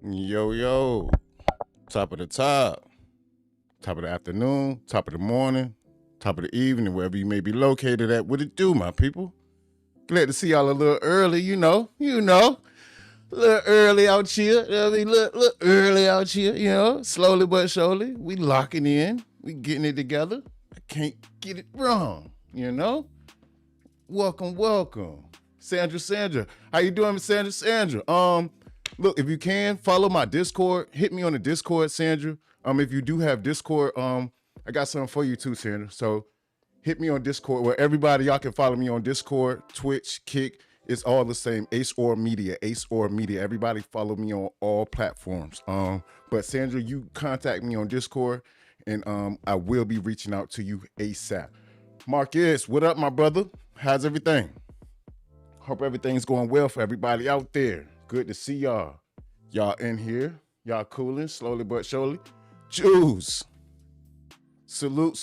Yo, yo, top of the top of the afternoon, top of the morning, top of the evening, wherever you may be located at. What it do, my people? Glad to see y'all a little early, a little early out here. You know what I mean, little early out here, slowly but surely. We locking in, we getting it together. I can't get it wrong. Welcome. Sandra. How you doing, Sandra? Look, if you can, follow my Discord. Hit me on the Discord, Sandra. If you do have Discord, I got something for you too, Sandra. So hit me on Discord, where everybody, y'all can follow me on Discord, Twitch, Kick. It's all the same. Ace or Media. Everybody follow me on all platforms. But Sandra, you contact me on Discord, and I will be reaching out to you ASAP. Marcus, what up, my brother? How's everything? Hope everything's going well for everybody out there. Good to see y'all. Y'all in here. Y'all cooling slowly but surely. Jews. Salute.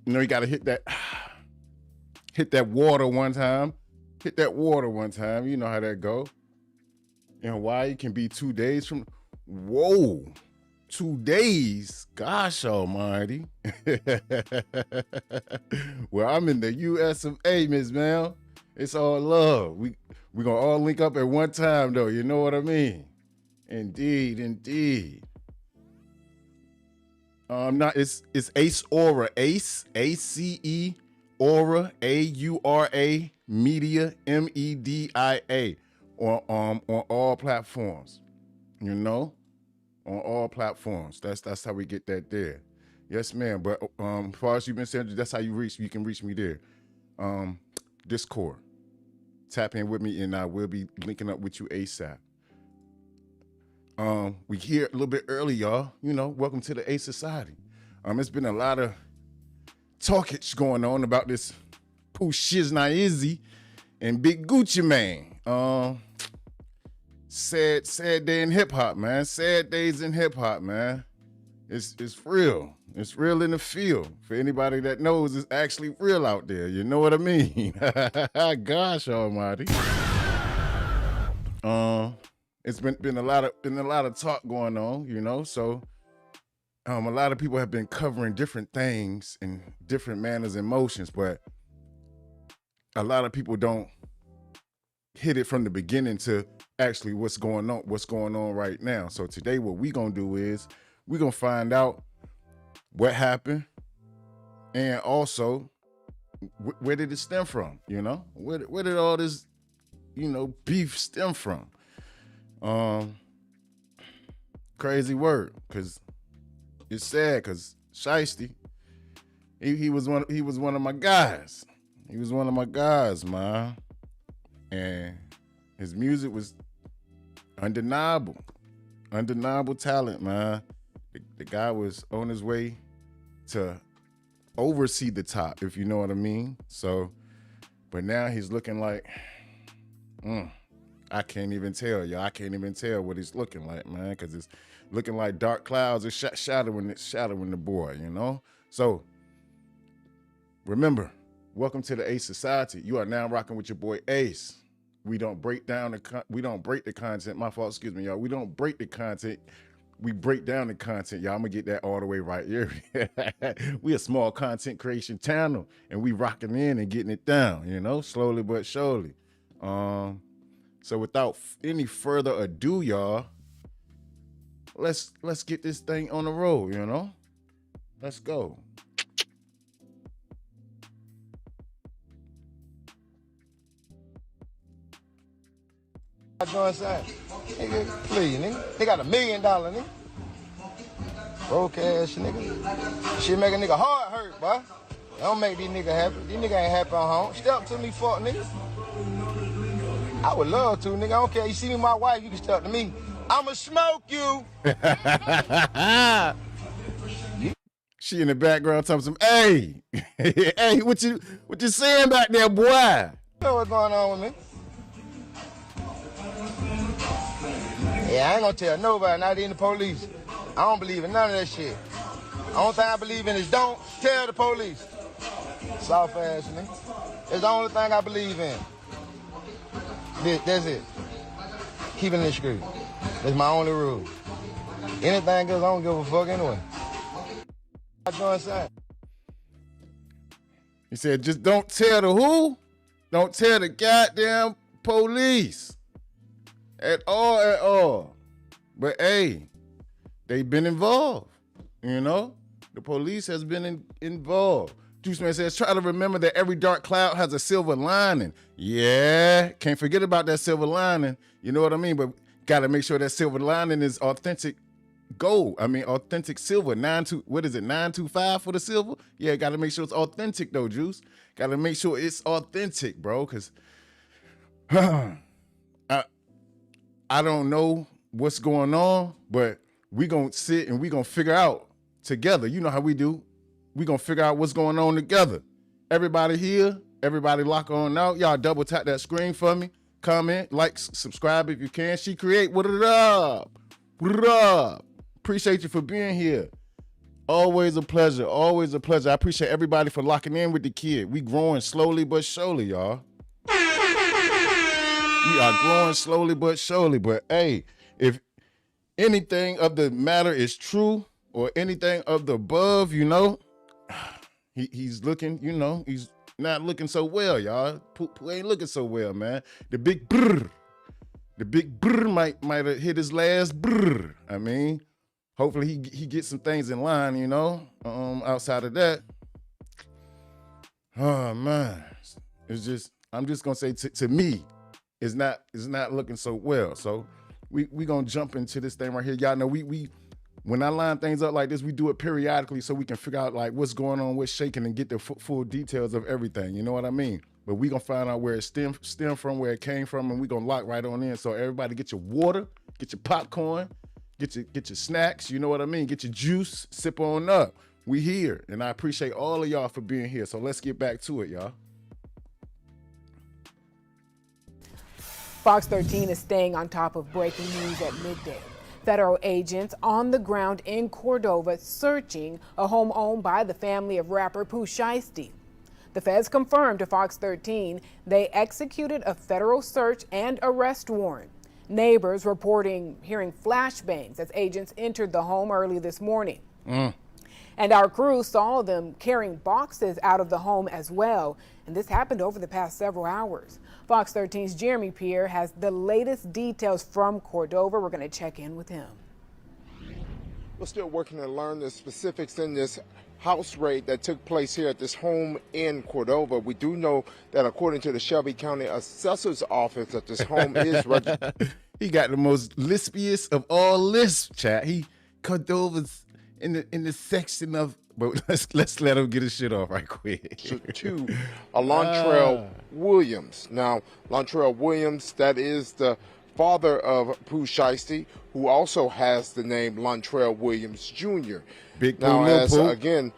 You gotta hit that water one time. You know how that go. And why it can be 2 days from. Whoa. 2 days? Gosh almighty. Well, I'm in the US of A, Miss Mel. It's all love. We gonna all link up at one time, though. You know what I mean? Indeed. It's Ace Aura. Ace, A-C-E, Aura, A-U-R-A, Media, M-E-D-I-A. On all platforms. On all platforms. That's how we get that there. Yes, ma'am. But as far as you've been saying, that's how you can reach me there. Discord. Tap in with me, and I will be linking up with you ASAP. We here a little bit early, y'all. Welcome to the Ace Society. It's been a lot of talkage going on about this Pooh Shiesty and Big Gucci Mane. Sad day in hip hop, man. Sad days in hip hop, man. It's real. It's real in the field. For anybody that knows, it's actually real out there. You know what I mean? Gosh almighty. It's been a lot of talk going on, So, a lot of people have been covering different things in different manners and motions, but a lot of people don't hit it from the beginning to actually what's going on right now. So today what we gonna do is we're gonna find out what happened, and also where did it stem from? Where did all this beef stem from? Crazy word, because it's sad, because Shiesty, he was one of my guys. He was one of my guys, man. And his music was undeniable talent, man. The guy was on his way to oversee the top, if you know what I mean. So, but now he's looking like, I can't even tell, y'all. I can't even tell what he's looking like, man, because it's looking like dark clouds are shadowing the boy, So, remember, welcome to the Ace Society. You are now rocking with your boy Ace. We don't break the content. My fault, excuse me, y'all. We don't break the content. We break down the content, y'all. I'm gonna get that all the way right here. We a small content creation channel, and we rocking in and getting it down, slowly but surely. So without any further ado, y'all, let's get this thing on the road, Let's go. Join side. Nigga, please, nigga. They got $1 million, nigga. Broke ass nigga. Shit make a nigga heart hurt, boy. Don't make these niggas happy. These niggas ain't happy on home. Step to me, fuck nigga. I would love to, nigga. I don't care. You see me, my wife, you can step to me. I'ma smoke you. She in the background talking some, hey, hey, what you saying back there, boy? You know what's going on with me? Yeah, I ain't gonna tell nobody, not even the police. I don't believe in none of that shit. The only thing I believe in is don't tell the police. Soft ass nigga. It's the only thing I believe in. That's it. Keeping it discreet. That's my only rule. Anything else, I don't give a fuck anyway. He said, just don't tell the who? Don't tell the goddamn police. At all. But hey, they've been involved, you know? The police has been involved. Juice Man says, try to remember that every dark cloud has a silver lining. Yeah, can't forget about that silver lining. You know what I mean? But gotta make sure that silver lining is authentic gold. I mean, authentic silver. 925 for the silver? Yeah, gotta make sure it's authentic though, Juice. Gotta make sure it's authentic, bro, because I don't know what's going on, but we gonna sit and we gonna figure out together. You know how we do. We gonna figure out what's going on together. Everybody here, everybody lock on out. Y'all double tap that screen for me. Comment, like, subscribe if you can. She Create, what it up? What up? Appreciate you for being here. Always a pleasure, always a pleasure. I appreciate everybody for locking in with the kid. We growing slowly but surely, y'all. We are growing slowly but surely. But hey, if anything of the matter is true or anything of the above, you know, he's looking, you know, he's not looking so well, y'all. Pooh ain't looking so well, man. The big brr might have hit his last brr. I mean, hopefully he gets some things in line, you know. Outside of that, oh man, it's just, I'm just gonna say to me, it's not looking so well. So we gonna jump into this thing right here. Y'all know we when I line things up like this, we do it periodically so we can figure out like what's going on, what's shaking, and get the full details of everything. You know what I mean? But we gonna find out where it stemmed from, where it came from, and we gonna lock right on in. So everybody get your water, get your popcorn, get your snacks, you know what I mean? Get your juice, sip on up. We here, and I appreciate all of y'all for being here. So let's get back to it, y'all. Fox 13 is staying on top of breaking news at midday. Federal agents on the ground in Cordova searching a home owned by the family of rapper Pooh Shiesty. The feds confirmed to Fox 13 they executed a federal search and arrest warrant. Neighbors reporting hearing flashbangs as agents entered the home early this morning. And our crew saw them carrying boxes out of the home as well. And this happened over the past several hours. Fox 13's Jeremy Pierre has the latest details from Cordova. We're going to check in with him. We're still working to learn the specifics in this house raid that took place here at this home in Cordova. We do know that according to the Shelby County Assessor's Office that this home is registered. He got the most lispiest of all lisps, chat. He Cordova's in the section of, but let's let him get his shit off right quick. To Lontrell Williams. Now, Lontrell Williams, that is the father of Pooh Shiesty, who also has the name Lontrell Williams Jr. Big now, Pooh, again,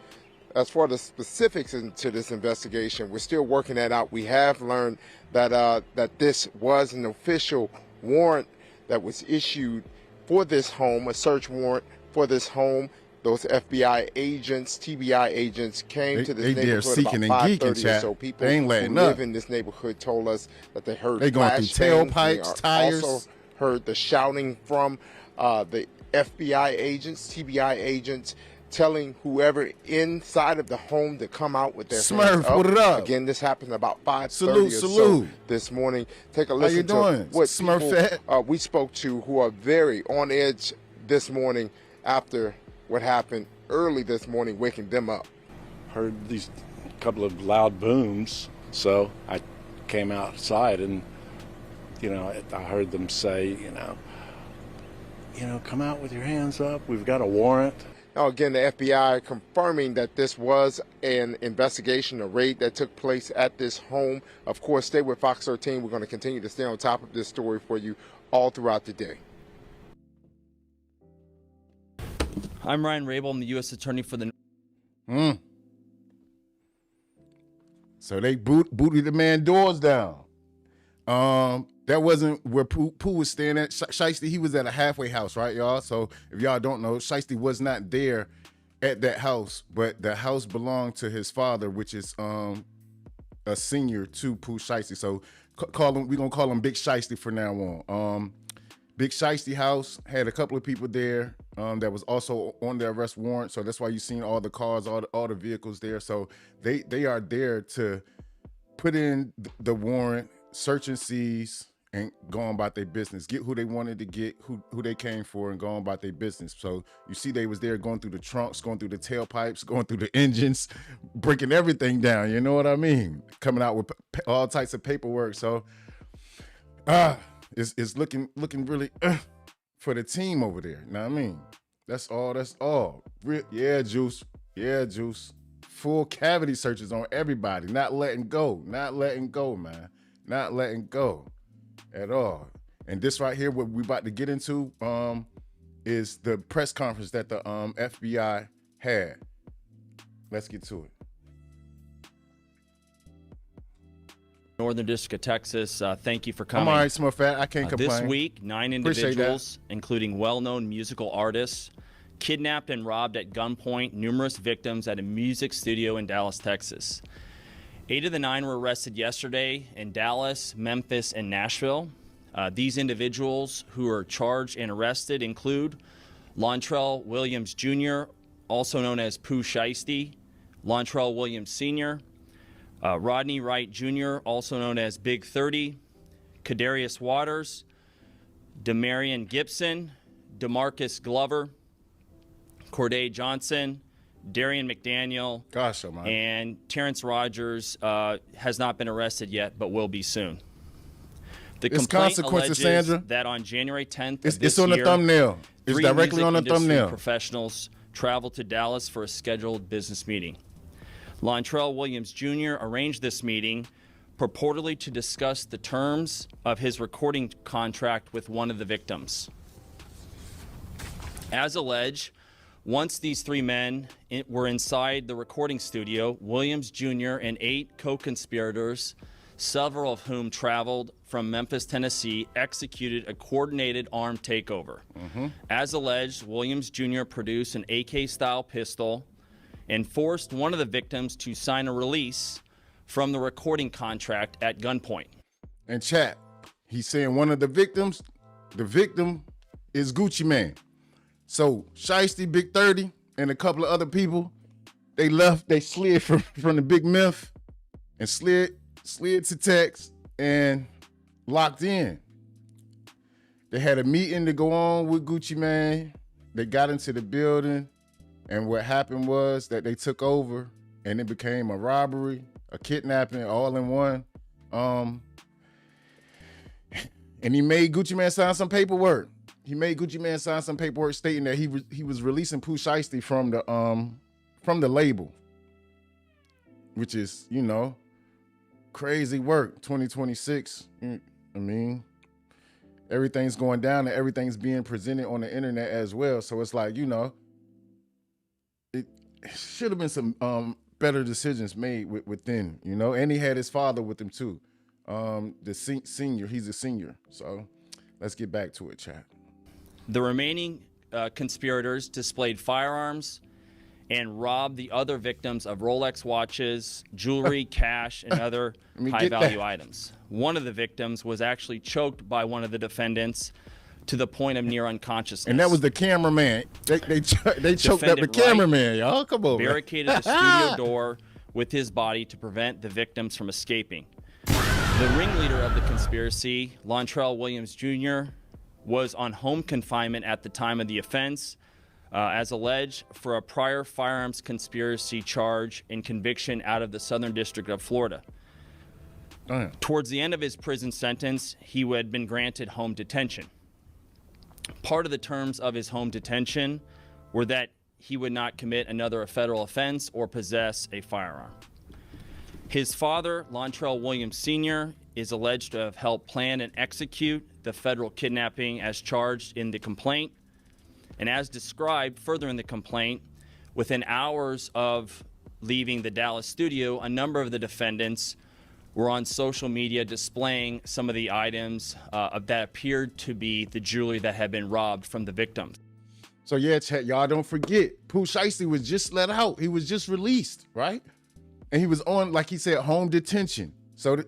as far as the specifics into this investigation, we're still working that out. We have learned that that this was an official warrant that was issued for this home, a search warrant for this home. Those FBI agents, TBI agents came to this neighborhood about 5:30 or so. People who live in this neighborhood told us that they heard flashbangs, tailpipes, tires. Also heard the shouting from the FBI agents, TBI agents, telling whoever inside of the home to come out with their hands up. What it up? Again, this happened about 5:30 or so this morning. Take a listen to what people we spoke to who are very on edge this morning after what happened early this morning, waking them up. Heard these couple of loud booms, so I came outside and, you know, I heard them say, you know, come out with your hands up. We've got a warrant. Now, again, the FBI confirming that this was an investigation, a raid that took place at this home. Of course, stay with Fox 13. We're going to continue to stay on top of this story for you all throughout the day. I'm Ryan Rabel. I'm the U.S. Attorney for the... So they booted the man doors down. That wasn't where Pooh was staying at. Shiesty, he was at a halfway house, right, y'all? So if y'all don't know, Shiesty was not there at that house, but the house belonged to his father, which is a senior to Pooh Shiesty. So We're gonna call him Big Shiesty for now on. Big Shiesty house had a couple of people there that was also on the arrest warrant. So that's why you've seen all the cars, all the vehicles there. So they are there to put in the warrant, search and seize, and go on about their business. Get who they wanted to get, who they came for, and go on about their business. So you see they was there going through the trunks, going through the tailpipes, going through the engines, breaking everything down. You know what I mean? Coming out with all types of paperwork. So it's looking really for the team over there. You know what I mean? That's all. Yeah, Juice. Full cavity searches on everybody. Not letting go, man. Not letting go at all. And this right here, what we about to get into, is the press conference that the FBI had. Let's get to it. Northern District of Texas, thank you for coming. I'm all right, Smurf Fat. I can't complain. This week, 9 individuals, including well-known musical artists, kidnapped and robbed at gunpoint numerous victims at a music studio in Dallas, Texas. 8 of the 9 were arrested yesterday in Dallas, Memphis, and Nashville. These individuals who are charged and arrested include Lontrell Williams Jr., also known as Pooh Shiesty, Lontrell Williams Sr., Rodney Wright Jr., also known as Big 30, Kadarius Waters, Demarion Gibson, DeMarcus Glover, Corday Johnson, Darian McDaniel, and Terrence Rogers has not been arrested yet, but will be soon. The complaint alleges Sandra. that on January 10th it's on the thumbnail. It's directly on the thumbnail. Professionals traveled to Dallas for a scheduled business meeting. Lontrell Williams Jr. arranged this meeting purportedly to discuss the terms of his recording contract with one of the victims. As alleged, once these 3 men were inside the recording studio, Williams Jr. and 8 co-conspirators, several of whom traveled from Memphis, Tennessee, executed a coordinated armed takeover. As alleged, Williams Jr. produced an AK-style pistol and forced one of the victims to sign a release from the recording contract at gunpoint. And chat, he's saying one of the victim is Gucci Mane. So Shiesty, Big 30, and a couple of other people, they slid from the Big Myth and slid to Tex and locked in. They had a meeting to go on with Gucci Mane. They got into the building, and what happened was that they took over, and it became a robbery, a kidnapping, all in one. And he made Gucci Mane sign some paperwork. Stating that he was releasing Pooh Shiesty from the label, which is, crazy work. 2026. I mean, everything's going down and everything's being presented on the internet as well. So it's like, it should have been some better decisions made within, and he had his father with him too. The senior, he's a senior. So let's get back to it, chat. The remaining conspirators displayed firearms and robbed the other victims of Rolex watches, jewelry, cash, and other high-value items. One of the victims was actually choked by one of the defendants to the point of near unconsciousness. And that was the cameraman. They choked up the cameraman, y'all. Come on, barricaded the studio door with his body to prevent the victims from escaping. The ringleader of the conspiracy, Lontrell Williams Jr., was on home confinement at the time of the offense, as alleged, for a prior firearms conspiracy charge and conviction out of the Southern District of Florida. Towards the end of his prison sentence, he had been granted home detention. Part of the terms of his home detention were that he would not commit another federal offense or possess a firearm. His father, Lontrell Williams Sr., is alleged to have helped plan and execute the federal kidnapping as charged in the complaint. And as described further in the complaint, within hours of leaving the Dallas studio, a number of the defendants were on social media displaying some of the items that appeared to be the jewelry that had been robbed from the victims. So yeah, chat, y'all don't forget, Pooh Shiesty was just let out. He was just released, right? And he was on, like he said, home detention. So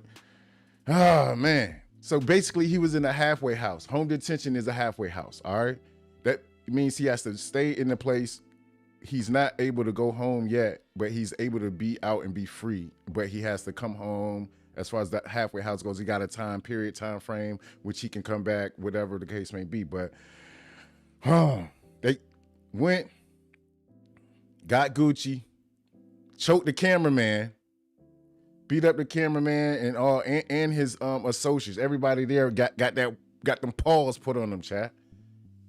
Oh man. So basically he was in a halfway house. Home detention is a halfway house. All right. That means he has to stay in the place. He's not able to go home yet, but he's able to be out and be free. But he has to come home. As far as that halfway house goes, he got a time frame, which he can come back, whatever the case may be. But they went, got Gucci, choked the cameraman, beat up the cameraman and all, and his associates. Everybody there got them paws put on them, chat.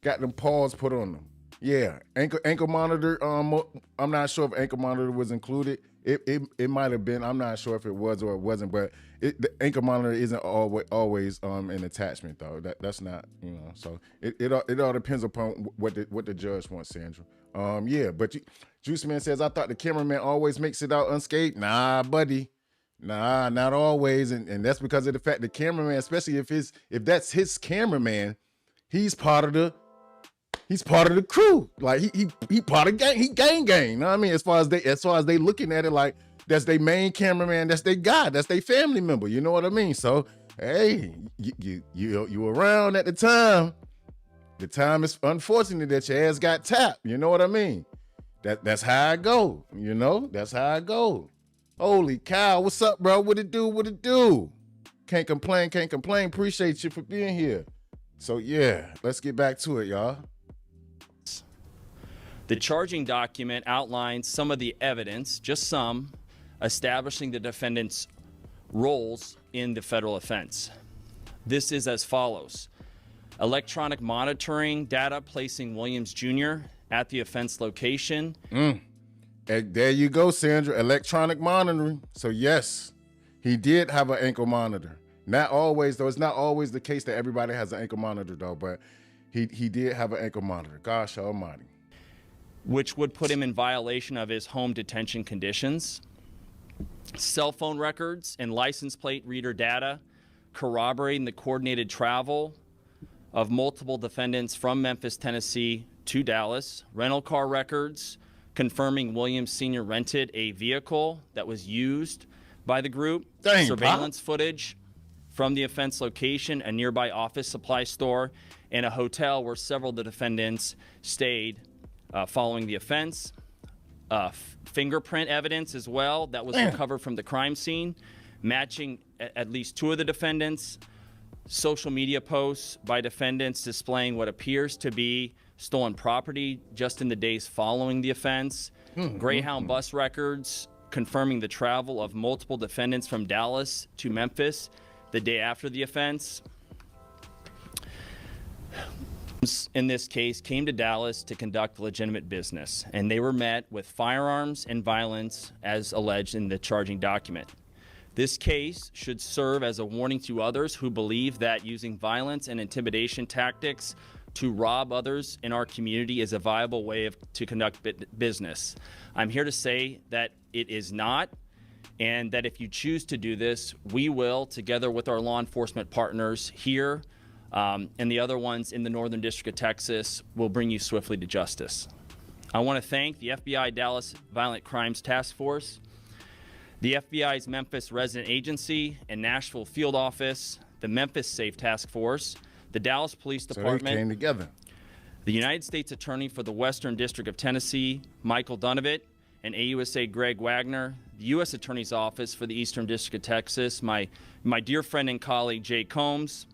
Got them paws put on them. Yeah, ankle monitor. I'm not sure if ankle monitor was included. It might have been. I'm not sure if it was or it wasn't. But the ankle monitor isn't always an attachment though. That's not, you know. So it all depends upon what the judge wants, Sandra. Yeah, but Juice Man says, I thought the cameraman always makes it out unscathed. Nah, buddy. Nah, not always, and that's because of the fact the cameraman, especially if that's his cameraman, he's part of the crew. Like he part of gang. He gang. You know what I mean? As far as they looking at it, like that's their main cameraman. That's their guy. That's their family member. You know what I mean? So hey, you around at the time. The time is unfortunate that your ass got tapped. You know what I mean? That's how I go. You know, that's how I go. Holy cow! What's up, bro? What it do? Can't complain. Appreciate you for being here. So yeah, let's get back to it, y'all. The charging document outlines some of the evidence, just some, establishing the defendant's roles in the federal offense. This is as follows. Electronic monitoring data placing Williams Jr. at the offense location. And there you go, Sandra. Electronic monitoring. So yes, he did have an ankle monitor. Not always, though. It's not always the case that everybody has an ankle monitor, though. But he did have an ankle monitor. Gosh almighty. Which would put him in violation of his home detention conditions. Cell phone records and license plate reader data corroborating the coordinated travel of multiple defendants from Memphis, Tennessee to Dallas. Rental car records confirming Williams Sr. rented a vehicle that was used by the group. Dang, surveillance footage from the offense location, a nearby office supply store, and a hotel where several of the defendants stayed following the offense. Fingerprint evidence as well that was recovered from the crime scene, matching at least two of the defendants. Social media posts by defendants displaying what appears to be stolen property just in the days following the offense. Greyhound bus records confirming the travel of multiple defendants from Dallas to Memphis the day after the offense. In this case, came to Dallas to conduct legitimate business, and they were met with firearms and violence as alleged in the charging document. This case should serve as a warning to others who believe that using violence and intimidation tactics to rob others in our community is a viable way to conduct business. I'm here to say that it is not, and that if you choose to do this, we will, together with our law enforcement partners here and the other ones in the Northern District of Texas, will bring you swiftly to justice. I want to thank the FBI Dallas Violent Crimes Task Force, the FBI's Memphis Resident Agency and Nashville Field Office, the Memphis Safe Task Force, the Dallas Police Department, So they came together. the United States Attorney for the Western District of Tennessee, Michael Dunovit, and AUSA Greg Wagner, the U.S. Attorney's Office for the Eastern District of Texas, my dear friend and colleague Jay Combs,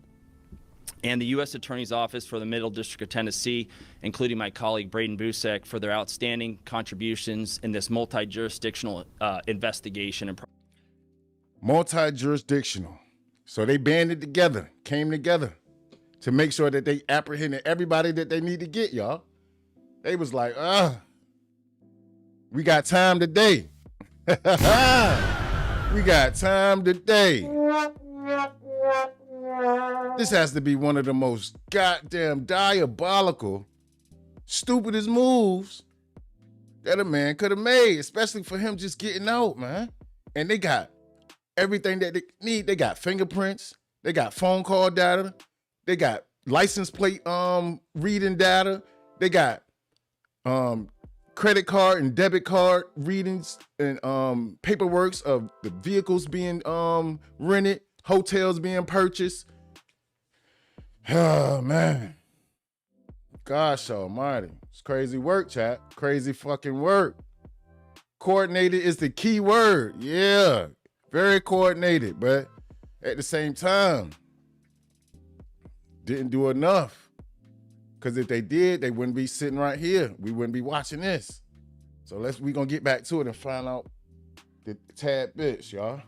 and the U.S. Attorney's Office for the Middle District of Tennessee, including my colleague Braden Busek, for their outstanding contributions in this multi-jurisdictional investigation. Multi-jurisdictional. So they banded together, came together to make sure that they apprehended everybody that they need to get, y'all. They was like, we got time today. We got time today. This has to be one of the most goddamn diabolical, stupidest moves that a man could have made, especially for him just getting out, man. And they got everything that they need. They got fingerprints. They got phone call data. They got license plate reading data. They got credit card and debit card readings and paperworks of the vehicles being rented. hotels being purchased. Oh, man. Gosh almighty. It's crazy work, chat. Crazy fucking work. Coordinated is the key word. Yeah. Very coordinated, but at the same time, didn't do enough. Because if they did, they wouldn't be sitting right here. We wouldn't be watching this. So we're going to get back to it and find out the tad bits, y'all.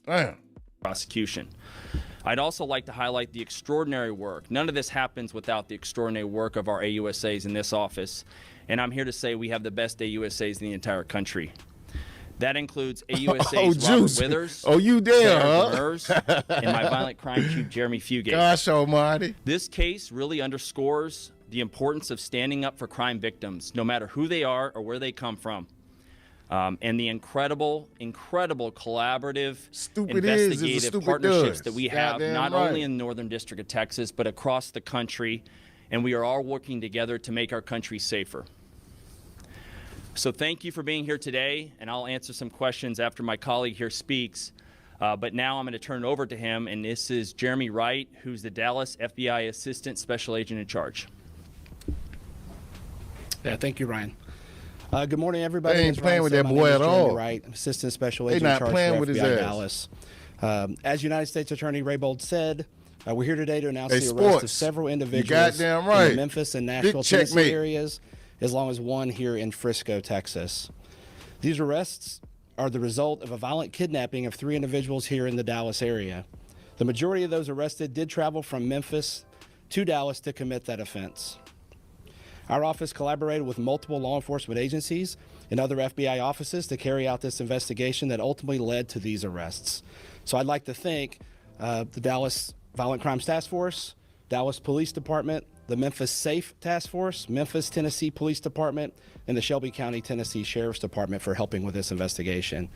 Damn. Prosecution. I'd also like to highlight the extraordinary work. None of this happens without the extraordinary work of our AUSAs in this office. And I'm here to say we have the best AUSAs in the entire country. That includes AUSAs Robert Withers, you there, huh? Demers, and my violent crime chief, Jeremy Fugate. Gosh almighty. This case really underscores the importance of standing up for crime victims, no matter who they are or where they come from. And the incredible collaborative, investigative partnerships that we have, not only in the Northern District of Texas, but across the country. And we are all working together to make our country safer. So thank you for being here today, and I'll answer some questions after my colleague here speaks. But now I'm going to turn it over to him, and this is Jeremy Wright, who's the Dallas FBI Assistant Special Agent in charge. Yeah, thank you, Ryan. Good morning, everybody. They ain't playing with that boy at all. Right, Assistant Special Agent They in not charge playing for with his FBI ass. Dallas. As United States Attorney Raybold said, we're here today to announce the arrest sports. of several individuals goddamn right. in the Memphis and Nashville, Big Tennessee checkmate. areas, as long as one here in Frisco, Texas. These arrests are the result of a violent kidnapping of 3 individuals here in the Dallas area. The majority of those arrested did travel from Memphis to Dallas to commit that offense. Our office collaborated with multiple law enforcement agencies and other FBI offices to carry out this investigation that ultimately led to these arrests. So I'd like to thank the Dallas Violent Crimes Task Force, Dallas Police Department, the Memphis Safe Task Force, Memphis, Tennessee Police Department, and the Shelby County, Tennessee Sheriff's Department for helping with this investigation.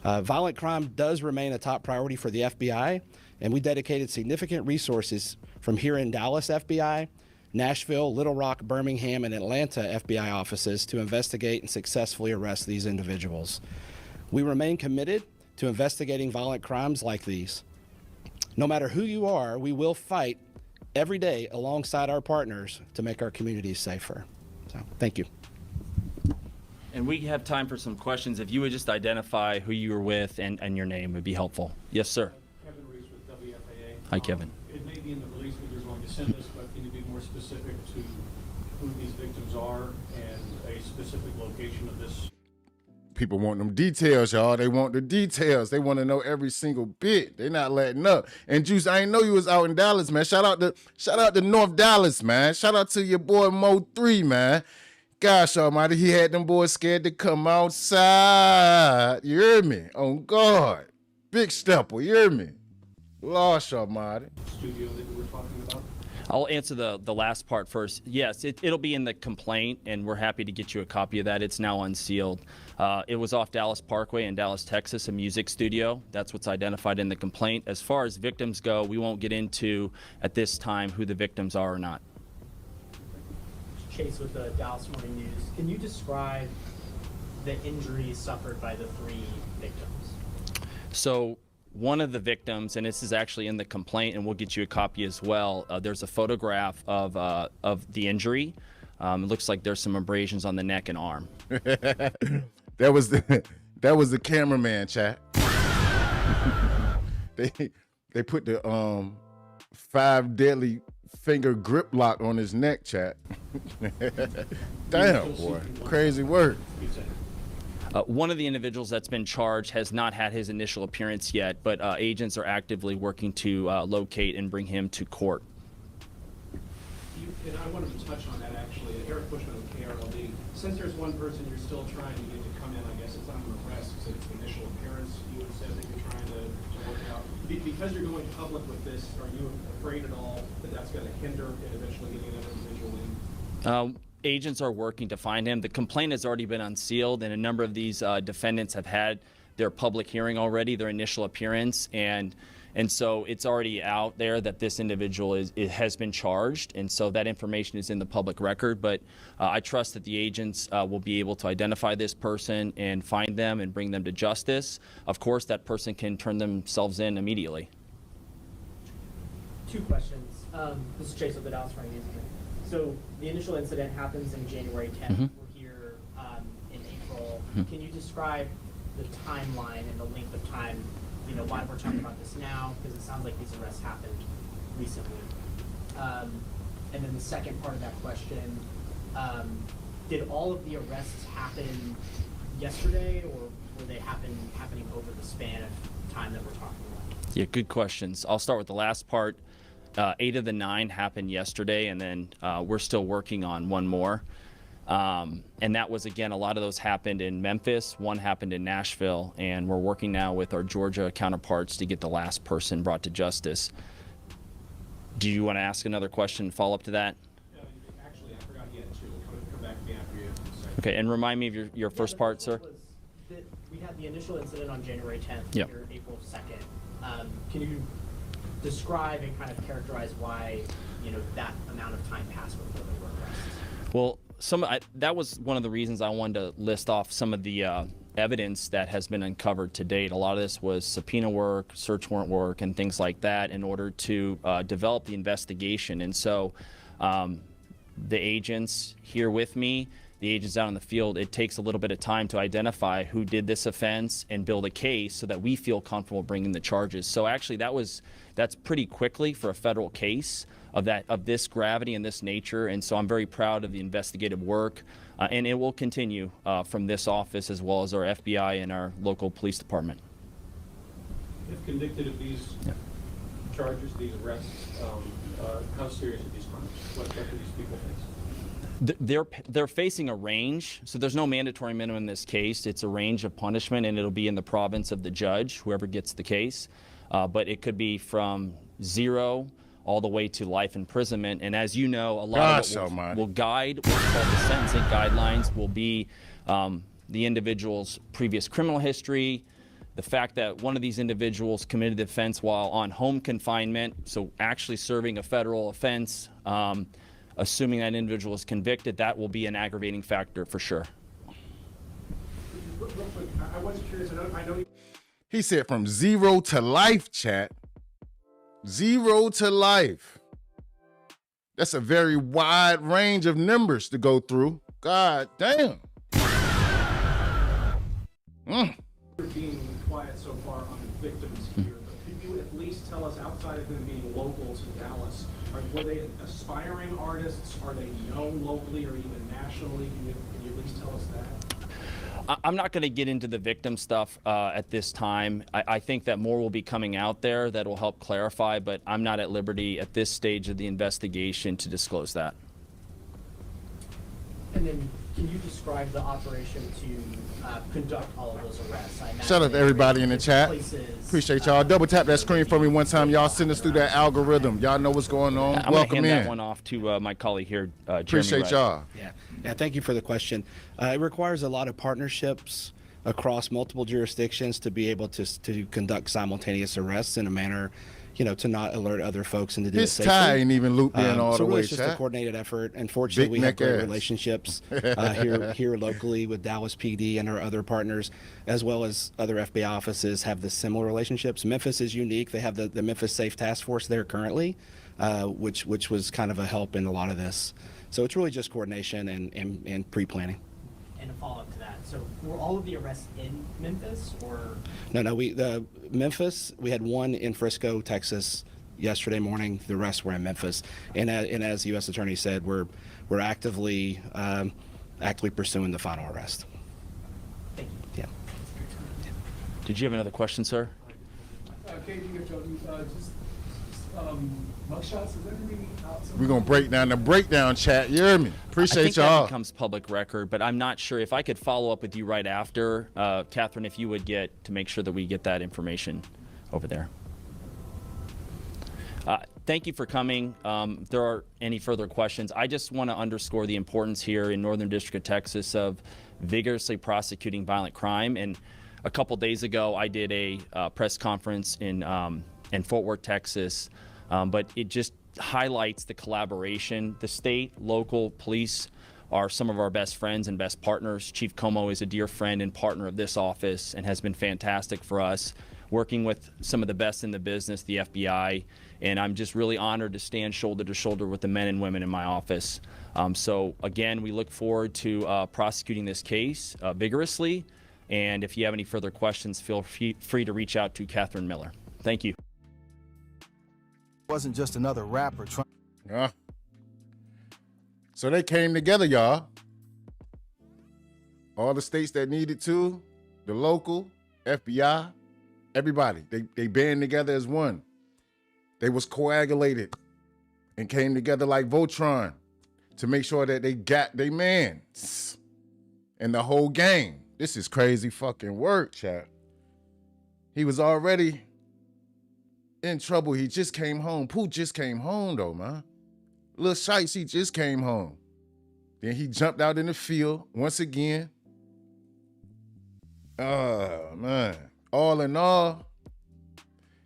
Violent crime does remain a top priority for the FBI, and we dedicated significant resources from here in Dallas FBI, Nashville, Little Rock, Birmingham, and Atlanta FBI offices to investigate and successfully arrest these individuals. We remain committed to investigating violent crimes like these. No matter who you are, we will fight every day alongside our partners to make our communities safer. So, thank you. And we have time for some questions. If you would just identify who you were with and your name would be helpful. Yes, sir. Kevin Reese with WFAA. Hi, Kevin. It may be in the release that you're going to send us, but can you be more specific to who these victims are and a specific location of this? People want them details, y'all. They want the details. They want to know every single bit. They not letting up. And Juice, I ain't know you was out in Dallas, man. Shout out to North Dallas, man. Shout out to your boy Mo 3, man. Gosh almighty, he had them boys scared to come outside. You hear me? On guard. Big stepper, you hear me? Lost almighty. Studio that you were talking about? I'll answer the last part first. Yes, it'll be in the complaint, and we're happy to get you a copy of that. It's now unsealed. It was off Dallas Parkway in Dallas, Texas, a music studio. That's what's identified in the complaint. As far as victims go, we won't get into, at this time, who the victims are or not. Chase with the Dallas Morning News. Can you describe the injuries suffered by the 3 victims? So one of the victims, and this is actually in the complaint, and we'll get you a copy as well, there's a photograph of the injury. It looks like there's some abrasions on the neck and arm. That was the cameraman, chat. They put the 5 deadly finger grip lock on his neck, chat. Damn, boy. Crazy work. One of the individuals that's been charged has not had his initial appearance yet, but agents are actively working to locate and bring him to court. And I wanted to touch on that actually. Eric Bushman with KRLD. Since there's one person you're still trying to get to come in, I guess it's not an arrest, it's an initial appearance. You had said that you're trying to work out. Because you're going public with this, are you afraid at all that that's going to hinder and eventually getting another individual in? Agents are working to find him. The complaint has already been unsealed, and a number of these defendants have had their public hearing already, their initial appearance, and And so it's already out there that this individual has been charged, and so that information is in the public record. But I trust that the agents will be able to identify this person and find them and bring them to justice. Of course, that person can turn themselves in immediately. 2 questions. This is Chase with the Dallas Morning News. So the initial incident happens in January 10th. Mm-hmm. We're here in April. Can you describe the timeline and the length of time, you know, why we're talking about this now? Because it sounds like these arrests happened recently. And then the second part of that question, did all of the arrests happen yesterday, or were they happening over the span of time that we're talking about? Yeah, good questions. I'll start with the last part. 8 of the 9 happened yesterday, and then we're still working on one more. And that was, again, a lot of those happened in Memphis, one happened in Nashville, and we're working now with our Georgia counterparts to get the last person brought to justice. Do you want to ask another question, follow up to that? Actually, I forgot he had 2. We'll come back to me after you. Okay, and remind me of your first part, sir. We had the initial incident on January 10th, Yep. here April 2nd. Can you describe and kind of characterize why, you know, that amount of time passed before they were arrested? Well, that was one of the reasons I wanted to list off some of the evidence that has been uncovered to date. A lot of this was subpoena work, search warrant work, and things like that in order to develop the investigation. And so the agents here with me, the agents out in the field, it takes a little bit of time to identify who did this offense and build a case so that we feel comfortable bringing the charges. So actually that's pretty quickly for a federal case of this gravity and this nature. And so I'm very proud of the investigative work, and it will continue from this office as well as our FBI and our local police department. If convicted of these charges, these arrests, how serious are these crimes? What do these people face? They're facing a range, so there's no mandatory minimum in this case. It's a range of punishment, and it'll be in the province of the judge, whoever gets the case. But it could be from 0 all the way to life imprisonment. And as you know, a lot of it will guide what's called the sentencing guidelines will be the individual's previous criminal history, the fact that one of these individuals committed the offense while on home confinement, so actually serving a federal offense. Assuming that individual is convicted, that will be an aggravating factor for sure. Real quick, I was curious. I know He said from 0 to life, chat. 0 to life. That's a very wide range of numbers to go through. God damn. you're being quiet so far on the victims here, but could you at least tell us, outside of them being local to Dallas, were they aspiring artists? Are they known locally or even nationally? Can you at least tell us that? I'm not going to get into the victim stuff at this time. I think that more will be coming out there that will help clarify, but I'm not at liberty at this stage of the investigation to disclose that. And then, can you describe the operation to conduct all of those arrests? Shout out to everybody in the chat. Appreciate y'all. Double tap that screen for me one time. Y'all send us through that algorithm. Y'all know what's going on. I'm Welcome gonna hand in. that one off to my colleague here, Jeremy. Appreciate y'all. Yeah, thank you for the question. It requires a lot of partnerships across multiple jurisdictions to be able to conduct simultaneous arrests in a manner, to not alert other folks and to do it safely. His tie ain't even looped in all so the really way, it's just chat. a coordinated effort. Unfortunately, we have great relationships here locally with Dallas PD and our other partners, as well as other FBI offices have the similar relationships. Memphis is unique. They have the Memphis Safe Task Force there currently, which was kind of a help in a lot of this. So it's really just coordination and pre-planning. And a follow-up to that. So were all of the arrests in Memphis, or? No. Memphis, we had one in Frisco, Texas, yesterday morning. The rest were in Memphis. And as the U.S. Attorney said, we're actively pursuing the final arrest. Thank you. Yeah. Did you have another question, sir? Mugshots, is everything out? We're going to break down the breakdown, chat. You hear me? Appreciate I think y'all. that becomes public record, but I'm not sure. If I could follow up with you right after, Catherine, if you would get to make sure that we get that information over there. Thank you for coming. If there are any further questions, I just want to underscore the importance here in Northern District of Texas of vigorously prosecuting violent crime. And a couple days ago, I did a press conference in and Fort Worth, Texas. But it just highlights the collaboration. The state, local police are some of our best friends and best partners. Chief Como is a dear friend and partner of this office and has been fantastic for us, working with some of the best in the business, the FBI, and I'm just really honored to stand shoulder to shoulder with the men and women in my office. So again, we look forward to prosecuting this case vigorously, and if you have any further questions, feel free to reach out to Catherine Miller. Thank you. Wasn't just another rapper trying. So they came together, y'all. All the states that needed to, the local, FBI, everybody. They band together as one. They was coagulated and came together like Voltron to make sure that they got their man and the whole gang. This is crazy fucking work, chat. He was already in trouble. He just came home. Pooh just came home though, man. Lil Shiesty just came home. Then he jumped out in the field once again. Oh, man. All in all,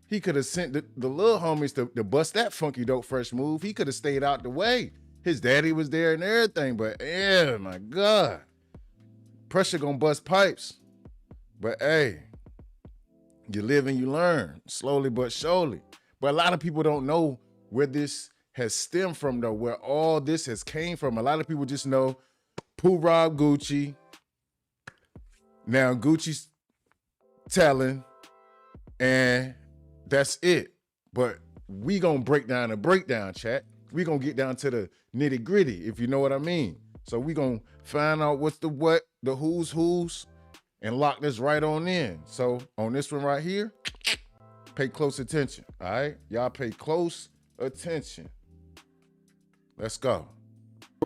he could have sent the little homies to bust that funky dope fresh move. He could have stayed out the way. His daddy was there and everything, but yeah, my God. Pressure gonna bust pipes. But hey, you live and you learn, slowly but surely. But a lot of people don't know where this has stemmed from though, where all this has came from. A lot of people just know Pooh robbed Gucci. Now Gucci's telling, and that's it. But we gonna break down a breakdown, chat. We gonna get down to the nitty gritty, if you know what I mean. So we gonna find out what's the what, the who's, and lock this right on in. So on this one right here, pay close attention, all right? Y'all pay close attention. Let's go.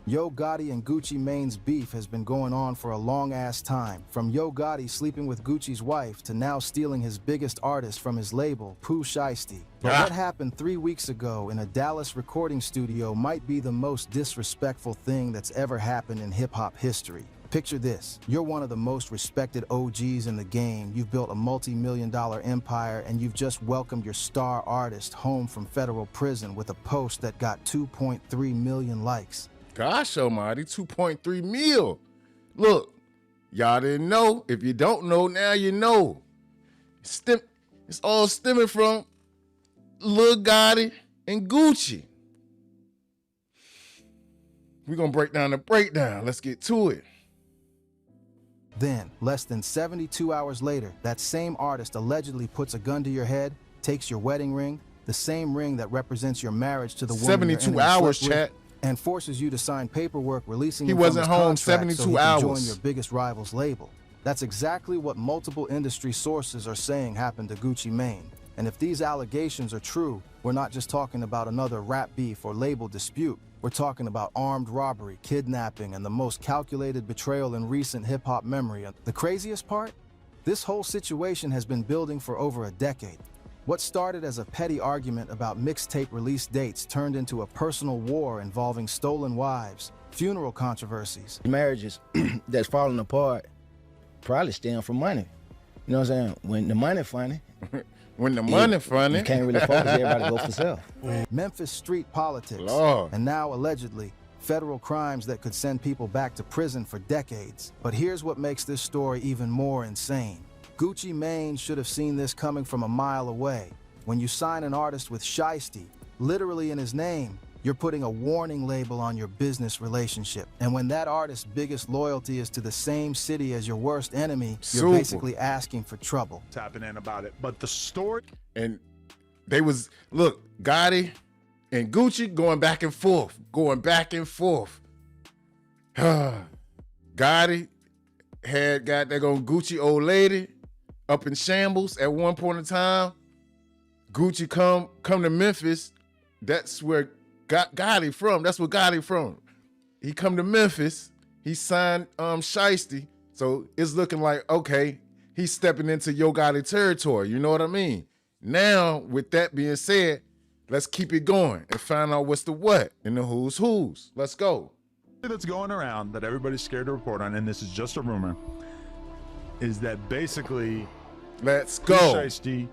Yo Gotti and Gucci Mane's beef has been going on for a long ass time. From Yo Gotti sleeping with Gucci's wife to now stealing his biggest artist from his label, Pooh Shiesty. But what happened 3 weeks ago in a Dallas recording studio might be the most disrespectful thing that's ever happened in hip-hop history. Picture this, you're one of the most respected OGs in the game, you've built a multi-million-dollar empire, and you've just welcomed your star artist home from federal prison with a post that got 2.3 million likes. Gosh almighty, 2.3 mil. Look, y'all didn't know. If you don't know, now you know. It's all stemming from Lil Gotti and Gucci. We're gonna break down the breakdown. Let's get to it. Then, less than 72 hours later, that same artist allegedly puts a gun to your head, takes your wedding ring, the same ring that represents your marriage to the woman 72 hours, chat. And forces you to sign paperwork releasing he you wasn't from his home contract 72 so he hours. can join your biggest rival's label. That's exactly what multiple industry sources are saying happened to Gucci Mane. And if these allegations are true, we're not just talking about another rap beef or label dispute. We're talking about armed robbery, kidnapping, and the most calculated betrayal in recent hip-hop memory. And the craziest part? This whole situation has been building for over a decade. What started as a petty argument about mixtape release dates turned into a personal war involving stolen wives, funeral controversies. Marriages that's falling apart probably stem from money. You know what I'm saying? When the money funny. When the money funny. You can't really focus, everybody go for self. Memphis street politics, Lord. and now allegedly, federal crimes that could send people back to prison for decades. But here's what makes this story even more insane. Gucci Mane should have seen this coming from a mile away. When you sign an artist with Shiesty, literally in his name, you're putting a warning label on your business relationship. And when that artist's biggest loyalty is to the same city as your worst enemy, you're basically asking for trouble. What's happening about it? But the story... And they was, look, Gotti and Gucci going back and forth. Gotti had got that on Gucci old lady up in shambles at one point in time. Gucci come to Memphis. That's where Gotti from. That's where Gotti from. He come to Memphis. He signed Shiesty. So it's looking like, okay, he's stepping into Yo Gotti territory. You know what I mean? Now, with that being said, let's keep it going and find out what's the what and the who's. Let's go. That's going around that everybody's scared to report on, and this is just a rumor, is that basically let's go. Shiesty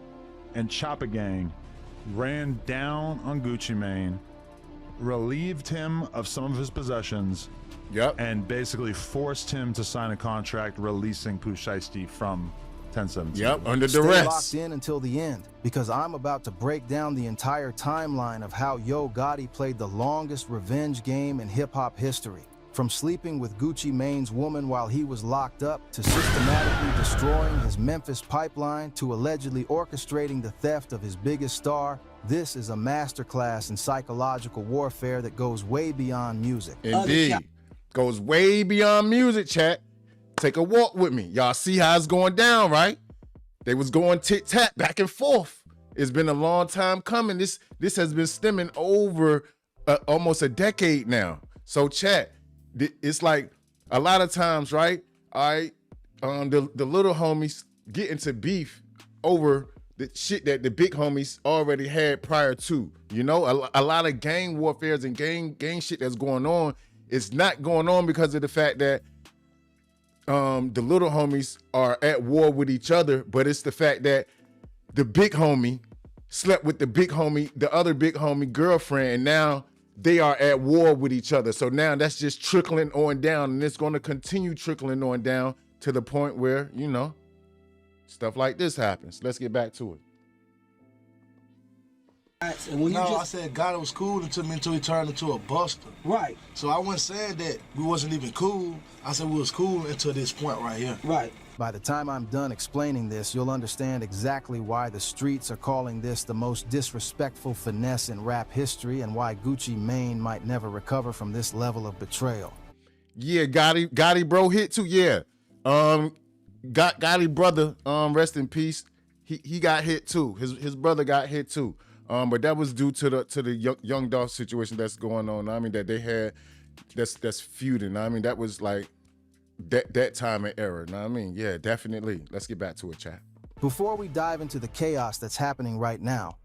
and Choppa Gang ran down on Gucci Mane, relieved him of some of his possessions, and basically forced him to sign a contract releasing Pooh Shiesty from 1017. Under Stay duress. locked in until the end, because I'm about to break down the entire timeline of how Yo Gotti played the longest revenge game in hip-hop history. From sleeping with Gucci Mane's woman while he was locked up, to systematically destroying his Memphis pipeline, to allegedly orchestrating the theft of his biggest star, this is a masterclass in psychological warfare that goes way beyond music. Indeed. Goes way beyond music, chat. Take a walk with me. Y'all see how it's going down, right? They was going tit-tat back and forth. It's been a long time coming. This has been stemming over almost a decade now. So chat, it's like a lot of times, right? All right, the little homies get into beef over the shit that the big homies already had prior to. You know, a lot of gang warfares and gang shit that's going on. It's not going on because of the fact that the little homies are at war with each other, but it's the fact that the big homie slept with the other big homie girlfriend, and now they are at war with each other. So now that's just trickling on down, and it's going to continue trickling on down to the point where, you know, stuff like this happens. Let's get back to it. And when I said God was cool until he turned into a buster. Right. So I wasn't saying that we wasn't even cool. I said we was cool until this point right here. Right. By the time I'm done explaining this, you'll understand exactly why the streets are calling this the most disrespectful finesse in rap history, and why Gucci Mane might never recover from this level of betrayal. Yeah, Gotti bro hit too. Yeah. Gotti brother, rest in peace. He got hit too. His brother got hit too. But that was due to the Young Dolph situation that's going on. I mean, that they had that's feuding. I mean, that was like that time and era. Know what I mean? Yeah, definitely. Let's get back to it, chat. Before we dive into the chaos that's happening right now,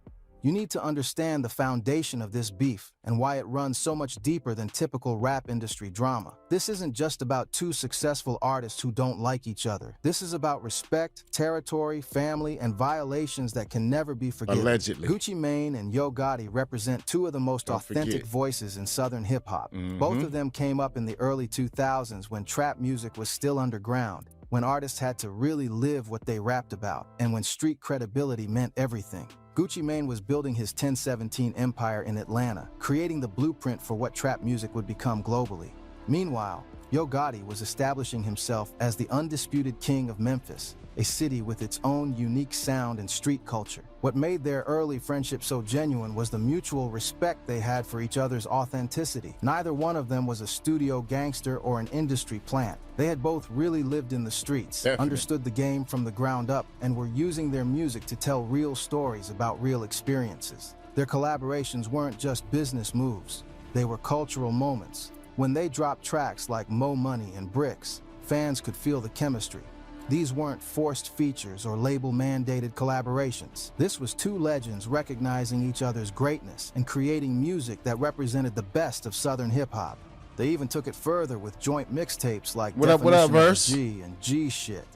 you need to understand the foundation of this beef and why it runs so much deeper than typical rap industry drama. This isn't just about two successful artists who don't like each other. This is about respect, territory, family, and violations that can never be forgiven. Allegedly. Gucci Mane and Yo Gotti represent two of the most authentic voices in Southern hip-hop. Both of them came up in the early 2000s when trap music was still underground, when artists had to really live what they rapped about, and when street credibility meant everything. Gucci Mane was building his 1017 empire in Atlanta, creating the blueprint for what trap music would become globally. Meanwhile, Yo Gotti was establishing himself as the undisputed king of Memphis, a city with its own unique sound and street culture. What made their early friendship so genuine was the mutual respect they had for each other's authenticity. Neither one of them was a studio gangster or an industry plant. They had both really lived in the streets, understood the game from the ground up, and were using their music to tell real stories about real experiences. Their collaborations weren't just business moves, they were cultural moments. When they dropped tracks like Mo Money and Bricks, fans could feel the chemistry. These weren't forced features or label-mandated collaborations. This was two legends recognizing each other's greatness and creating music that represented the best of Southern hip-hop. They even took it further with joint mixtapes like What up, Verse? G and G Shit.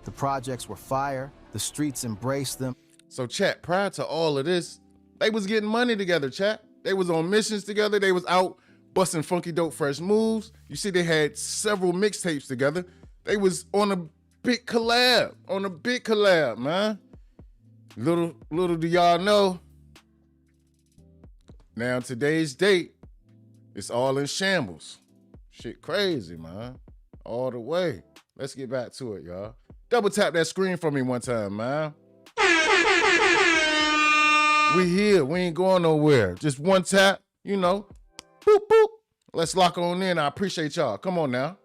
The projects were fire, the streets embraced them. So chat, prior to all of this, they was getting money together, chat. They was on missions together. They was out busting funky dope fresh moves. You see they had several mixtapes together. They was on a big collab, man. Little do y'all know, now today's date, it's all in shambles. Shit crazy, man. All the way. Let's get back to it, y'all. Double tap that screen for me one time, man. We here, we ain't going nowhere. Just one tap, you know. Boop, boop. Let's lock on in. I appreciate y'all. Come on now.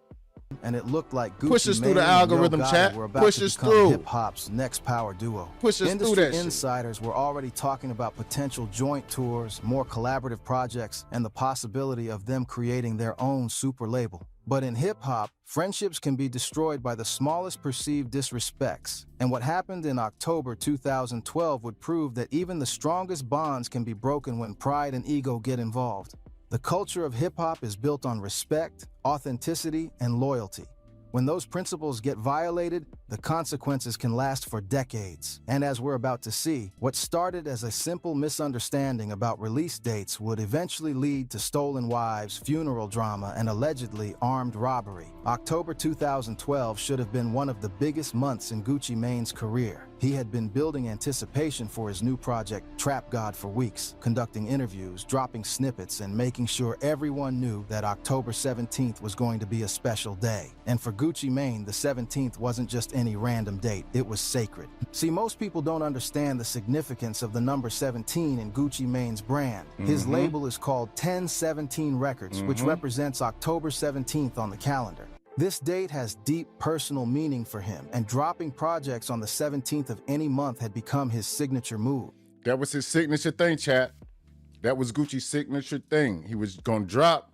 And it looked like Gucci push us Mane through the algorithm, and Yo Gotti chat. were about Push to us become through. hip-hop's next power duo. Push us Industry through that shit. insiders were already talking about potential joint tours, more collaborative projects, and the possibility of them creating their own super label. But in hip-hop, friendships can be destroyed by the smallest perceived disrespects. And what happened in October 2012 would prove that even the strongest bonds can be broken when pride and ego get involved. The culture of hip-hop is built on respect, authenticity, and loyalty. When those principles get violated, the consequences can last for decades. And as we're about to see, what started as a simple misunderstanding about release dates would eventually lead to stolen wives, funeral drama, and allegedly armed robbery. October 2012 should have been one of the biggest months in Gucci Mane's career. He had been building anticipation for his new project, Trap God, for weeks, conducting interviews, dropping snippets, and making sure everyone knew that October 17th was going to be a special day. And for Gucci Mane, the 17th wasn't just any random date, it was sacred. See, most people don't understand the significance of the number 17 in Gucci Mane's brand. His label is called 1017 Records, which represents October 17th on the calendar. This date has deep personal meaning for him, and dropping projects on the 17th of any month had become his signature move. That was his signature thing, chat. That was Gucci's signature thing. He was gonna drop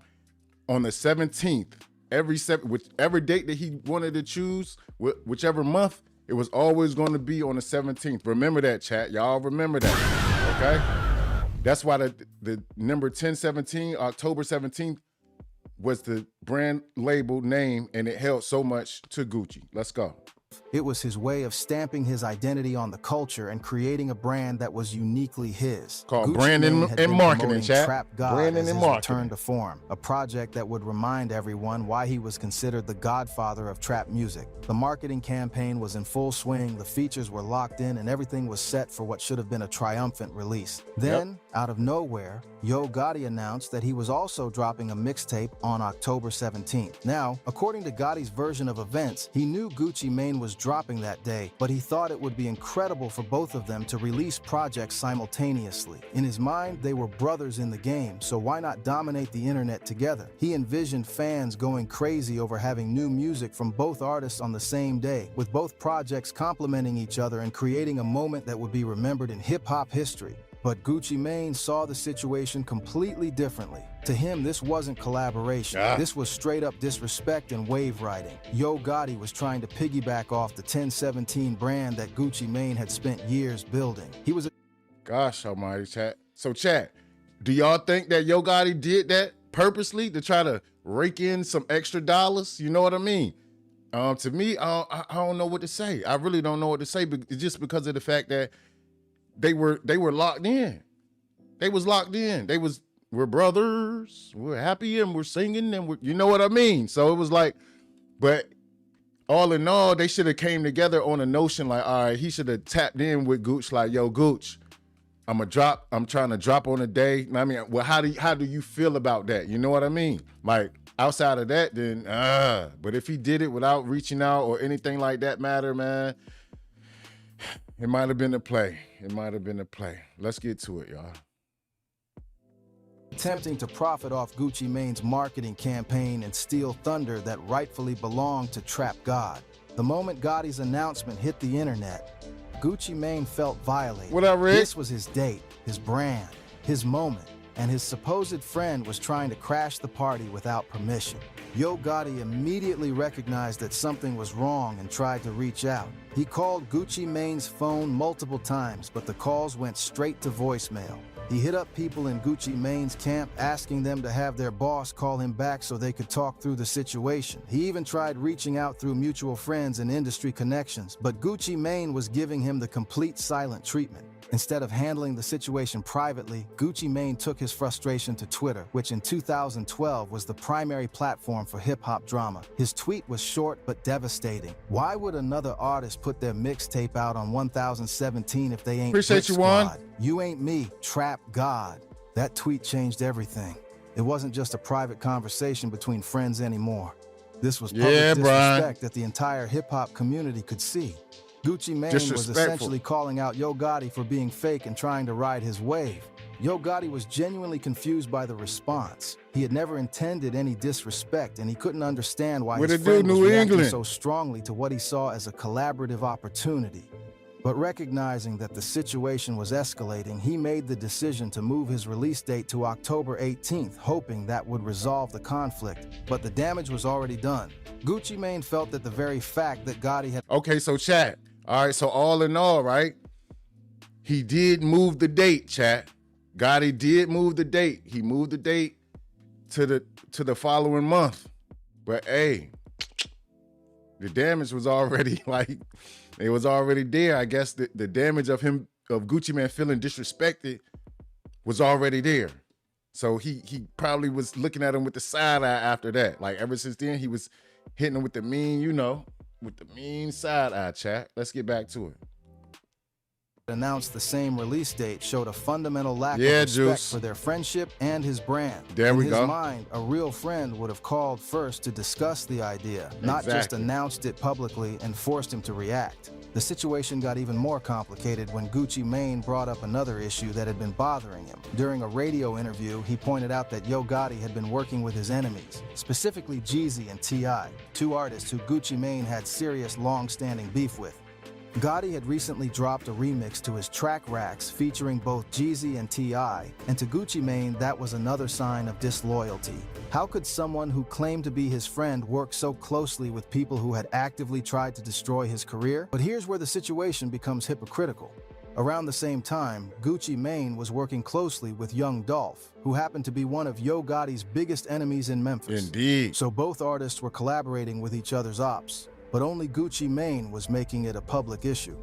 on the 17th. Whichever date that he wanted to choose, whichever month, it was always going to be on the 17th. Remember that, chat. Y'all remember that, okay? That's why the number 1017, October 17th, was the brand label name, and it held so much to Gucci. Let's go. It was his way of stamping his identity on the culture and creating a brand that was uniquely his. Called Gucci branding Mane had and been marketing, promoting chat. Trap God Branding as and his marketing. return to form, a project that would remind everyone why he was considered the godfather of trap music. The marketing campaign was in full swing, the features were locked in, and everything was set for what should have been a triumphant release. Then, out of nowhere, Yo Gotti announced that he was also dropping a mixtape on October 17th. Now, according to Gotti's version of events, he knew Gucci Mane was dropping that day, but he thought it would be incredible for both of them to release projects simultaneously. In his mind, they were brothers in the game, so why not dominate the internet together? He envisioned fans going crazy over having new music from both artists on the same day, with both projects complementing each other and creating a moment that would be remembered in hip-hop history. But Gucci Mane saw the situation completely differently. To him, this wasn't collaboration. This was straight-up disrespect and wave riding. Yo Gotti was trying to piggyback off the 1017 brand that Gucci Mane had spent years building. He was Gosh almighty, chat. So, chat, do y'all think that Yo Gotti did that purposely to try to rake in some extra dollars? You know what I mean? To me, I don't know what to say. I really don't know what to say, but just because of the fact that they were locked in. They was locked in. We're brothers. We're happy and we're singing and you know what I mean? So it was like, but all in all, they should have came together on a notion like, all right, he should have tapped in with Gooch like, yo, Gooch, I'm trying to drop on a day. I mean, well, how do you feel about that? You know what I mean? Like outside of that, then, but if he did it without reaching out or anything like that matter, man, it might have been a play. It might have been a play. Let's get to it, y'all. attempting to profit off Gucci Mane's marketing campaign and steal thunder that rightfully belonged to Trap God. The moment Gotti's announcement hit the internet, Gucci Mane felt violated. What up, Rick? This was his date, his brand, his moment, and his supposed friend was trying to crash the party without permission. Yo Gotti immediately recognized that something was wrong and tried to reach out. He called Gucci Mane's phone multiple times, but the calls went straight to voicemail. He hit up people in Gucci Mane's camp, asking them to have their boss call him back so they could talk through the situation. He even tried reaching out through mutual friends and industry connections, but Gucci Mane was giving him the complete silent treatment. Instead of handling the situation privately, Gucci Mane took his frustration to Twitter, which in 2012 was the primary platform for hip-hop drama. His tweet was short but devastating. Why would another artist put their mixtape out on 1017 if they ain't Appreciate Brick you, Juan. Squad? You ain't me, Trap God. That tweet changed everything. It wasn't just a private conversation between friends anymore. This was public disrespect that the entire hip-hop community could see. Gucci Mane was essentially calling out Yo Gotti for being fake and trying to ride his wave. Yo Gotti was genuinely confused by the response. He had never intended any disrespect, and he couldn't understand why his friend was reacting so strongly to what he saw as a collaborative opportunity. But recognizing that the situation was escalating, he made the decision to move his release date to October 18th, hoping that would resolve the conflict. But the damage was already done. Gucci Mane felt that the very fact that Gotti had... Okay, so chat. All right, so all in all, right? He did move the date, chat. Gotti did move the date. He moved the date to the following month. But hey, The damage was already like, it was already there. I guess the damage of Gucci Mane feeling disrespected was already there. So he probably was looking at him with the side eye after that. Like ever since then, he was hitting him with the mean, with the mean side eye, chat. Let's get back to it. Announced the same release date showed a fundamental lack of respect Juice. for their friendship and his brand. There we In go. his mind, a real friend would have called first to discuss the idea, not just Exactly. announced it publicly and forced him to react. The situation got even more complicated when Gucci Mane brought up another issue that had been bothering him. During a radio interview, he pointed out that Yo Gotti had been working with his enemies, specifically Jeezy and T.I., two artists who Gucci Mane had serious long-standing beef with. Gotti had recently dropped a remix to his track racks featuring both Jeezy and T.I., and to Gucci Mane that was another sign of disloyalty. How could someone who claimed to be his friend work so closely with people who had actively tried to destroy his career? But here's where the situation becomes hypocritical. Around the same time, Gucci Mane was working closely with Young Dolph, who happened to be one of Yo Gotti's biggest enemies in Memphis. Indeed. So both artists were collaborating with each other's ops. But only Gucci Mane was making it a public issue.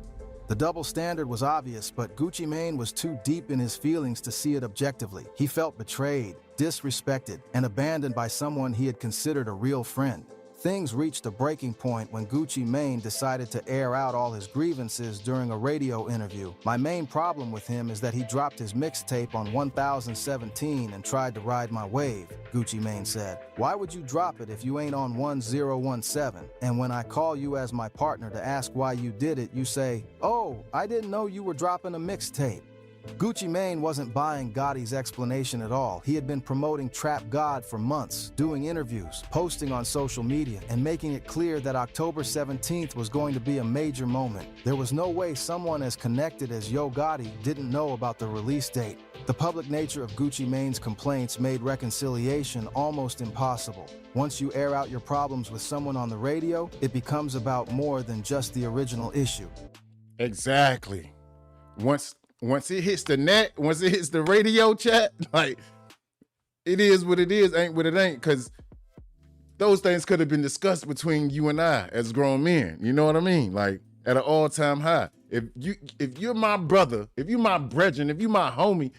The double standard was obvious, but Gucci Mane was too deep in his feelings to see it objectively. He felt betrayed, disrespected, and abandoned by someone he had considered a real friend. Things reached a breaking point when Gucci Mane decided to air out all his grievances during a radio interview. My main problem with him is that he dropped his mixtape on 1017 and tried to ride my wave, Gucci Mane said. Why would you drop it if you ain't on 1017? And when I call you as my partner to ask why you did it, you say, "Oh, I didn't know you were dropping a mixtape." Gucci Mane wasn't buying Gotti's explanation at all. He had been promoting Trap God for months, doing interviews, posting on social media, and making it clear that October 17th was going to be a major moment. There was no way someone as connected as Yo Gotti didn't know about the release date. The public nature of Gucci Mane's complaints made reconciliation almost impossible. Once you air out your problems with someone on the radio, it becomes about more than just the original issue. Exactly. Once it hits the net, once it hits the radio, chat, like, it is what it is, ain't what it ain't, because those things could have been discussed between you and I as grown men. You know what I mean? Like, at an all-time high. If you're my brother, if you're my brethren, if you're my homie,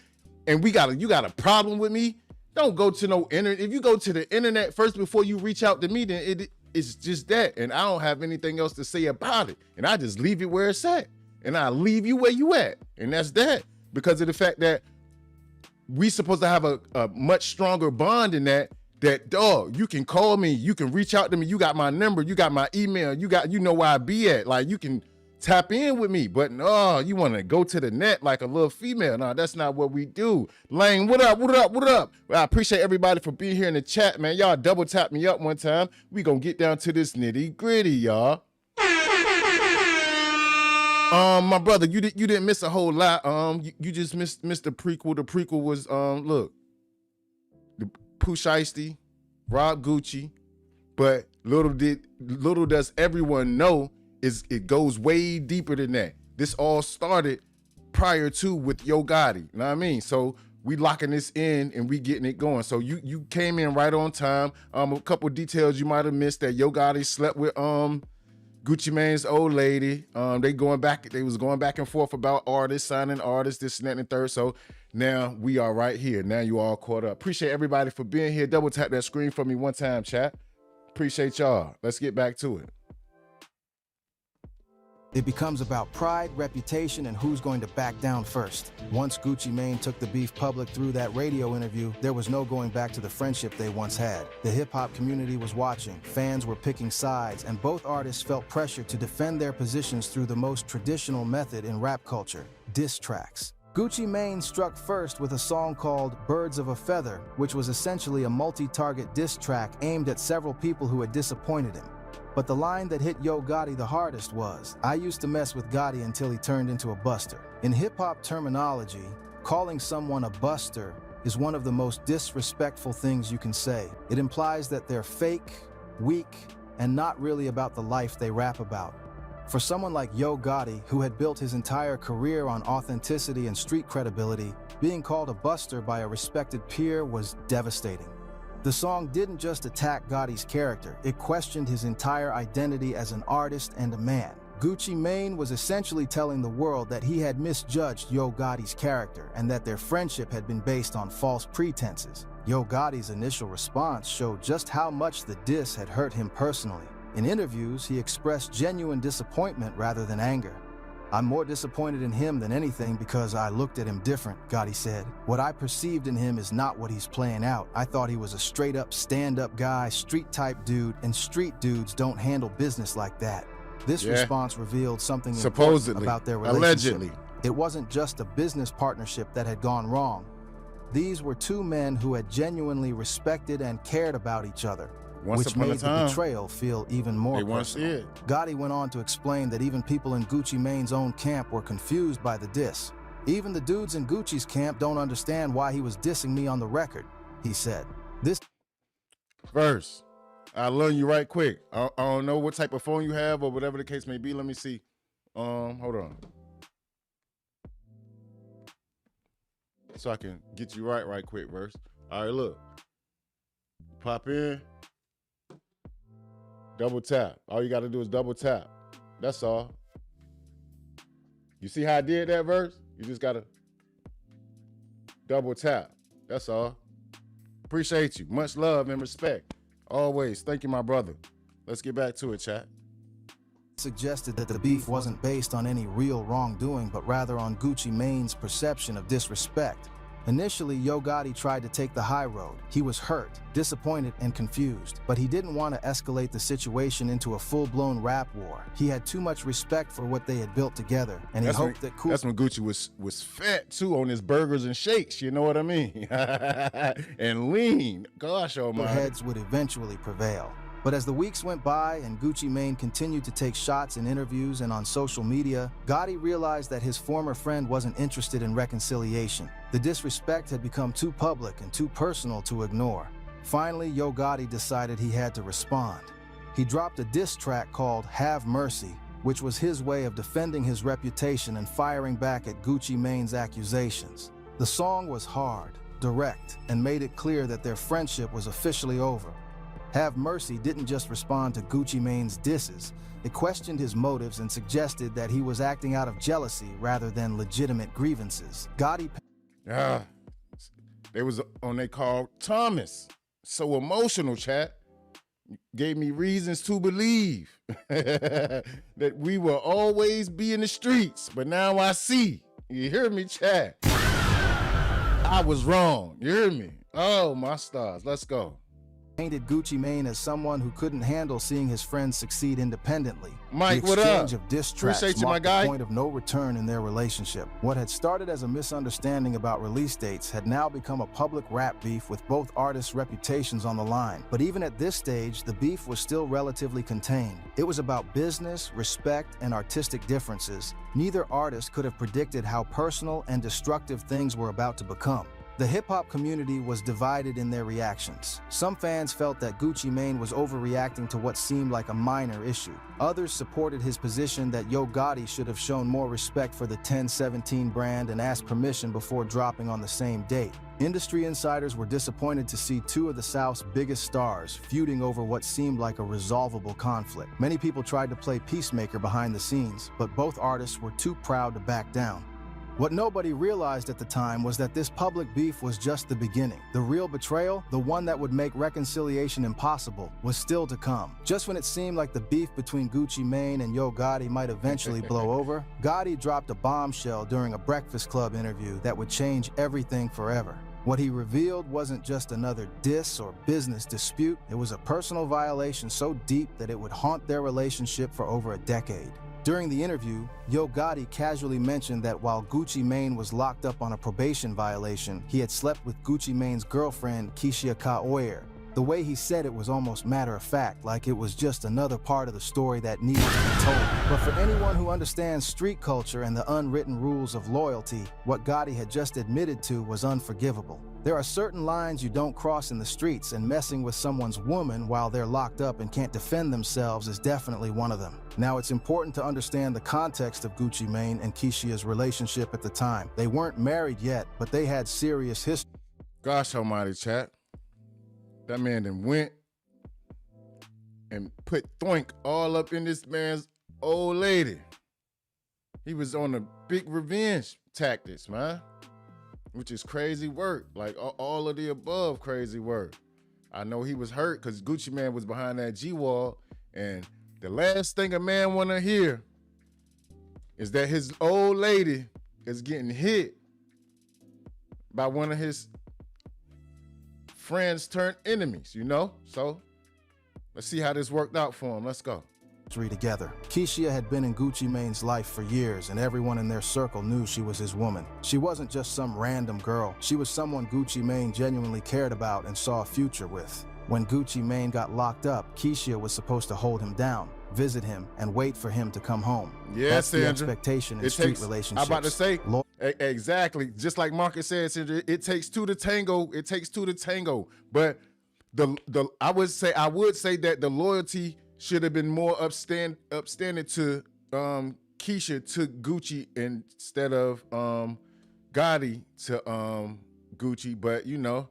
and you got a problem with me, don't go to no internet. If you go to the internet first before you reach out to me, then it's just that, and I don't have anything else to say about it, and I just leave it where it's at. And I leave you where you at. And that's that. Because of the fact that we supposed to have a much stronger bond in that, dog, you can call me, you can reach out to me, you got my number, you got my email, you know where I be at. Like, you can tap in with me. But no, you want to go to the net like a little female. No, that's not what we do. Lane, what up? Well, I appreciate everybody for being here in the chat, man. Y'all double tap me up one time. We gonna get down to this nitty gritty, y'all. My brother, you didn't miss a whole lot. You just missed the prequel. The prequel was look, the Pooh Shiesty, Rob Gucci, but little does everyone know it goes way deeper than that. This all started prior to with Yo Gotti. You know what I mean? So we locking this in and we getting it going. So you came in right on time. A couple details you might have missed, that Yo Gotti slept with Gucci Mane's old lady. They was going back and forth about artists, signing artists, this and that and the third. So now we are right here. Now you all caught up. Appreciate everybody for being here. Double tap that screen for me one time, chat. Appreciate y'all. Let's get back to it. It becomes about pride, reputation, and who's going to back down first. Once Gucci Mane took the beef public through that radio interview, there was no going back to the friendship they once had. The hip-hop community was watching, fans were picking sides, and both artists felt pressure to defend their positions through the most traditional method in rap culture, diss tracks. Gucci Mane struck first with a song called Birds of a Feather, which was essentially a multi-target diss track aimed at several people who had disappointed him. But the line that hit Yo Gotti the hardest was, "I used to mess with Gotti until he turned into a buster." In hip-hop terminology, calling someone a buster is one of the most disrespectful things you can say. It implies that they're fake, weak, and not really about the life they rap about. For someone like Yo Gotti, who had built his entire career on authenticity and street credibility, being called a buster by a respected peer was devastating. The song didn't just attack Gotti's character, it questioned his entire identity as an artist and a man. Gucci Mane was essentially telling the world that he had misjudged Yo Gotti's character and that their friendship had been based on false pretenses. Yo Gotti's initial response showed just how much the diss had hurt him personally. In interviews, he expressed genuine disappointment rather than anger. "I'm more disappointed in him than anything because I looked at him different," Gotti said. "What I perceived in him is not what he's playing out. I thought he was a straight-up stand-up guy, street-type dude, and street dudes don't handle business like that." This response revealed something important about their relationship. Allegedly. It wasn't just a business partnership that had gone wrong. These were two men who had genuinely respected and cared about each other, which made the betrayal feel even more personal. Gotti went on to explain that even people in Gucci Mane's own camp were confused by the diss. "Even the dudes in Gucci's camp don't understand why he was dissing me on the record," he said. This verse, I'll learn you right quick. I don't know what type of phone you have or whatever the case may be. Let me see. Hold on. So I can get you right quick, verse. All right, look. Pop in. Double tap. All you got to do is double tap. That's all. You see how I did that verse? You just got to double tap. That's all. Appreciate you. Much love and respect. Always. Thank you, my brother. Let's get back to it, chat. Suggested that the beef wasn't based on any real wrongdoing, but rather on Gucci Mane's perception of disrespect. Initially, Yo Gotti tried to take the high road. He was hurt, disappointed, and confused, but he didn't want to escalate the situation into a full-blown rap war. He had too much respect for what they had built together, and he hoped that That's when Gucci was fat, too, on his burgers and shakes, you know what I mean? And lean. Gosh, oh my. Heads would eventually prevail. But as the weeks went by and Gucci Mane continued to take shots in interviews and on social media, Gotti realized that his former friend wasn't interested in reconciliation. The disrespect had become too public and too personal to ignore. Finally, Yo Gotti decided he had to respond. He dropped a diss track called Have Mercy, which was his way of defending his reputation and firing back at Gucci Mane's accusations. The song was hard, direct, and made it clear that their friendship was officially over. Have Mercy didn't just respond to Gucci Mane's disses. It questioned his motives and suggested that he was acting out of jealousy rather than legitimate grievances. Gotti... They was on they call Thomas. So emotional, chat. Gave me reasons to believe that we will always be in the streets. But now I see. You hear me, chat? I was wrong. You hear me? Oh, my stars. Let's go. Painted Gucci Mane as someone who couldn't handle seeing his friends succeed independently. Mike, the what up? exchange of diss tracks Appreciate you, marked my guy. the point of no return in their relationship. What had started as a misunderstanding about release dates had now become a public rap beef with both artists' reputations on the line. But even at this stage, the beef was still relatively contained. It was about business, respect, and artistic differences. Neither artist could have predicted how personal and destructive things were about to become. The hip-hop community was divided in their reactions. Some fans felt that Gucci Mane was overreacting to what seemed like a minor issue. Others supported his position that Yo Gotti should have shown more respect for the 1017 brand and asked permission before dropping on the same date. Industry insiders were disappointed to see two of the South's biggest stars feuding over what seemed like a resolvable conflict. Many people tried to play peacemaker behind the scenes, but both artists were too proud to back down. What nobody realized at the time was that this public beef was just the beginning. The real betrayal, the one that would make reconciliation impossible, was still to come. Just when it seemed like the beef between Gucci Mane and Yo Gotti might eventually blow over, Gotti dropped a bombshell during a Breakfast Club interview that would change everything forever. What he revealed wasn't just another diss or business dispute, it was a personal violation so deep that it would haunt their relationship for over a decade. During the interview, Yo Gotti casually mentioned that while Gucci Mane was locked up on a probation violation, he had slept with Gucci Mane's girlfriend, Keisha Kaoyer. The way he said it was almost matter-of-fact, like it was just another part of the story that needed to be told. But for anyone who understands street culture and the unwritten rules of loyalty, what Gotti had just admitted to was unforgivable. There are certain lines you don't cross in the streets, and messing with someone's woman while they're locked up and can't defend themselves is definitely one of them. Now, it's important to understand the context of Gucci Mane and Keisha's relationship at the time. They weren't married yet, but they had serious history. Gosh almighty, chat. That man then went and put Thoink all up in this man's old lady. He was on a big revenge tactics, man, which is crazy work. Like all of the above crazy work. I know he was hurt because Gucci Mane was behind that G-wall, and the last thing a man want to hear is that his old lady is getting hit by one of his friends turned enemies, you know? So let's see how this worked out for him. Let's go. Together. Keisha had been in Gucci Mane's life for years, and everyone in their circle knew she was his woman. She wasn't just some random girl. She was someone Gucci Mane genuinely cared about and saw a future with. When Gucci Mane got locked up, Keisha was supposed to hold him down, visit him, and wait for him to come home. Yeah, that's Sandra. The expectation in street relationships. I'm about to say, exactly. Just like Marcus said, Sandra, it takes two to tango. It takes two to tango. But I would say that the loyalty should have been more upstanding to Keisha to Gucci instead of Gotti to Gucci. But you know,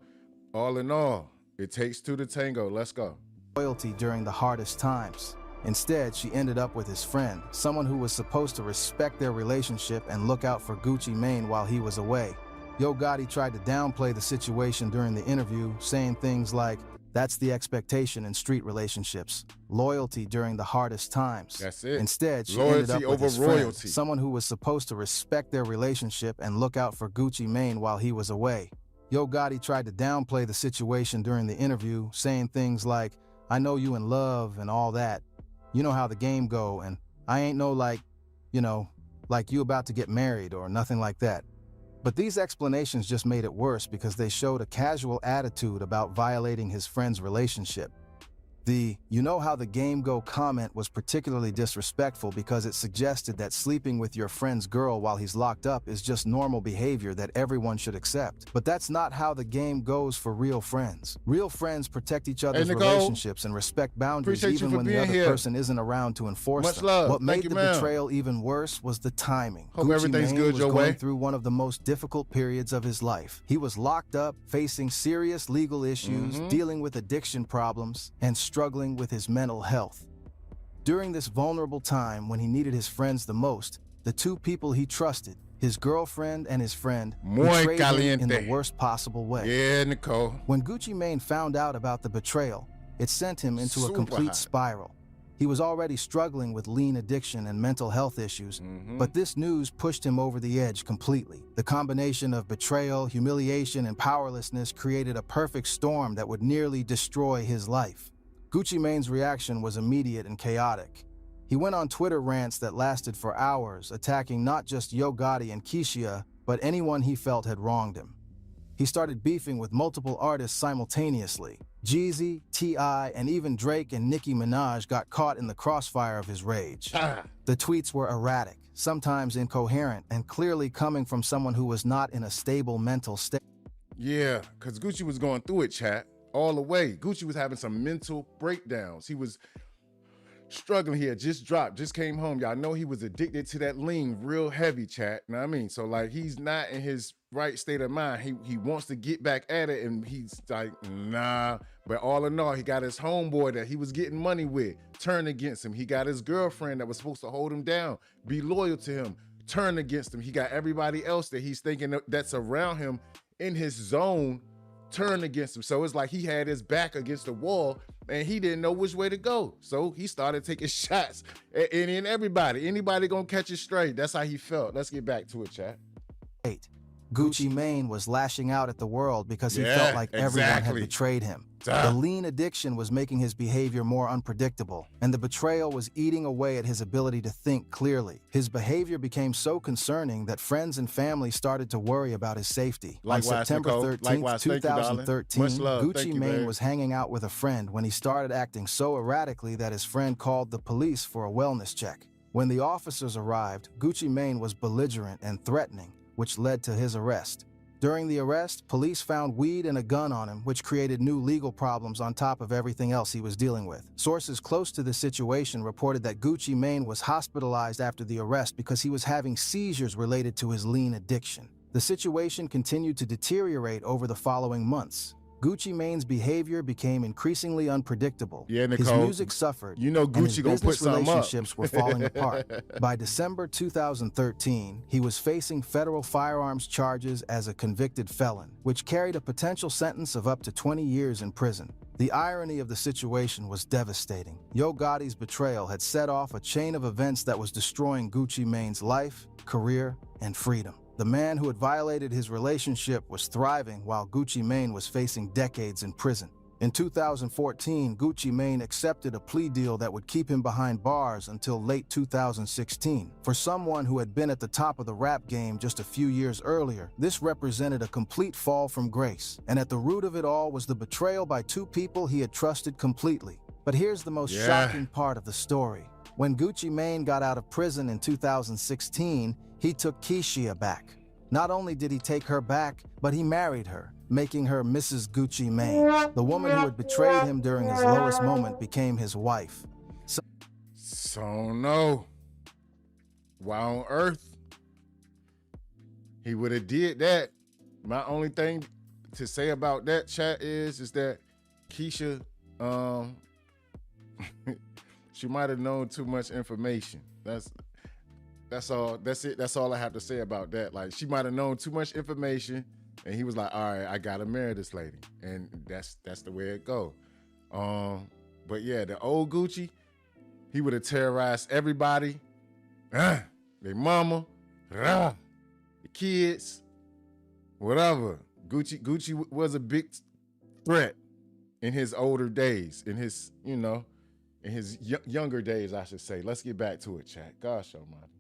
all in all, it takes two to tango. Let's go. Loyalty during the hardest times. Instead, she ended up with his friend, someone who was supposed to respect their relationship and look out for Gucci Mane while he was away. Yo Gotti tried to downplay the situation during the interview, saying things like, "That's the expectation in street relationships. Loyalty during the hardest times." That's it. Instead, she Loyalty ended up with over his friend, royalty. someone who was supposed to respect their relationship and look out for Gucci Mane while he was away. Yo Gotti tried to downplay the situation during the interview, saying things like, "I know you in love and all that. You know how the game go, and I ain't no like you about to get married or nothing like that." But these explanations just made it worse because they showed a casual attitude about violating his friend's relationship. The "you know how the game go" comment was particularly disrespectful because it suggested that sleeping with your friend's girl while he's locked up is just normal behavior that everyone should accept. But that's not how the game goes for real friends. Real friends protect each other's relationships and respect boundaries even when the other person isn't around to enforce them. Love. What made you, the betrayal even worse was the timing. Hope Gucci everything's Mane good was your going way. through one of the most difficult periods of his life. He was locked up, facing serious legal issues, dealing with addiction problems, and struggling with his mental health. During this vulnerable time when he needed his friends the most, the two people he trusted, his girlfriend and his friend, betrayed him in the worst possible way. Yeah, Nicole. When Gucci Mane found out about the betrayal, it sent him into a complete spiral. He was already struggling with lean addiction and mental health issues, but this news pushed him over the edge completely. The combination of betrayal, humiliation, and powerlessness created a perfect storm that would nearly destroy his life. Gucci Mane's reaction was immediate and chaotic. He went on Twitter rants that lasted for hours, attacking not just Yo Gotti and Keisha, but anyone he felt had wronged him. He started beefing with multiple artists simultaneously. Jeezy, T.I., and even Drake and Nicki Minaj got caught in the crossfire of his rage. The tweets were erratic, sometimes incoherent, and clearly coming from someone who was not in a stable mental state. Yeah, because Gucci was going through it, chat, all the way. Gucci was having some mental breakdowns. He was struggling. He had just came home. Y'all know he was addicted to that lean real heavy, chat. You know what I mean? So, like, he's not in his right state of mind. He wants to get back at it, and he's like, nah. But all in all, he got his homeboy that he was getting money with turn against him. He got his girlfriend that was supposed to hold him down, be loyal to him, turn against him. He got everybody else that he's thinking that's around him in his zone turn against him. So it's like he had his back against the wall and he didn't know which way to go. So he started taking shots at any and everybody. Anybody gonna catch it straight. That's how he felt. Let's get back to it, chat. Gucci Mane was lashing out at the world because he felt like everyone had betrayed him. The lean addiction was making his behavior more unpredictable, and the betrayal was eating away at his ability to think clearly. His behavior became so concerning that friends and family started to worry about his safety. Likewise, on September Nicole. 13, Likewise. Thank you, 2013, darling. Much love. Thank Gucci you, Mane babe. was hanging out with a friend when he started acting so erratically that his friend called the police for a wellness check. When the officers arrived, Gucci Mane was belligerent and threatening, which led to his arrest. During the arrest, police found weed and a gun on him, which created new legal problems on top of everything else he was dealing with. Sources close to the situation reported that Gucci Mane was hospitalized after the arrest because he was having seizures related to his lean addiction. The situation continued to deteriorate over the following months. Gucci Mane's behavior became increasingly unpredictable. Yeah, His Nicole, music suffered, you know and his Gucci gonna put business something up. relationships were falling apart. By December 2013, he was facing federal firearms charges as a convicted felon, which carried a potential sentence of up to 20 years in prison. The irony of the situation was devastating. Yo Gotti's betrayal had set off a chain of events that was destroying Gucci Mane's life, career, and freedom. The man who had violated his relationship was thriving while Gucci Mane was facing decades in prison. In 2014, Gucci Mane accepted a plea deal that would keep him behind bars until late 2016. For someone who had been at the top of the rap game just a few years earlier, this represented a complete fall from grace. And at the root of it all was the betrayal by two people he had trusted completely. But here's the most shocking part of the story. When Gucci Mane got out of prison in 2016, he took Keisha back. Not only did he take her back, but he married her, making her Mrs. Gucci Mane. The woman who had betrayed him during his lowest moment became his wife. So no. Why on earth he would have did that? My only thing to say about that, chat, is that Keisha, she might have known too much information. That's all. That's it. That's all I have to say about that. Like, she might have known too much information, and he was like, "All right, I gotta marry this lady," and that's the way it go. But yeah, the old Gucci, he would have terrorized everybody, their mama, the kids, whatever. Gucci was a big threat in his older days, in his in his younger days, I should say. Let's get back to it, chat. Gosh almighty.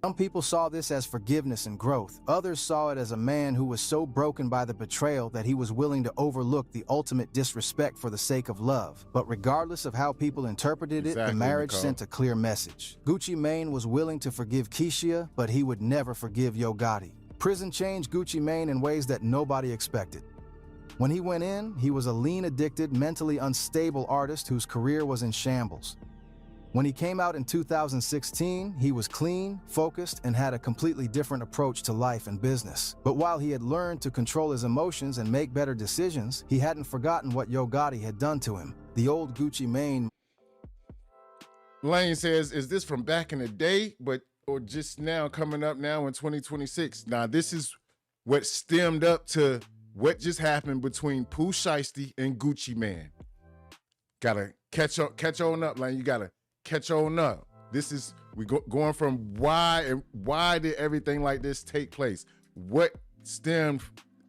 Some people saw this as forgiveness and growth. Others saw it as a man who was so broken by the betrayal that he was willing to overlook the ultimate disrespect for the sake of love. But regardless of how people interpreted it, the marriage sent a clear message. Gucci Mane was willing to forgive Keisha, but he would never forgive Yo Gotti. Prison changed Gucci Mane in ways that nobody expected. When he went in, he was a lean-addicted, mentally unstable artist whose career was in shambles. When he came out in 2016, he was clean, focused, and had a completely different approach to life and business. But while he had learned to control his emotions and make better decisions, he hadn't forgotten what Yo Gotti had done to him. The old Gucci Mane. Lane says, is this from back in the day, or just now, coming up now in 2026? Now, this is what stemmed up to what just happened between Pooh Shiesty and Gucci Mane. Gotta catch on up, Lane. You gotta catch on up. This is going from why did everything like this take place? What stemmed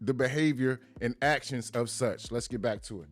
the behavior and actions of such? Let's get back to it.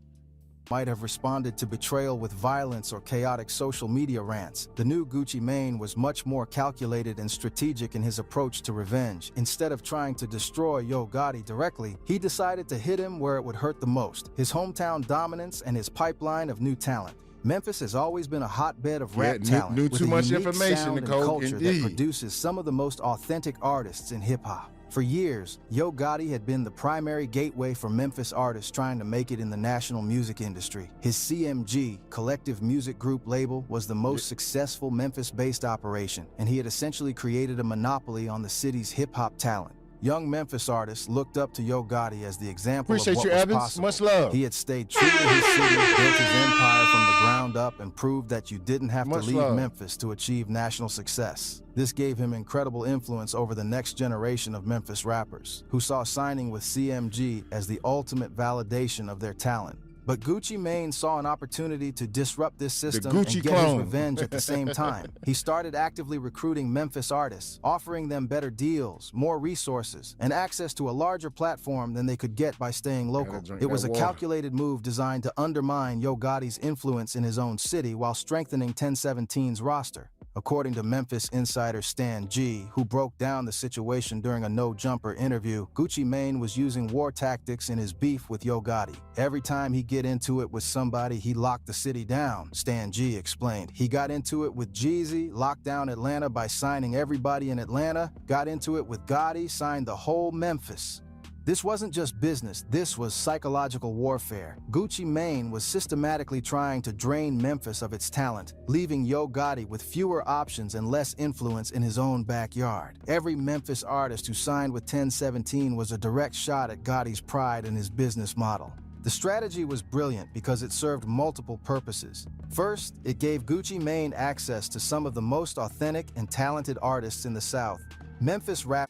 Might have responded to betrayal with violence or chaotic social media rants. The new Gucci Mane was much more calculated and strategic in his approach to revenge. Instead of trying to destroy Yo Gotti directly, he decided to hit him where it would hurt the most: his hometown dominance and his pipeline of new talent. Memphis has always been a hotbed of rap talent, knew with too a much unique information, sound and Nicole, culture that produces some of the most authentic artists in hip-hop. For years, Yo Gotti had been the primary gateway for Memphis artists trying to make it in the national music industry. His CMG, Collective Music Group label, was the most successful Memphis-based operation, and he had essentially created a monopoly on the city's hip-hop talent. Young Memphis artists looked up to Yo Gotti as the example of what was possible. Much love. He had stayed true to his city, built his empire from the ground up, and proved that you didn't have to leave Memphis to achieve national success. This gave him incredible influence over the next generation of Memphis rappers, who saw signing with CMG as the ultimate validation of their talent. But Gucci Mane saw an opportunity to disrupt this system and get his revenge at the same time. He started actively recruiting Memphis artists, offering them better deals, more resources, and access to a larger platform than they could get by staying local. It was a calculated move designed to undermine Yo Gotti's influence in his own city while strengthening 1017's roster. According to Memphis insider Stan G, who broke down the situation during a No Jumper interview, Gucci Mane was using war tactics in his beef with Yo Gotti. Every time he get into it with somebody, he locked the city down, Stan G explained. He got into it with Jeezy, locked down Atlanta by signing everybody in Atlanta, got into it with Gotti, signed the whole Memphis. This wasn't just business, this was psychological warfare. Gucci Mane was systematically trying to drain Memphis of its talent, leaving Yo Gotti with fewer options and less influence in his own backyard. Every Memphis artist who signed with 1017 was a direct shot at Gotti's pride in his business model. The strategy was brilliant because it served multiple purposes. First, it gave Gucci Mane access to some of the most authentic and talented artists in the South. Memphis rap.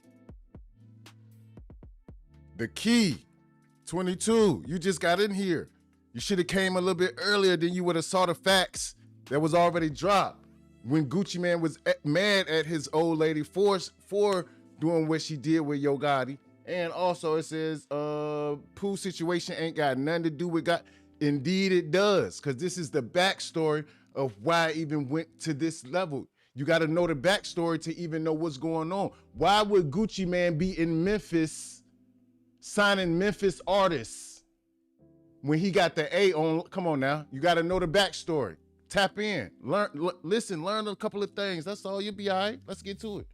The key, 22, you just got in here. You should have came a little bit earlier, then you would have saw the facts that was already dropped. When Gucci Mane was mad at his old lady for doing what she did with Yo Gotti. And also it says, Pooh situation ain't got nothing to do with God. Indeed it does, because this is the backstory of why I even went to this level. You got to know the backstory to even know what's going on. Why would Gucci Mane be in Memphis signing Memphis artists when he got the A on? Come on now, you got to know the backstory. Tap in, listen, learn a couple of things. That's all. You'll be all right. Let's get to it.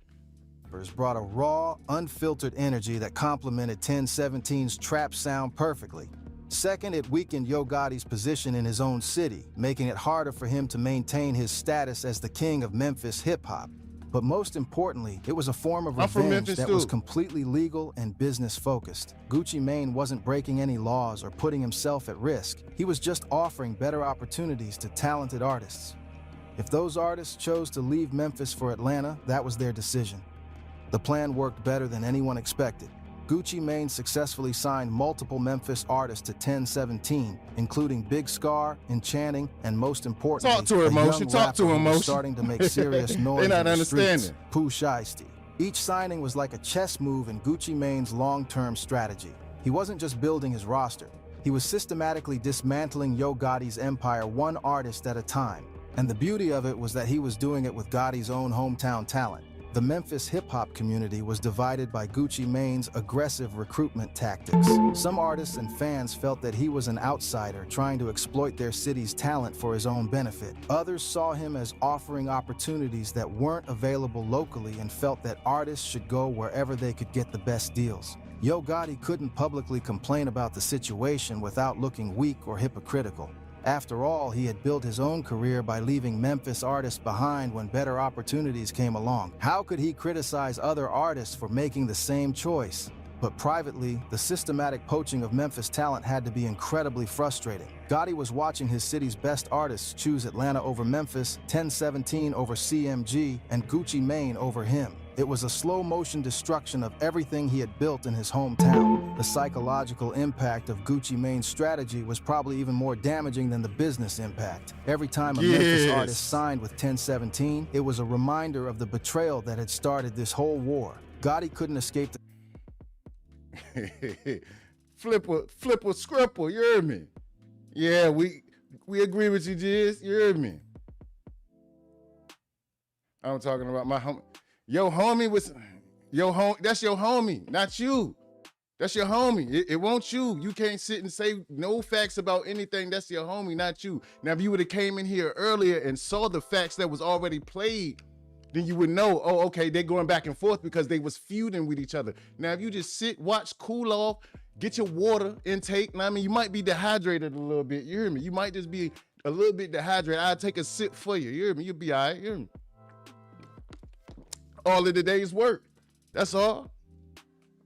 Brought a raw, unfiltered energy that complemented 1017's trap sound perfectly. Second, it weakened Yo Gotti's position in his own city, making it harder for him to maintain his status as the king of Memphis hip-hop. But most importantly, it was a form of revenge that was completely legal and business-focused. Gucci Mane wasn't breaking any laws or putting himself at risk. He was just offering better opportunities to talented artists. If those artists chose to leave Memphis for Atlanta, that was their decision. The plan worked better than anyone expected. Gucci Mane successfully signed multiple Memphis artists to 1017, including Big Scar, Enchanting, and most importantly, talk to her, Motion. Talk to her, Motion. Starting to make serious noise. They're not in the streets, understanding. Pooh Shiesty. Each signing was like a chess move in Gucci Mane's long-term strategy. He wasn't just building his roster. He was systematically dismantling Yo Gotti's empire one artist at a time. And the beauty of it was that he was doing it with Gotti's own hometown talent. The Memphis hip-hop community was divided by Gucci Mane's aggressive recruitment tactics. Some artists and fans felt that he was an outsider trying to exploit their city's talent for his own benefit. Others saw him as offering opportunities that weren't available locally and felt that artists should go wherever they could get the best deals. Yo Gotti couldn't publicly complain about the situation without looking weak or hypocritical. After all, he had built his own career by leaving Memphis artists behind when better opportunities came along. How could he criticize other artists for making the same choice? But privately, the systematic poaching of Memphis talent had to be incredibly frustrating. Gotti was watching his city's best artists choose Atlanta over Memphis, 1017 over CMG, and Gucci Mane over him. It was a slow-motion destruction of everything he had built in his hometown. The psychological impact of Gucci Mane's strategy was probably even more damaging than the business impact. Every time a Memphis artist signed with 1017, it was a reminder of the betrayal that had started this whole war. Gotti couldn't escape the Flipper, scripper, you heard me? Yeah, we agree with you, Jiz. You heard me? I'm talking about my homie. Yo homie was, that's your homie, not you. That's your homie. It won't you. You can't sit and say no facts about anything. That's your homie, not you. Now, if you would have came in here earlier and saw the facts that was already played, then you would know, oh, okay, they're going back and forth because they was feuding with each other. Now, if you just sit, watch, cool off, get your water intake. I mean, you might be dehydrated a little bit. You hear me? You might just be a little bit dehydrated. I'll take a sip for you. You hear me? You'll be all right. You hear me? All of the day's work. That's all.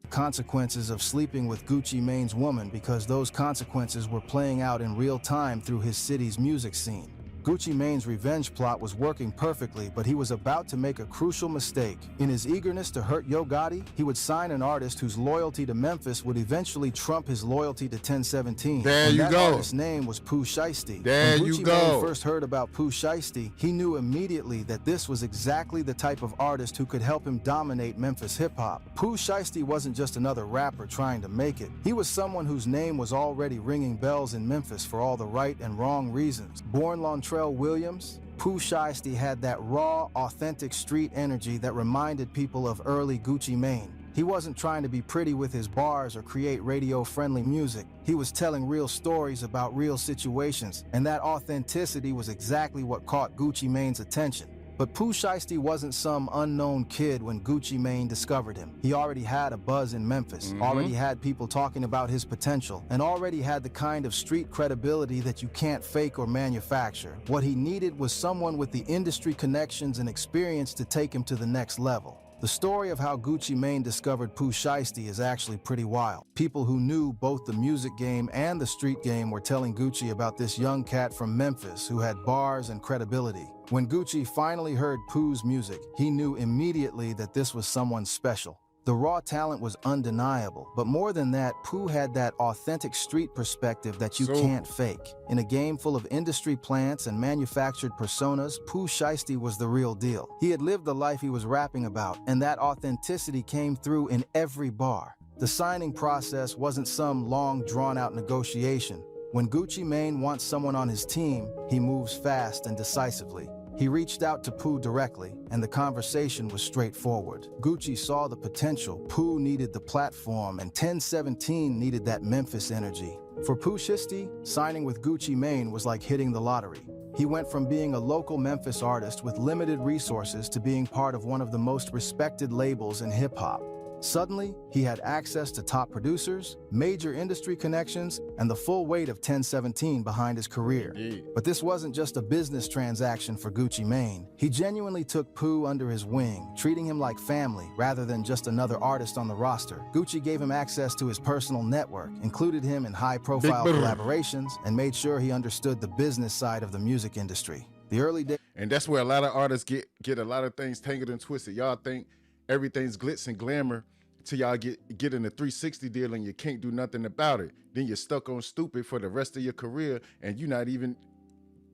Consequences of sleeping with Gucci Mane's woman because those consequences were playing out in real time through his city's music scene. Gucci Mane's revenge plot was working perfectly, but he was about to make a crucial mistake. In his eagerness to hurt Yo Gotti, he would sign an artist whose loyalty to Memphis would eventually trump his loyalty to 1017. There you go. That artist's name was Pooh Shiesty. There when you Gucci go. Mane first heard about Pooh Shiesty, he knew immediately that this was exactly the type of artist who could help him dominate Memphis hip-hop. Pooh Shiesty wasn't just another rapper trying to make it. He was someone whose name was already ringing bells in Memphis for all the right and wrong reasons. Born Lontrell Williams, Pooh Shiesty had that raw, authentic street energy that reminded people of early Gucci Mane. He wasn't trying to be pretty with his bars or create radio-friendly music. He was telling real stories about real situations, and that authenticity was exactly what caught Gucci Mane's attention. But Pooh Shiesty wasn't some unknown kid when Gucci Mane discovered him. He already had a buzz in Memphis, already had people talking about his potential, and already had the kind of street credibility that you can't fake or manufacture. What he needed was someone with the industry connections and experience to take him to the next level. The story of how Gucci Mane discovered Pooh Shiesty is actually pretty wild. People who knew both the music game and the street game were telling Gucci about this young cat from Memphis who had bars and credibility. When Gucci finally heard Pooh's music, he knew immediately that this was someone special. The raw talent was undeniable, but more than that, Pooh had that authentic street perspective that you can't fake. In a game full of industry plants and manufactured personas, Pooh Shiesty was the real deal. He had lived the life he was rapping about, and that authenticity came through in every bar. The signing process wasn't some long, drawn-out negotiation. When Gucci Mane wants someone on his team, he moves fast and decisively. He reached out to Pooh directly, and the conversation was straightforward. Gucci saw the potential, Pooh needed the platform, and 1017 needed that Memphis energy. For Pooh Shiesty, signing with Gucci Mane was like hitting the lottery. He went from being a local Memphis artist with limited resources to being part of one of the most respected labels in hip-hop. Suddenly, he had access to top producers, major industry connections, and the full weight of 1017 behind his career. But this wasn't just a business transaction for Gucci Mane. He genuinely took Pooh under his wing, treating him like family rather than just another artist on the roster. Gucci gave him access to his personal network, included him in high-profile collaborations, and made sure he understood the business side of the music industry. The early days. And that's where a lot of artists get a lot of things tangled and twisted. Y'all think everything's glitz and glamour till y'all get in a 360 deal and you can't do nothing about it. Then you're stuck on stupid for the rest of your career and you're not even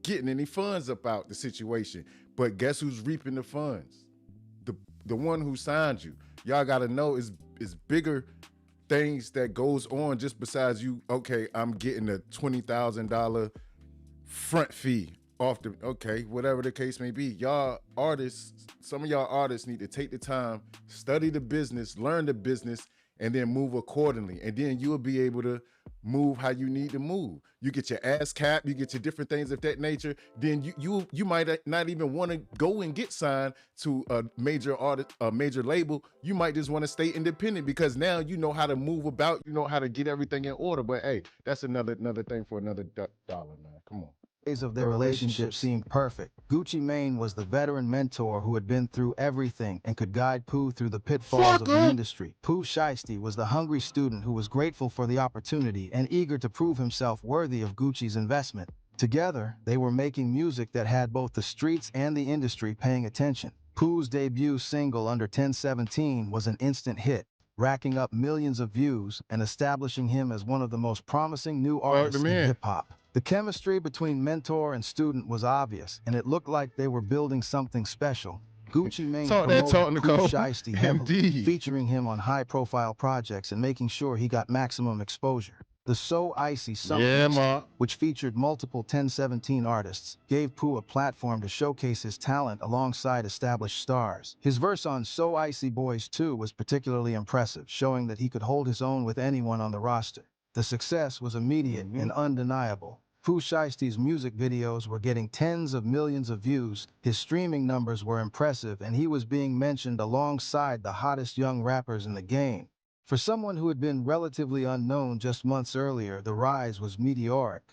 getting any funds about the situation. But guess who's reaping the funds? The one who signed you. Y'all gotta know is bigger things that goes on just besides you, okay, I'm getting a $20,000 front fee off the, okay, whatever the case may be. Y'all artists, some of y'all artists need to take the time, study the business, learn the business, and then move accordingly. And then you'll be able to move how you need to move. You get your ass capped, you get your different things of that nature, then you might not even want to go and get signed to a major artist, a major label. You might just want to stay independent because now you know how to move about, you know how to get everything in order. But hey, that's another thing for another dollar, man. Come on. Days of their relationship seemed perfect. Gucci Mane was the veteran mentor who had been through everything and could guide Pooh through the pitfalls of the industry. Pooh Shiesty was the hungry student who was grateful for the opportunity and eager to prove himself worthy of Gucci's investment. Together, they were making music that had both the streets and the industry paying attention. Pooh's debut single Under 1017 was an instant hit, racking up millions of views and establishing him as one of the most promising new artists in hip-hop. The chemistry between mentor and student was obvious, and it looked like they were building something special. Gucci Mane promoted Pooh Shiesty heavily, featuring him on high-profile projects and making sure he got maximum exposure. The So Icy Summer, which featured multiple 1017 artists, gave Pooh a platform to showcase his talent alongside established stars. His verse on So Icy Boys 2 was particularly impressive, showing that he could hold his own with anyone on the roster. The success was immediate and undeniable. Pooh Shiesty's music videos were getting tens of millions of views, his streaming numbers were impressive, and he was being mentioned alongside the hottest young rappers in the game. For someone who had been relatively unknown just months earlier, the rise was meteoric.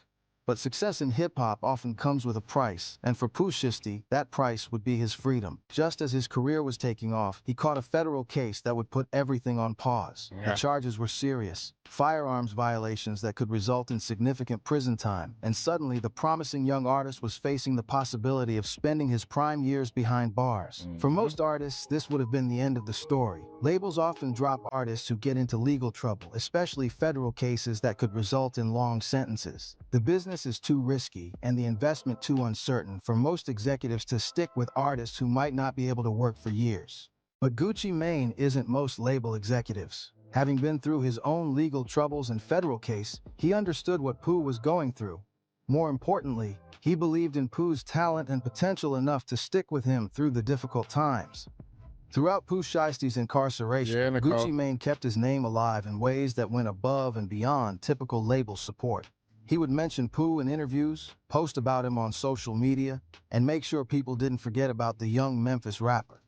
But success in hip-hop often comes with a price, and for Pooh Shiesty, that price would be his freedom. Just as his career was taking off, he caught a federal case that would put everything on pause. The charges were serious, firearms violations that could result in significant prison time, and suddenly the promising young artist was facing the possibility of spending his prime years behind bars. For most artists, this would have been the end of the story. Labels often drop artists who get into legal trouble, especially federal cases that could result in long sentences. The business is too risky and the investment too uncertain for most executives to stick with artists who might not be able to work for years. But Gucci Mane isn't most label executives. Having been through his own legal troubles and federal case, he understood what Pooh was going through. More importantly, he believed in Pooh's talent and potential enough to stick with him through the difficult times. Throughout Pooh Shiesty's incarceration, Gucci Mane kept his name alive in ways that went above and beyond typical label support. He would mention Pooh in interviews, post about him on social media, and make sure people didn't forget about the young Memphis rapper.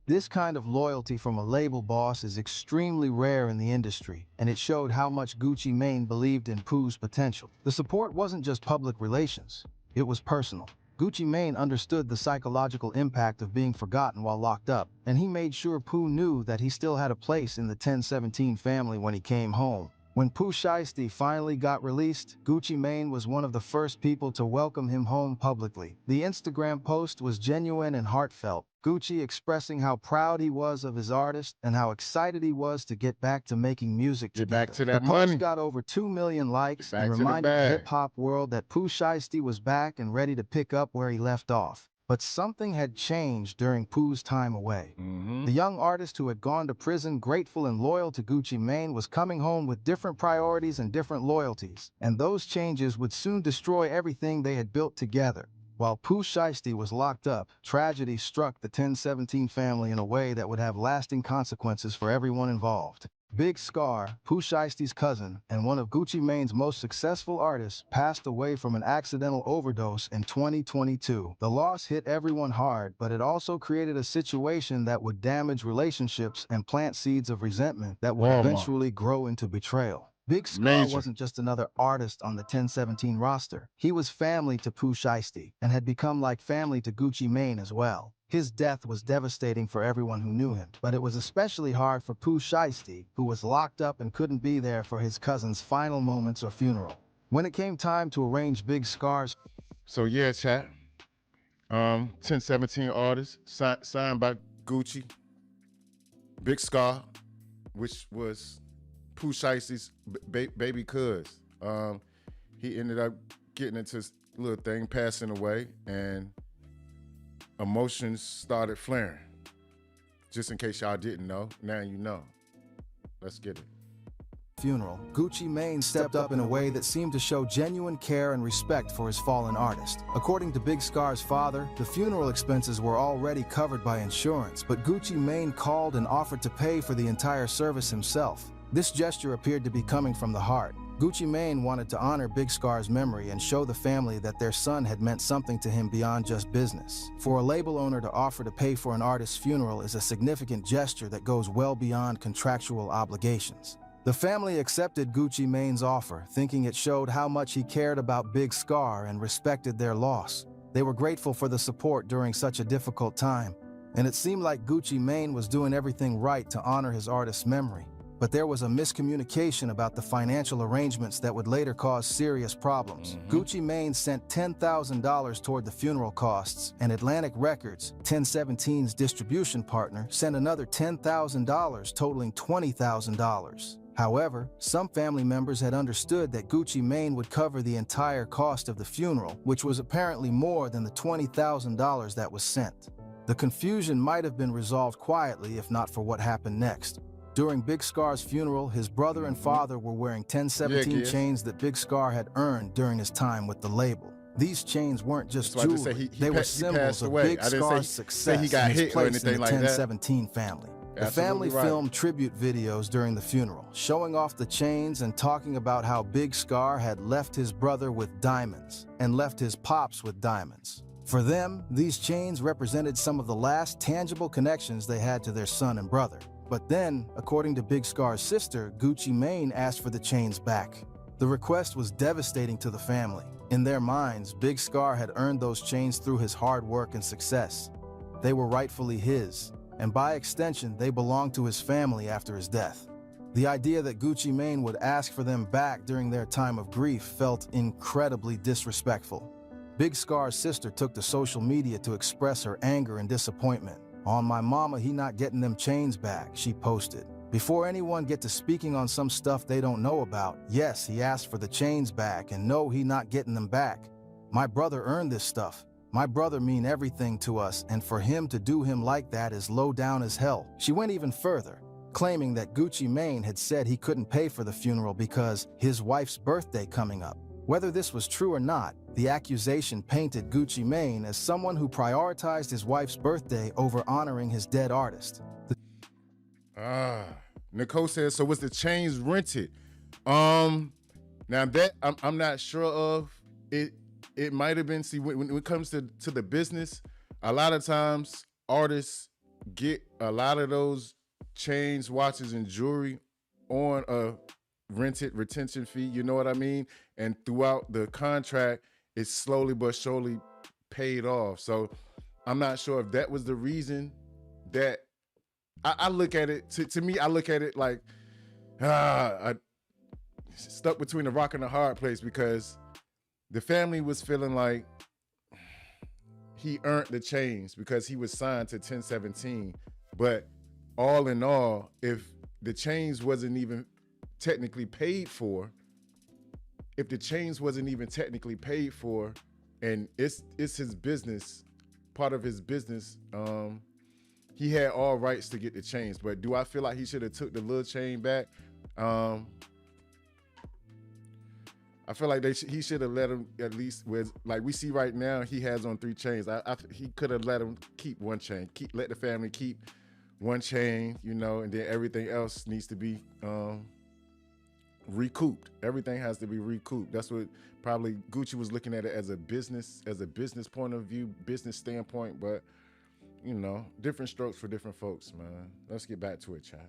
This kind of loyalty from a label boss is extremely rare in the industry, and it showed how much Gucci Mane believed in Pooh's potential. The support wasn't just public relations, it was personal. Gucci Mane understood the psychological impact of being forgotten while locked up, and he made sure Pooh knew that he still had a place in the 1017 family when he came home. When Pooh Shiesty finally got released, Gucci Mane was one of the first people to welcome him home publicly. The Instagram post was genuine and heartfelt, Gucci expressing how proud he was of his artist and how excited he was to get back to making music together. Get back to that the money. post got over 2 million likes and to the reminded the bag. hip-hop world that Pooh Shiesty was back and ready to pick up where he left off. But something had changed during Pooh's time away. The young artist who had gone to prison grateful and loyal to Gucci Mane was coming home with different priorities and different loyalties, and those changes would soon destroy everything they had built together. While Pooh Shiesty was locked up, tragedy struck the 1017 family in a way that would have lasting consequences for everyone involved. Big Scar, Pooh Shiesty's cousin, and one of Gucci Mane's most successful artists, passed away from an accidental overdose in 2022. The loss hit everyone hard, but it also created a situation that would damage relationships and plant seeds of resentment that would eventually grow into betrayal. Big Scar wasn't just another artist on the 1017 roster. He was family to Pooh Shiesty and had become like family to Gucci Mane as well. His death was devastating for everyone who knew him, but it was especially hard for Pooh Shiesty, who was locked up and couldn't be there for his cousin's final moments or funeral. When it came time to arrange Big Scar's... So yeah, chat. 1017 artist, signed by Gucci. Big Scar, which was Pooh Shiesty's baby cuz. He ended up getting into this little thing, passing away, and emotions started flaring. Just in case y'all didn't know, now you know. Let's get it. Funeral, Gucci Mane stepped up in a way that seemed to show genuine care and respect for his fallen artist. According to Big Scar's father, the funeral expenses were already covered by insurance, but Gucci Mane called and offered to pay for the entire service himself. This gesture appeared to be coming from the heart. Gucci Mane wanted to honor Big Scar's memory and show the family that their son had meant something to him beyond just business. For a label owner to offer to pay for an artist's funeral is a significant gesture that goes well beyond contractual obligations. The family accepted Gucci Mane's offer, thinking it showed how much he cared about Big Scar and respected their loss. They were grateful for the support during such a difficult time, and it seemed like Gucci Mane was doing everything right to honor his artist's memory. But there was a miscommunication about the financial arrangements that would later cause serious problems. Gucci Mane sent $10,000 toward the funeral costs, and Atlantic Records, 1017's distribution partner, sent another $10,000, totaling $20,000. However, some family members had understood that Gucci Mane would cover the entire cost of the funeral, which was apparently more than the $20,000 that was sent. The confusion might have been resolved quietly if not for what happened next. During Big Scar's funeral, his brother and father were wearing 1017 chains that Big Scar had earned during his time with the label. These chains weren't just jewelry, they were symbols of Big Scar's success and his place in the 1017 family. The family filmed tribute videos during the funeral, showing off the chains and talking about how Big Scar had left his brother with diamonds and left his pops with diamonds. For them, these chains represented some of the last tangible connections they had to their son and brother. But then, according to Big Scar's sister, Gucci Mane asked for the chains back. The request was devastating to the family. In their minds, Big Scar had earned those chains through his hard work and success. They were rightfully his, and by extension, they belonged to his family after his death. The idea that Gucci Mane would ask for them back during their time of grief felt incredibly disrespectful. Big Scar's sister took to social media to express her anger and disappointment. "On my mama, he not getting them chains back," she posted. "Before anyone get to speaking on some stuff they don't know about, yes, he asked for the chains back, and no, he not getting them back. My brother earned this stuff. My brother mean everything to us, and for him to do him like that is low down as hell." She went even further, claiming that Gucci Mane had said he couldn't pay for the funeral because his wife's birthday coming up. Whether this was true or not, the accusation painted Gucci Mane as someone who prioritized his wife's birthday over honoring his dead artist. Nicole says, so was the chains rented? Now that I'm not sure of. It might have been. See, when it comes to the business, a lot of times artists get a lot of those chains, watches, and jewelry on a rented retention fee. You know what I mean? And throughout the contract, it's slowly but surely paid off. So I'm not sure if that was the reason that I look at it. To me, I look at it like I stuck between a rock and a hard place, because the family was feeling like he earned the chains because he was signed to 1017. But all in all, if the chains wasn't even technically paid for, and it's his business, part of his business, he had all rights to get the chains. But do I feel like he should have took the little chain back? I feel like he should have let him at least with, like we see right now, he has on 3 chains. He could have let him keep 1 chain, let the family keep 1 chain, you know, and then everything else needs to be recouped. Everything has to be recouped. That's what probably Gucci was looking at it as a business point of view, business standpoint. But you know, different strokes for different folks, man. Let's get back to it, chat.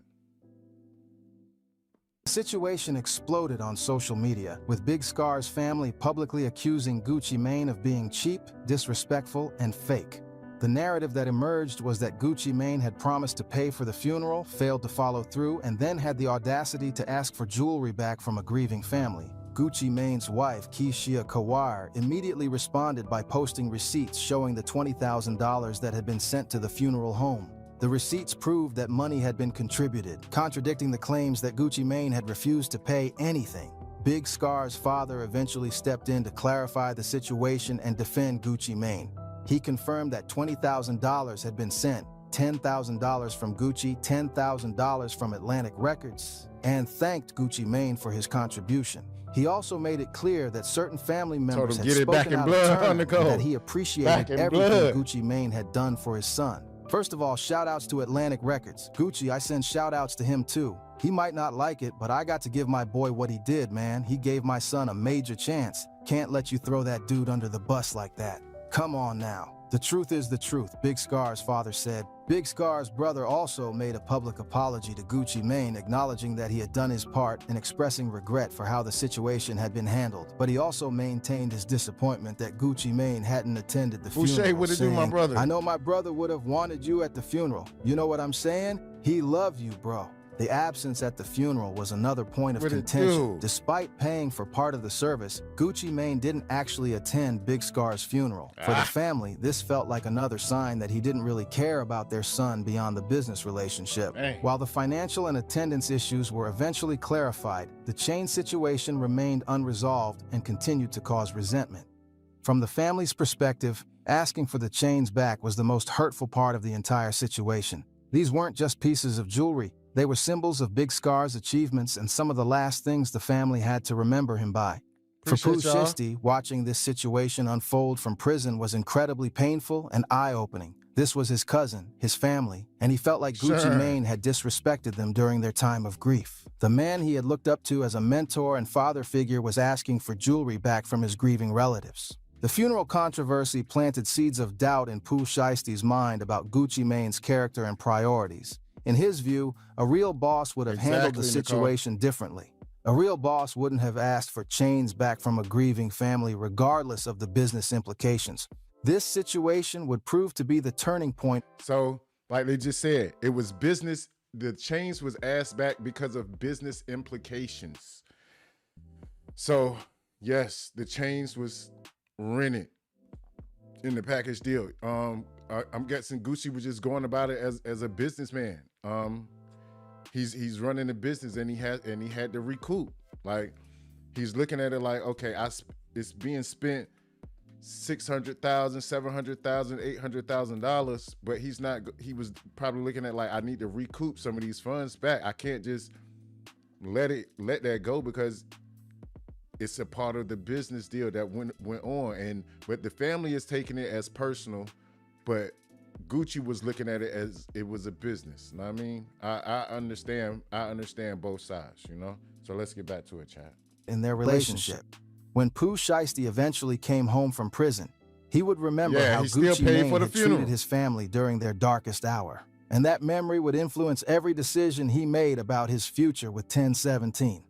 The situation exploded on social media, with Big Scar's family publicly accusing Gucci Mane of being cheap, disrespectful, and fake. The narrative that emerged was that Gucci Mane had promised to pay for the funeral, failed to follow through, and then had the audacity to ask for jewelry back from a grieving family. Gucci Mane's wife, Keishia Kawar, immediately responded by posting receipts showing the $20,000 that had been sent to the funeral home. The receipts proved that money had been contributed, contradicting the claims that Gucci Mane had refused to pay anything. Big Scar's father eventually stepped in to clarify the situation and defend Gucci Mane. He confirmed that $20,000 had been sent, $10,000 from Gucci, $10,000 from Atlantic Records, and thanked Gucci Mane for his contribution. He also made it clear that certain family members had spoken out of turn and that he appreciated everything Gucci Mane had done for his son. First of all, shout-outs to Atlantic Records. Gucci, I send shout-outs to him too. He might not like it, but I got to give my boy what he did, man. He gave my son a major chance. Can't let you throw that dude under the bus like that. Come on now. The truth is the truth, Big Scar's father said. Big Scar's brother also made a public apology to Gucci Mane, acknowledging that he had done his part and expressing regret for how the situation had been handled. But he also maintained his disappointment that Gucci Mane hadn't attended the funeral, what did you do, my brother? I know my brother would have wanted you at the funeral. You know what I'm saying? He loved you, bro. The absence at the funeral was another point of contention. Despite paying for part of the service, Gucci Mane didn't actually attend Big Scar's funeral. For the family, this felt like another sign that he didn't really care about their son beyond the business relationship. While the financial and attendance issues were eventually clarified, the chain situation remained unresolved and continued to cause resentment. From the family's perspective, asking for the chains back was the most hurtful part of the entire situation. These weren't just pieces of jewelry. They were symbols of Big Scar's achievements and some of the last things the family had to remember him by. For Pooh Shiesty, watching this situation unfold from prison was incredibly painful and eye-opening. This was his cousin, his family, and he felt like Gucci Mane had disrespected them during their time of grief. The man he had looked up to as a mentor and father figure was asking for jewelry back from his grieving relatives. The funeral controversy planted seeds of doubt in Pooh Shiesty's mind about Gucci Mane's character and priorities. In his view, a real boss would have handled the situation differently. A real boss wouldn't have asked for chains back from a grieving family regardless of the business implications. This situation would prove to be the turning point. So, like they just said, it was business. The chains was asked back because of business implications. So, yes, the chains was rented in the package deal. I'm guessing Gucci was just going about it as a businessman. He's running a business and he had to recoup. Like, he's looking at it like, okay, it's being spent $600,000, $700,000, $800,000, but he was probably looking at like, I need to recoup some of these funds back. I can't just let that go because it's a part of the business deal that went on. But the family is taking it as personal, but Gucci was looking at it as it was a business. You know what I mean? I understand both sides, you know? So let's get back to it, chat. in their relationship. When Pooh Shiesty eventually came home from prison, he would remember how he still Gucci paid Mane for the had funeral. treated his family during their darkest hour. And that memory would influence every decision he made about his future with 1017.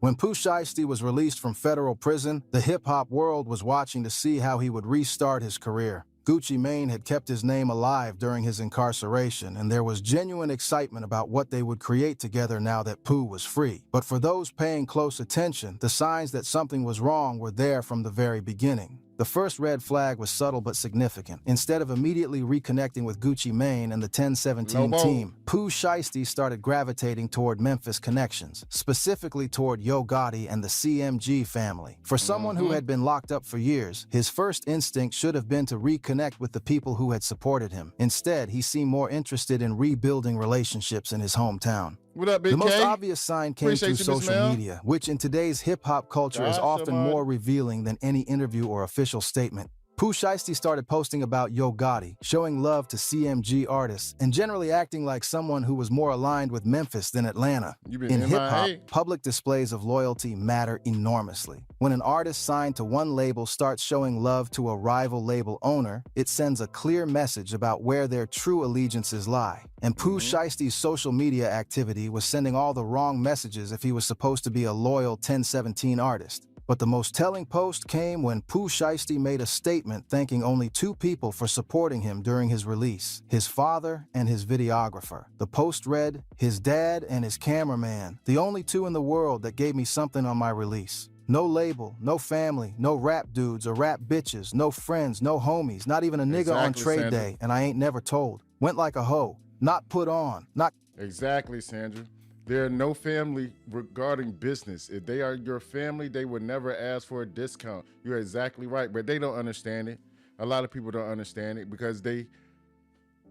When Pooh Shiesty was released from federal prison, the hip-hop world was watching to see how he would restart his career. Gucci Mane had kept his name alive during his incarceration, and there was genuine excitement about what they would create together now that Pooh was free. But for those paying close attention, the signs that something was wrong were there from the very beginning. The first red flag was subtle but significant. Instead of immediately reconnecting with Gucci Mane and the 1017 team, Pooh Shiesty started gravitating toward Memphis connections, specifically toward Yo Gotti and the CMG family. For someone who had been locked up for years, his first instinct should have been to reconnect with the people who had supported him. Instead, he seemed more interested in rebuilding relationships in his hometown. What up, Big The most K? obvious sign came Appreciate through you, Miss social Mel. media, which in today's hip-hop culture is Gotcha, often man. more revealing than any interview or official statement. Pooh Shiesty started posting about Yo Gotti, showing love to CMG artists, and generally acting like someone who was more aligned with Memphis than Atlanta. You been In MIA? hip-hop, public displays of loyalty matter enormously. When an artist signed to one label starts showing love to a rival label owner, it sends a clear message about where their true allegiances lie. And Pooh Shiesty's social media activity was sending all the wrong messages if he was supposed to be a loyal 1017 artist. But the most telling post came when Pooh Shiesty made a statement thanking only two people for supporting him during his release, his father and his videographer. The post read, "His dad and his cameraman, the only two in the world that gave me something on my release. No label, no family, no rap dudes or rap bitches, no friends, no homies, not even a nigga on Exactly, trade Sandra. day, and I ain't never told. Went like a hoe, not put on, not..." Exactly, Sandra. There are no family regarding business. If they are your family, they would never ask for a discount. You're exactly right, but they don't understand it. A lot of people don't understand it because they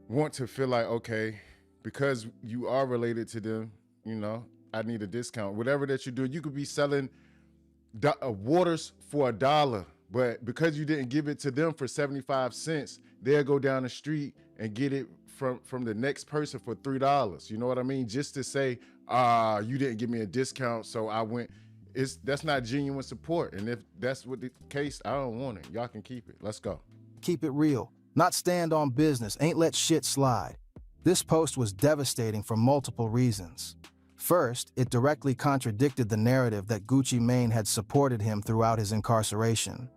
want to feel like, okay, because you are related to them, you know, I need a discount. Whatever that you do, you could be selling waters for $1, but because you didn't give it to them for 75 cents, they'll go down the street and get it from the next person for $3. You know what I mean? Just to say, you didn't give me a discount, so I went. That's not genuine support. And if that's what the case, I don't want it. Y'all can keep it. Let's go. Keep it real, not stand on business, ain't let shit slide. This post was devastating for multiple reasons. First, it directly contradicted the narrative that Gucci Mane had supported him throughout his incarceration.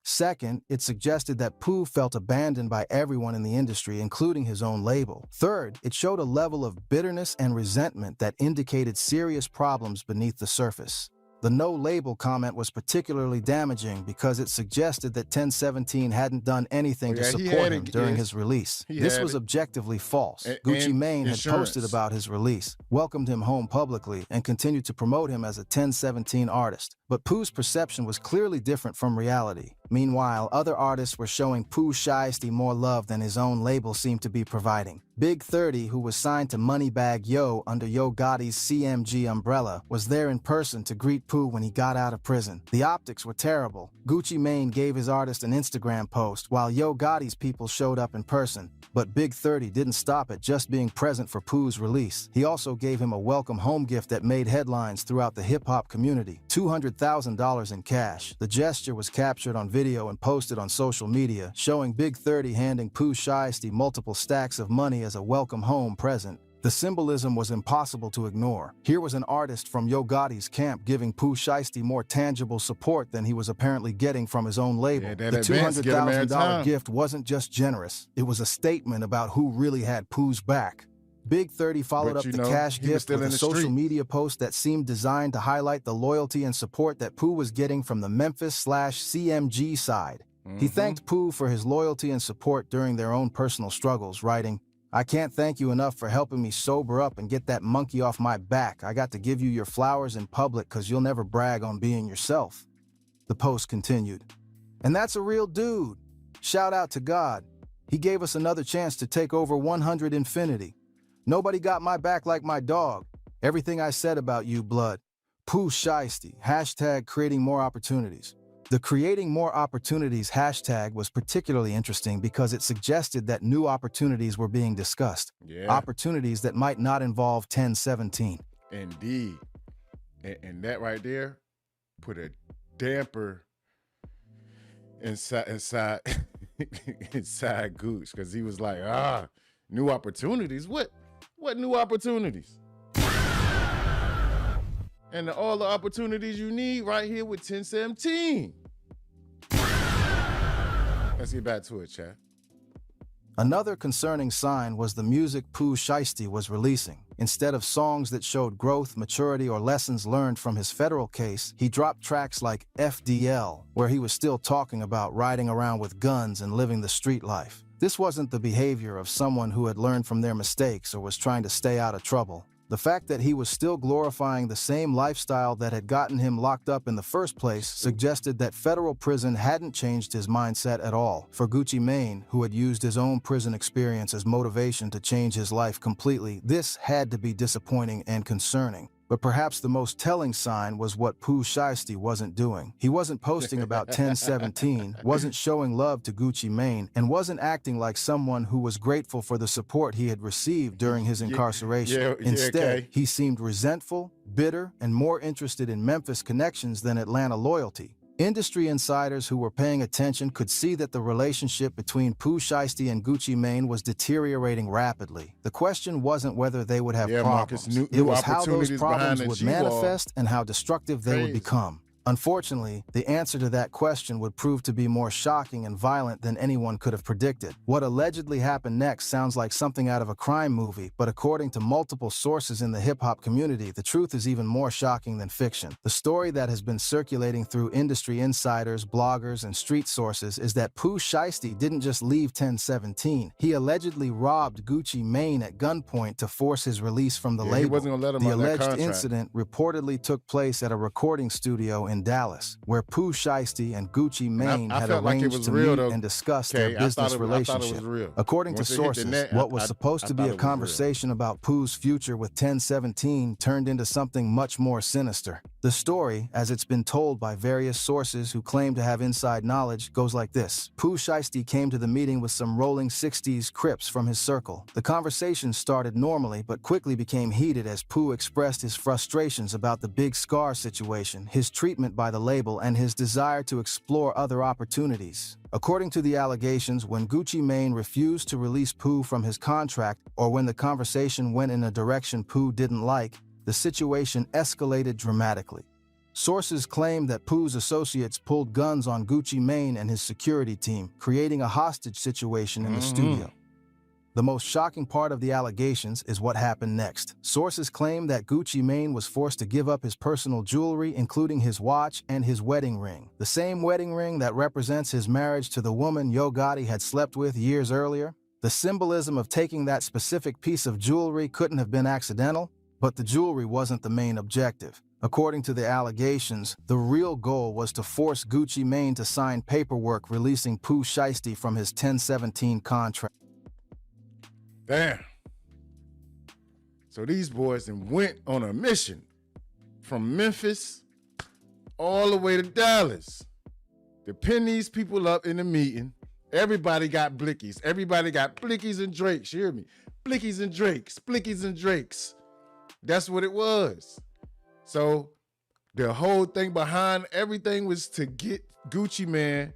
Second, it suggested that Pooh felt abandoned by everyone in the industry, including his own label. Third, it showed a level of bitterness and resentment that indicated serious problems beneath the surface. The no label comment was particularly damaging because it suggested that 1017 hadn't done anything to support him during his release. This was objectively false. Gucci Mane had posted about his release, welcomed him home publicly, and continued to promote him as a 1017 artist. But Pooh's perception was clearly different from reality. Meanwhile, other artists were showing Pooh Shiesty more love than his own label seemed to be providing. Big 30, who was signed to Moneybagg Yo under Yo Gotti's CMG umbrella, was there in person to greet Pooh when he got out of prison. The optics were terrible. Gucci Mane gave his artist an Instagram post, while Yo Gotti's people showed up in person. But Big 30 didn't stop at just being present for Pooh's release. He also gave him a welcome home gift that made headlines throughout the hip-hop community, $200,000 in cash. The gesture was captured on video and posted on social media, showing Big 30 handing Pooh Shiesty multiple stacks of money as a welcome home present. The symbolism was impossible to ignore. Here was an artist from Yo Gotti's camp giving Pooh Shiesty more tangible support than he was apparently getting from his own label. Yeah, The $200,000 gift wasn't just generous, it was a statement about who really had Pooh's back. Big 30 followed up the cash gift with a social media post that seemed designed to highlight the loyalty and support that Pooh was getting from the Memphis/CMG side. He thanked Pooh for his loyalty and support during their own personal struggles, writing, "I can't thank you enough for helping me sober up and get that monkey off my back. I got to give you your flowers in public because you'll never brag on being yourself." The post continued, "And that's a real dude. Shout out to God. He gave us another chance to take over 100 Infinity. Nobody got my back like my dog. Everything I said about you, blood. Pooh Shiesty, hashtag creating more opportunities." The creating more opportunities hashtag was particularly interesting because it suggested that new opportunities were being discussed. Opportunities that might not involve 1017. Indeed. And that right there, put a damper inside inside Gooch, because he was like, new opportunities. What new opportunities? And all the opportunities you need right here with 1017. Let's get back to it, chat. Another concerning sign was the music Pooh Shiesty was releasing. Instead of songs that showed growth, maturity, or lessons learned from his federal case, he dropped tracks like FDL, where he was still talking about riding around with guns and living the street life. This wasn't the behavior of someone who had learned from their mistakes or was trying to stay out of trouble. The fact that he was still glorifying the same lifestyle that had gotten him locked up in the first place suggested that federal prison hadn't changed his mindset at all. For Gucci Mane, who had used his own prison experience as motivation to change his life completely, this had to be disappointing and concerning. But perhaps the most telling sign was what Pooh Shiesty wasn't doing. He wasn't posting about 1017, wasn't showing love to Gucci Mane, and wasn't acting like someone who was grateful for the support he had received during his incarceration. Instead, he seemed resentful, bitter, and more interested in Memphis connections than Atlanta loyalty. Industry insiders who were paying attention could see that the relationship between Pooh Shiesty and Gucci Mane was deteriorating rapidly. The question wasn't whether they would have problems. It was how those problems would manifest and how destructive they would become. Unfortunately, the answer to that question would prove to be more shocking and violent than anyone could have predicted. What allegedly happened next sounds like something out of a crime movie, but according to multiple sources in the hip-hop community, the truth is even more shocking than fiction. The story that has been circulating through industry insiders, bloggers, and street sources is that Pooh Shiesty didn't just leave 1017. He allegedly robbed Gucci Mane at gunpoint to force his release from the label. He wasn't gonna let him the on that alleged contract. incident reportedly took place at a recording studio in Dallas, where Pooh Shiesty and Gucci Mane had arranged to meet and discuss their business relationship. According to sources, what was supposed to be a conversation about Pooh's future with 1017 turned into something much more sinister. The story, as it's been told by various sources who claim to have inside knowledge, goes like this. Pooh Shiesty came to the meeting with some rolling 60s Crips from his circle. The conversation started normally, but quickly became heated as Pooh expressed his frustrations about the Big Scar situation, his treatment by the label, and his desire to explore other opportunities. According to the allegations, when Gucci Mane refused to release Pooh from his contract, or when the conversation went in a direction Pooh didn't like, the situation escalated dramatically. Sources claim that Pooh's associates pulled guns on Gucci Mane and his security team, creating a hostage situation in the studio. The most shocking part of the allegations is what happened next. Sources claim that Gucci Mane was forced to give up his personal jewelry, including his watch and his wedding ring. The same wedding ring that represents his marriage to the woman Yo Gotti had slept with years earlier. The symbolism of taking that specific piece of jewelry couldn't have been accidental, but the jewelry wasn't the main objective. According to the allegations, the real goal was to force Gucci Mane to sign paperwork releasing Pooh Shiesty from his 1017 contract. Damn. So these boys then went on a mission from Memphis all the way to Dallas to pin these people up in the meeting. Everybody got blickies. Everybody got blickies and drakes. You hear me? Blickies and drakes. Blickies and drakes. That's what it was. So the whole thing behind everything was to get Gucci Mane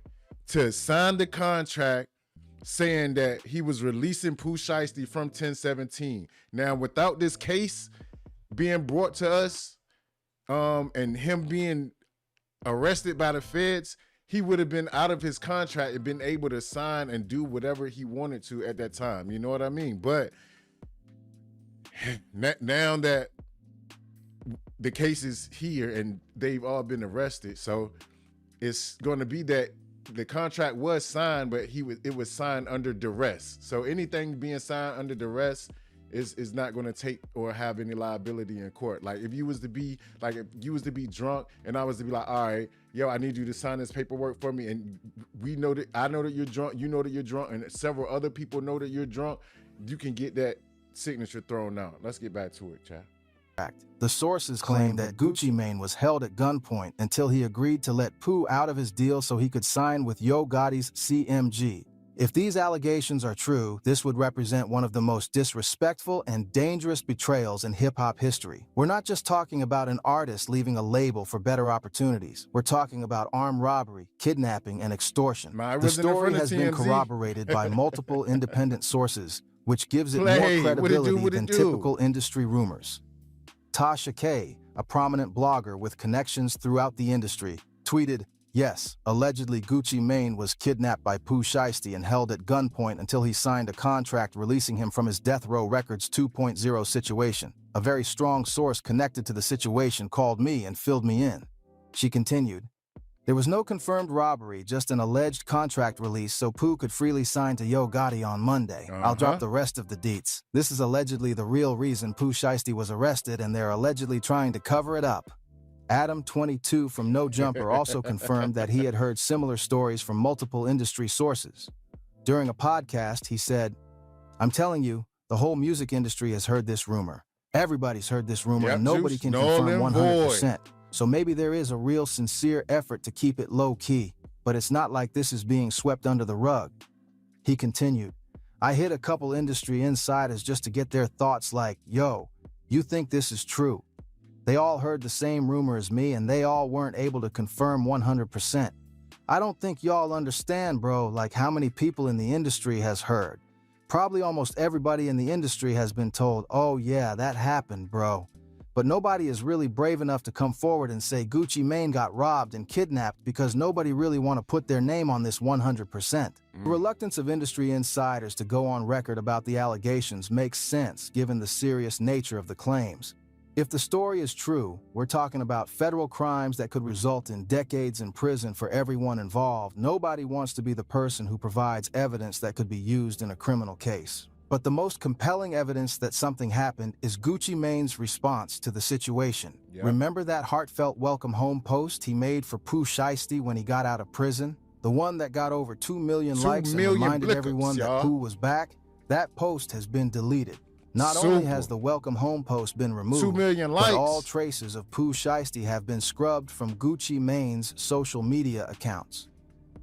to sign the contract saying that he was releasing Pooh Shiesty from 1017. Now, without this case being brought to us, and him being arrested by the feds, he would have been out of his contract and been able to sign and do whatever he wanted to at that time. You know what I mean? But now that the case is here and they've all been arrested, so it's going to be that the contract was signed, but it was signed under duress. So anything being signed under duress is not going to take or have any liability in court. Like if you was to be drunk and I was to be like, all right, yo, I need you to sign this paperwork for me, and I know that you're drunk, you know that you're drunk, and several other people know that you're drunk, you can get that signature thrown out. Let's get back to it, chat. The sources claim that Gucci Mane was held at gunpoint until he agreed to let Pooh out of his deal so he could sign with Yo Gotti's CMG. If these allegations are true, this would represent one of the most disrespectful and dangerous betrayals in hip-hop history. We're not just talking about an artist leaving a label for better opportunities. We're talking about armed robbery, kidnapping, and extortion. The story has been corroborated by multiple independent sources, which gives it more credibility than typical industry rumors. Tasha K., a prominent blogger with connections throughout the industry, tweeted, "Yes, allegedly Gucci Mane was kidnapped by Pooh Shiesty and held at gunpoint until he signed a contract releasing him from his Death Row Records 2.0 situation. A very strong source connected to the situation called me and filled me in." She continued, "There was no confirmed robbery, just an alleged contract release so Pooh could freely sign to Yo Gotti on Monday. I'll drop the rest of the deets. This is allegedly the real reason Pooh Shiesty was arrested and they're allegedly trying to cover it up." Adam, 22, from No Jumper also confirmed that he had heard similar stories from multiple industry sources. During a podcast, he said, "I'm telling you, the whole music industry has heard this rumor. Everybody's heard this rumor and nobody can confirm 100%. So maybe there is a real sincere effort to keep it low-key, but it's not like this is being swept under the rug." He continued, "I hit a couple industry insiders just to get their thoughts like, yo, you think this is true? They all heard the same rumor as me and they all weren't able to confirm 100%. I don't think y'all understand, bro, like how many people in the industry has heard. Probably almost everybody in the industry has been told, oh yeah, that happened, bro. But nobody is really brave enough to come forward and say Gucci Mane got robbed and kidnapped because nobody really want to put their name on this 100%. The reluctance of industry insiders to go on record about the allegations makes sense given the serious nature of the claims. If the story is true, we're talking about federal crimes that could result in decades in prison for everyone involved. Nobody wants to be the person who provides evidence that could be used in a criminal case. But the most compelling evidence that something happened is Gucci Mane's response to the situation. Remember that heartfelt welcome home post he made for Pooh Shiesty when he got out of prison? The one that got over 2 million likes and reminded everyone that Pooh was back? That post has been deleted. Not only has the welcome home post been removed, 2 million likes. But all traces of Pooh Shiesty have been scrubbed from Gucci Mane's social media accounts.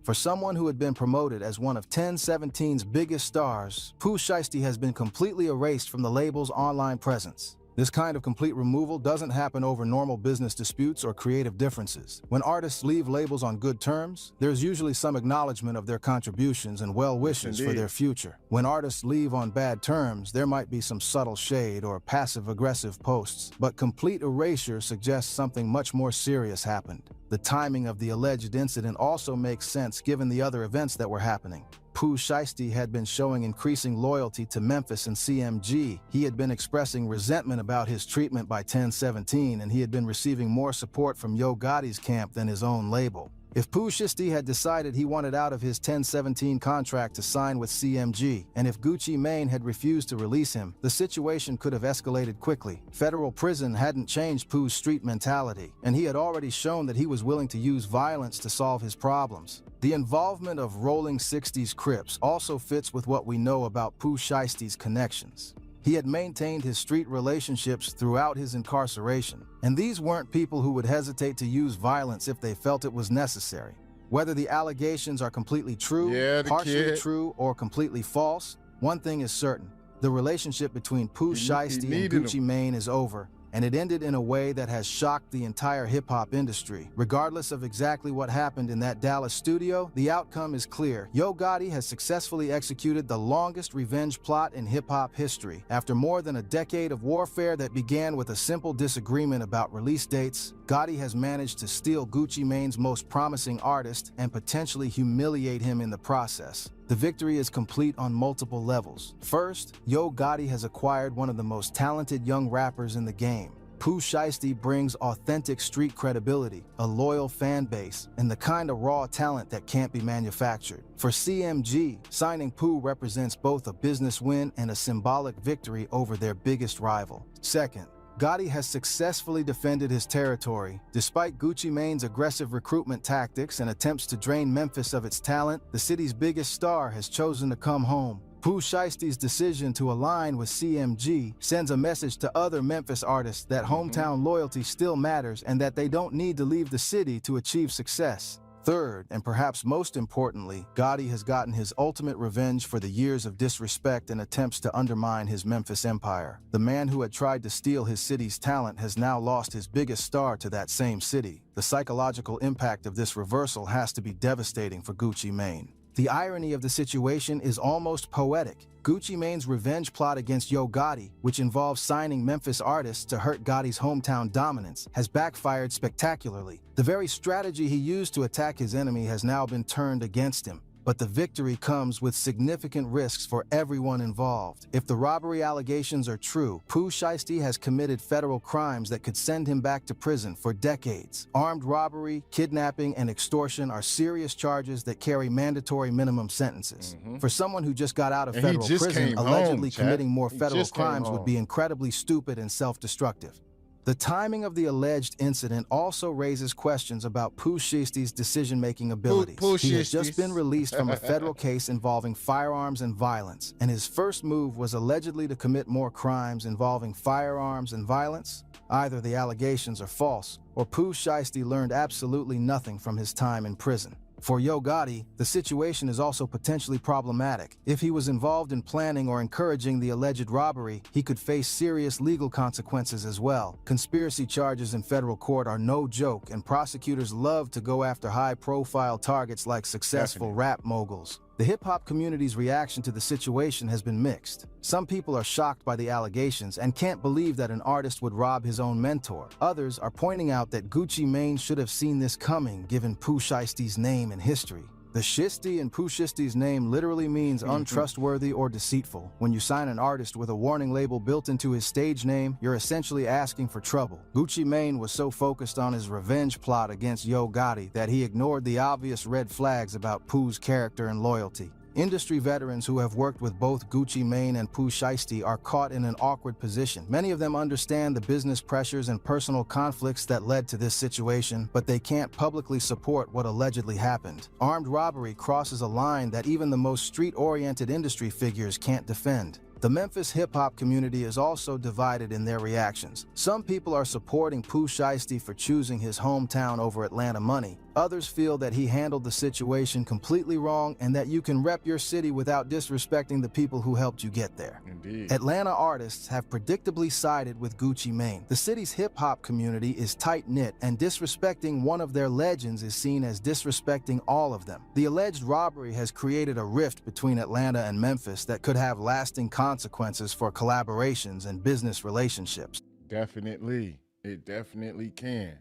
For someone who had been promoted as one of 1017's biggest stars, Pooh Shiesty has been completely erased from the label's online presence. This kind of complete removal doesn't happen over normal business disputes or creative differences. When artists leave labels on good terms, there's usually some acknowledgement of their contributions and well wishes for their future. When artists leave on bad terms, there might be some subtle shade or passive-aggressive posts, but complete erasure suggests something much more serious happened. The timing of the alleged incident also makes sense given the other events that were happening. Pooh Shiesty had been showing increasing loyalty to Memphis and CMG. He had been expressing resentment about his treatment by 1017, and he had been receiving more support from Yo Gotti's camp than his own label. If Pooh Shiesty had decided he wanted out of his 1017 contract to sign with CMG, and if Gucci Mane had refused to release him, the situation could have escalated quickly. Federal prison hadn't changed Pooh's street mentality, and he had already shown that he was willing to use violence to solve his problems. The involvement of Rolling 60s Crips also fits with what we know about Pooh Shiesty's connections. He had maintained his street relationships throughout his incarceration, and these weren't people who would hesitate to use violence if they felt it was necessary. Whether the allegations are completely true, partially true, or completely false, one thing is certain. The relationship between Pooh Shiesty and Gucci Mane is over, and it ended in a way that has shocked the entire hip-hop industry. Regardless of exactly what happened in that Dallas studio, the outcome is clear. Yo Gotti has successfully executed the longest revenge plot in hip-hop history. After more than a decade of warfare that began with a simple disagreement about release dates, Gotti has managed to steal Gucci Mane's most promising artist and potentially humiliate him in the process. The victory is complete on multiple levels. First, Yo Gotti has acquired one of the most talented young rappers in the game. Pooh Shiesty brings authentic street credibility, a loyal fan base, and the kind of raw talent that can't be manufactured. For CMG, signing Pooh represents both a business win and a symbolic victory over their biggest rival. Second, Gotti has successfully defended his territory. Despite Gucci Mane's aggressive recruitment tactics and attempts to drain Memphis of its talent, the city's biggest star has chosen to come home. Pooh Shiesty's decision to align with CMG sends a message to other Memphis artists that hometown loyalty still matters and that they don't need to leave the city to achieve success. Third, and perhaps most importantly, Gotti has gotten his ultimate revenge for the years of disrespect and attempts to undermine his Memphis empire. The man who had tried to steal his city's talent has now lost his biggest star to that same city. The psychological impact of this reversal has to be devastating for Gucci Mane. The irony of the situation is almost poetic. Gucci Mane's revenge plot against Yo Gotti, which involves signing Memphis artists to hurt Gotti's hometown dominance, has backfired spectacularly. The very strategy he used to attack his enemy has now been turned against him. But the victory comes with significant risks for everyone involved. If the robbery allegations are true, Pooh Shiesty has committed federal crimes that could send him back to prison for decades. Armed robbery, kidnapping, and extortion are serious charges that carry mandatory minimum sentences. For someone who just got out of federal prison, allegedly committing more federal crimes would be incredibly stupid and self-destructive. The timing of the alleged incident also raises questions about Pooh Shiesty's decision-making abilities. He has just been released from a federal case involving firearms and violence, and his first move was allegedly to commit more crimes involving firearms and violence. Either the allegations are false, or Pooh Shiesty learned absolutely nothing from his time in prison. For Yo Gotti, the situation is also potentially problematic. If he was involved in planning or encouraging the alleged robbery, he could face serious legal consequences as well. Conspiracy charges in federal court are no joke, and prosecutors love to go after high-profile targets like successful rap moguls. The hip-hop community's reaction to the situation has been mixed. Some people are shocked by the allegations and can't believe that an artist would rob his own mentor. Others are pointing out that Gucci Mane should have seen this coming, given Pooh Shiesty's name and history. The Shiesty in Pooh Shiesty's name literally means untrustworthy or deceitful. When you sign an artist with a warning label built into his stage name, you're essentially asking for trouble. Gucci Mane was so focused on his revenge plot against Yo Gotti that he ignored the obvious red flags about Pooh's character and loyalty. Industry veterans who have worked with both Gucci Mane and Pooh Shiesty are caught in an awkward position. Many of them understand the business pressures and personal conflicts that led to this situation, but they can't publicly support what allegedly happened. Armed robbery crosses a line that even the most street-oriented industry figures can't defend. The Memphis hip-hop community is also divided in their reactions. Some people are supporting Pooh Shiesty for choosing his hometown over Atlanta money. Others feel that he handled the situation completely wrong and that you can rep your city without disrespecting the people who helped you get there. Indeed. Atlanta artists have predictably sided with Gucci Mane. The city's hip-hop community is tight-knit, and disrespecting one of their legends is seen as disrespecting all of them. The alleged robbery has created a rift between Atlanta and Memphis that could have lasting consequences for collaborations and business relationships. Definitely. It definitely can.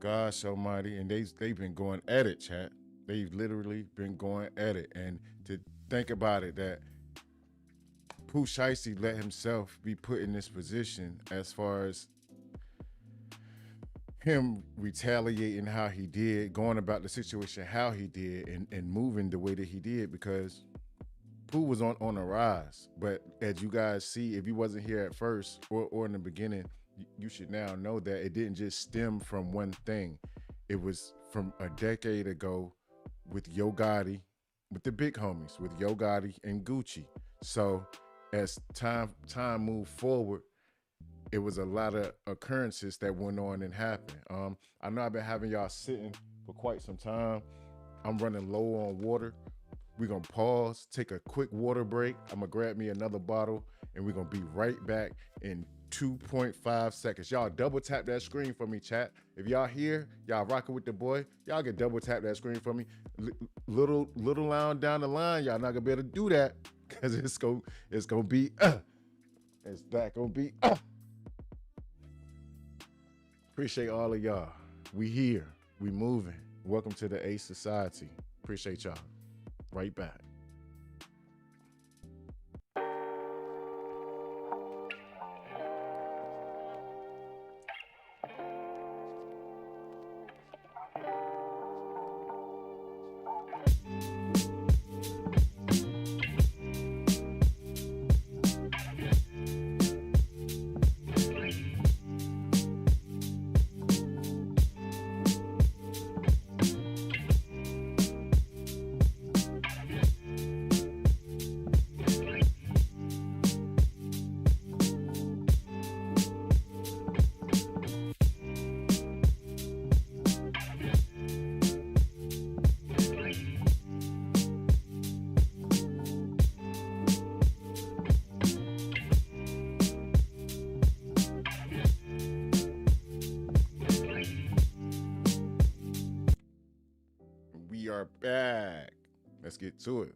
Gosh almighty. And they've been going at it, chat. They've literally been going at it. And to think about it, that Pooh Shiesty let himself be put in this position as far as him retaliating how he did, going about the situation how he did, and moving the way that he did, because Pooh was on a rise. But as you guys see, if you wasn't here at first or in the beginning, you should now know that it didn't just stem from one thing. It was from a decade ago with Yo Gotti, with the big homies, with Yo Gotti and Gucci. So as time moved forward, it was a lot of occurrences that went on and happened. I know I've been having y'all sitting for quite some time. I'm running low on water. We're gonna pause, take a quick water break. I'm gonna grab me another bottle, and we're gonna be right back in 2.5 seconds. Y'all double tap that screen for me, chat. If y'all here, y'all rocking with the boy, y'all can double tap that screen for me. Little line down the line, y'all not gonna be able to do that, because it's gonna be it's not gonna be Appreciate all of y'all. We here, we moving. Welcome to the A Society. Appreciate y'all. Right back. back. Let's get to it.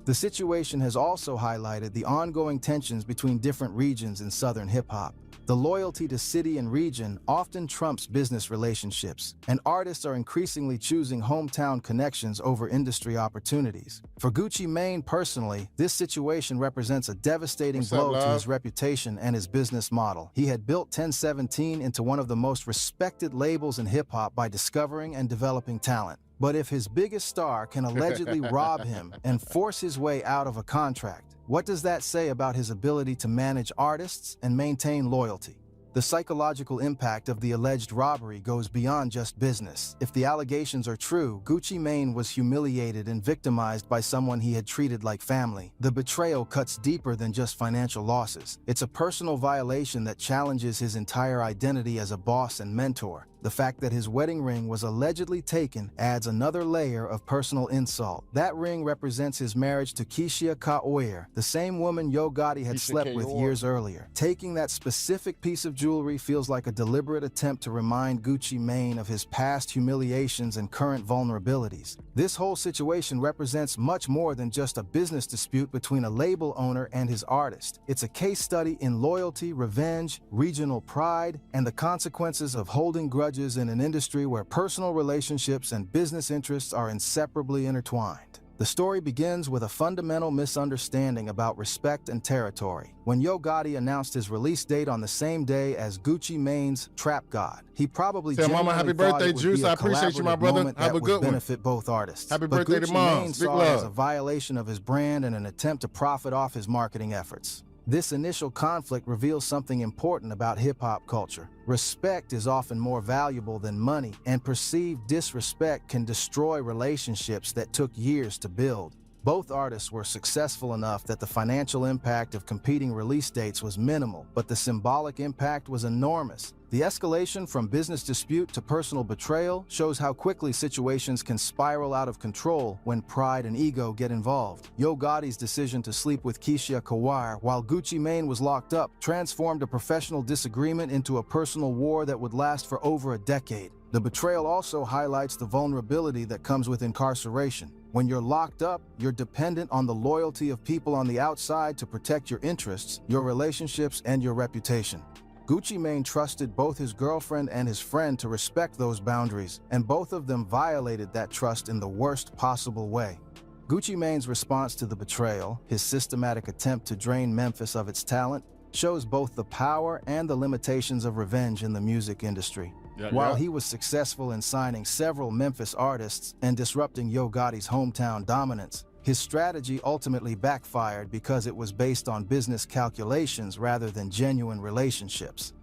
The situation has also highlighted the ongoing tensions between different regions in Southern hip-hop. The loyalty to city and region often trumps business relationships, and artists are increasingly choosing hometown connections over industry opportunities. For Gucci Mane personally, this situation represents a devastating blow to his reputation and his business model. He had built 1017 into one of the most respected labels in hip-hop by discovering and developing talent. But if his biggest star can allegedly rob him and force his way out of a contract, what does that say about his ability to manage artists and maintain loyalty? The psychological impact of the alleged robbery goes beyond just business. If the allegations are true, Gucci Mane was humiliated and victimized by someone he had treated like family. The betrayal cuts deeper than just financial losses. It's a personal violation that challenges his entire identity as a boss and mentor. The fact that his wedding ring was allegedly taken adds another layer of personal insult. That ring represents his marriage to Keyshia Ka'oir, the same woman Yo Gotti had slept with years earlier. Taking that specific piece of jewelry feels like a deliberate attempt to remind Gucci Mane of his past humiliations and current vulnerabilities. This whole situation represents much more than just a business dispute between a label owner and his artist. It's a case study in loyalty, revenge, regional pride, and the consequences of holding grudges in an industry where personal relationships and business interests are inseparably intertwined. The story begins with a fundamental misunderstanding about respect and territory. When Yo Gotti announced his release date on the same day as Gucci Mane's Trap God, he probably genuinely Mama, happy thought birthday, it would Juice. be a I appreciate you, my collaborative brother. moment Have that a good would one. benefit both artists. Happy But birthday to Gucci Mom. Mane Big saw it as love. a violation of his brand and an attempt to profit off his marketing efforts. This initial conflict reveals something important about hip-hop culture. Respect is often more valuable than money, and perceived disrespect can destroy relationships that took years to build. Both artists were successful enough that the financial impact of competing release dates was minimal, but the symbolic impact was enormous. The escalation from business dispute to personal betrayal shows how quickly situations can spiral out of control when pride and ego get involved. Yo Gotti's decision to sleep with Keyshia Ka'oir while Gucci Mane was locked up transformed a professional disagreement into a personal war that would last for over a decade. The betrayal also highlights the vulnerability that comes with incarceration. When you're locked up, you're dependent on the loyalty of people on the outside to protect your interests, your relationships, and your reputation. Gucci Mane trusted both his girlfriend and his friend to respect those boundaries, and both of them violated that trust in the worst possible way. Gucci Mane's response to the betrayal, his systematic attempt to drain Memphis of its talent, shows both the power and the limitations of revenge in the music industry. While he was successful in signing several Memphis artists and disrupting Yo Gotti's hometown dominance, his strategy ultimately backfired because it was based on business calculations rather than genuine relationships.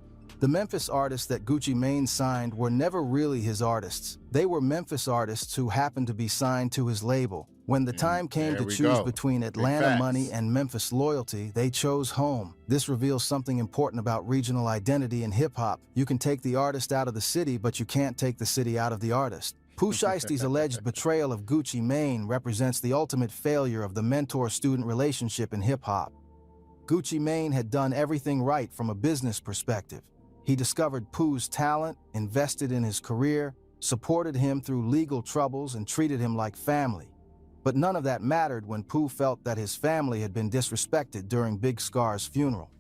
The Memphis artists that Gucci Mane signed were never really his artists. They were Memphis artists who happened to be signed to his label. When the time came to choose between Atlanta money and Memphis loyalty, they chose home. This reveals something important about regional identity in hip-hop. You can take the artist out of the city, but you can't take the city out of the artist. Pooh Shiesty's alleged betrayal of Gucci Mane represents the ultimate failure of the mentor-student relationship in hip-hop. Gucci Mane had done everything right from a business perspective. He discovered Pooh's talent, invested in his career, supported him through legal troubles, and treated him like family. But none of that mattered when Pooh felt that his family had been disrespected during Big Scar's funeral.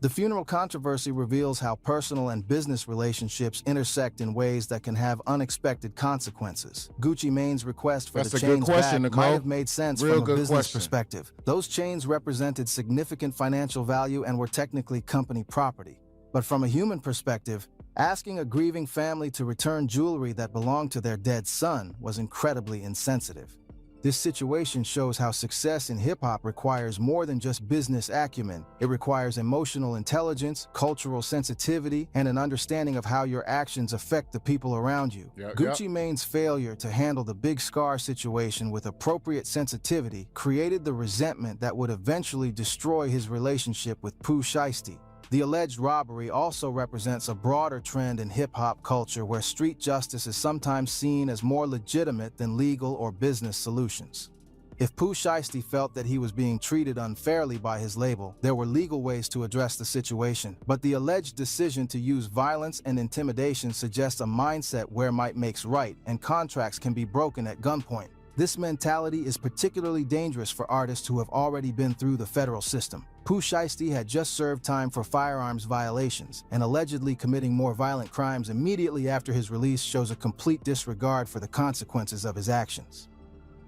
The funeral controversy reveals how personal and business relationships intersect in ways that can have unexpected consequences. Gucci Mane's request for the chains back might have made sense from a business perspective. Those chains represented significant financial value and were technically company property. But from a human perspective, asking a grieving family to return jewelry that belonged to their dead son was incredibly insensitive. This situation shows how success in hip-hop requires more than just business acumen. It requires emotional intelligence, cultural sensitivity, and an understanding of how your actions affect the people around you. Gucci Mane's failure to handle the Big Scar situation with appropriate sensitivity created the resentment that would eventually destroy his relationship with Pooh Shiesty. The alleged robbery also represents a broader trend in hip-hop culture where street justice is sometimes seen as more legitimate than legal or business solutions. If Pooh Shiesty felt that he was being treated unfairly by his label, there were legal ways to address the situation. But the alleged decision to use violence and intimidation suggests a mindset where might makes right, and contracts can be broken at gunpoint. This mentality is particularly dangerous for artists who have already been through the federal system. Pooh Shiesty had just served time for firearms violations, and allegedly committing more violent crimes immediately after his release shows a complete disregard for the consequences of his actions.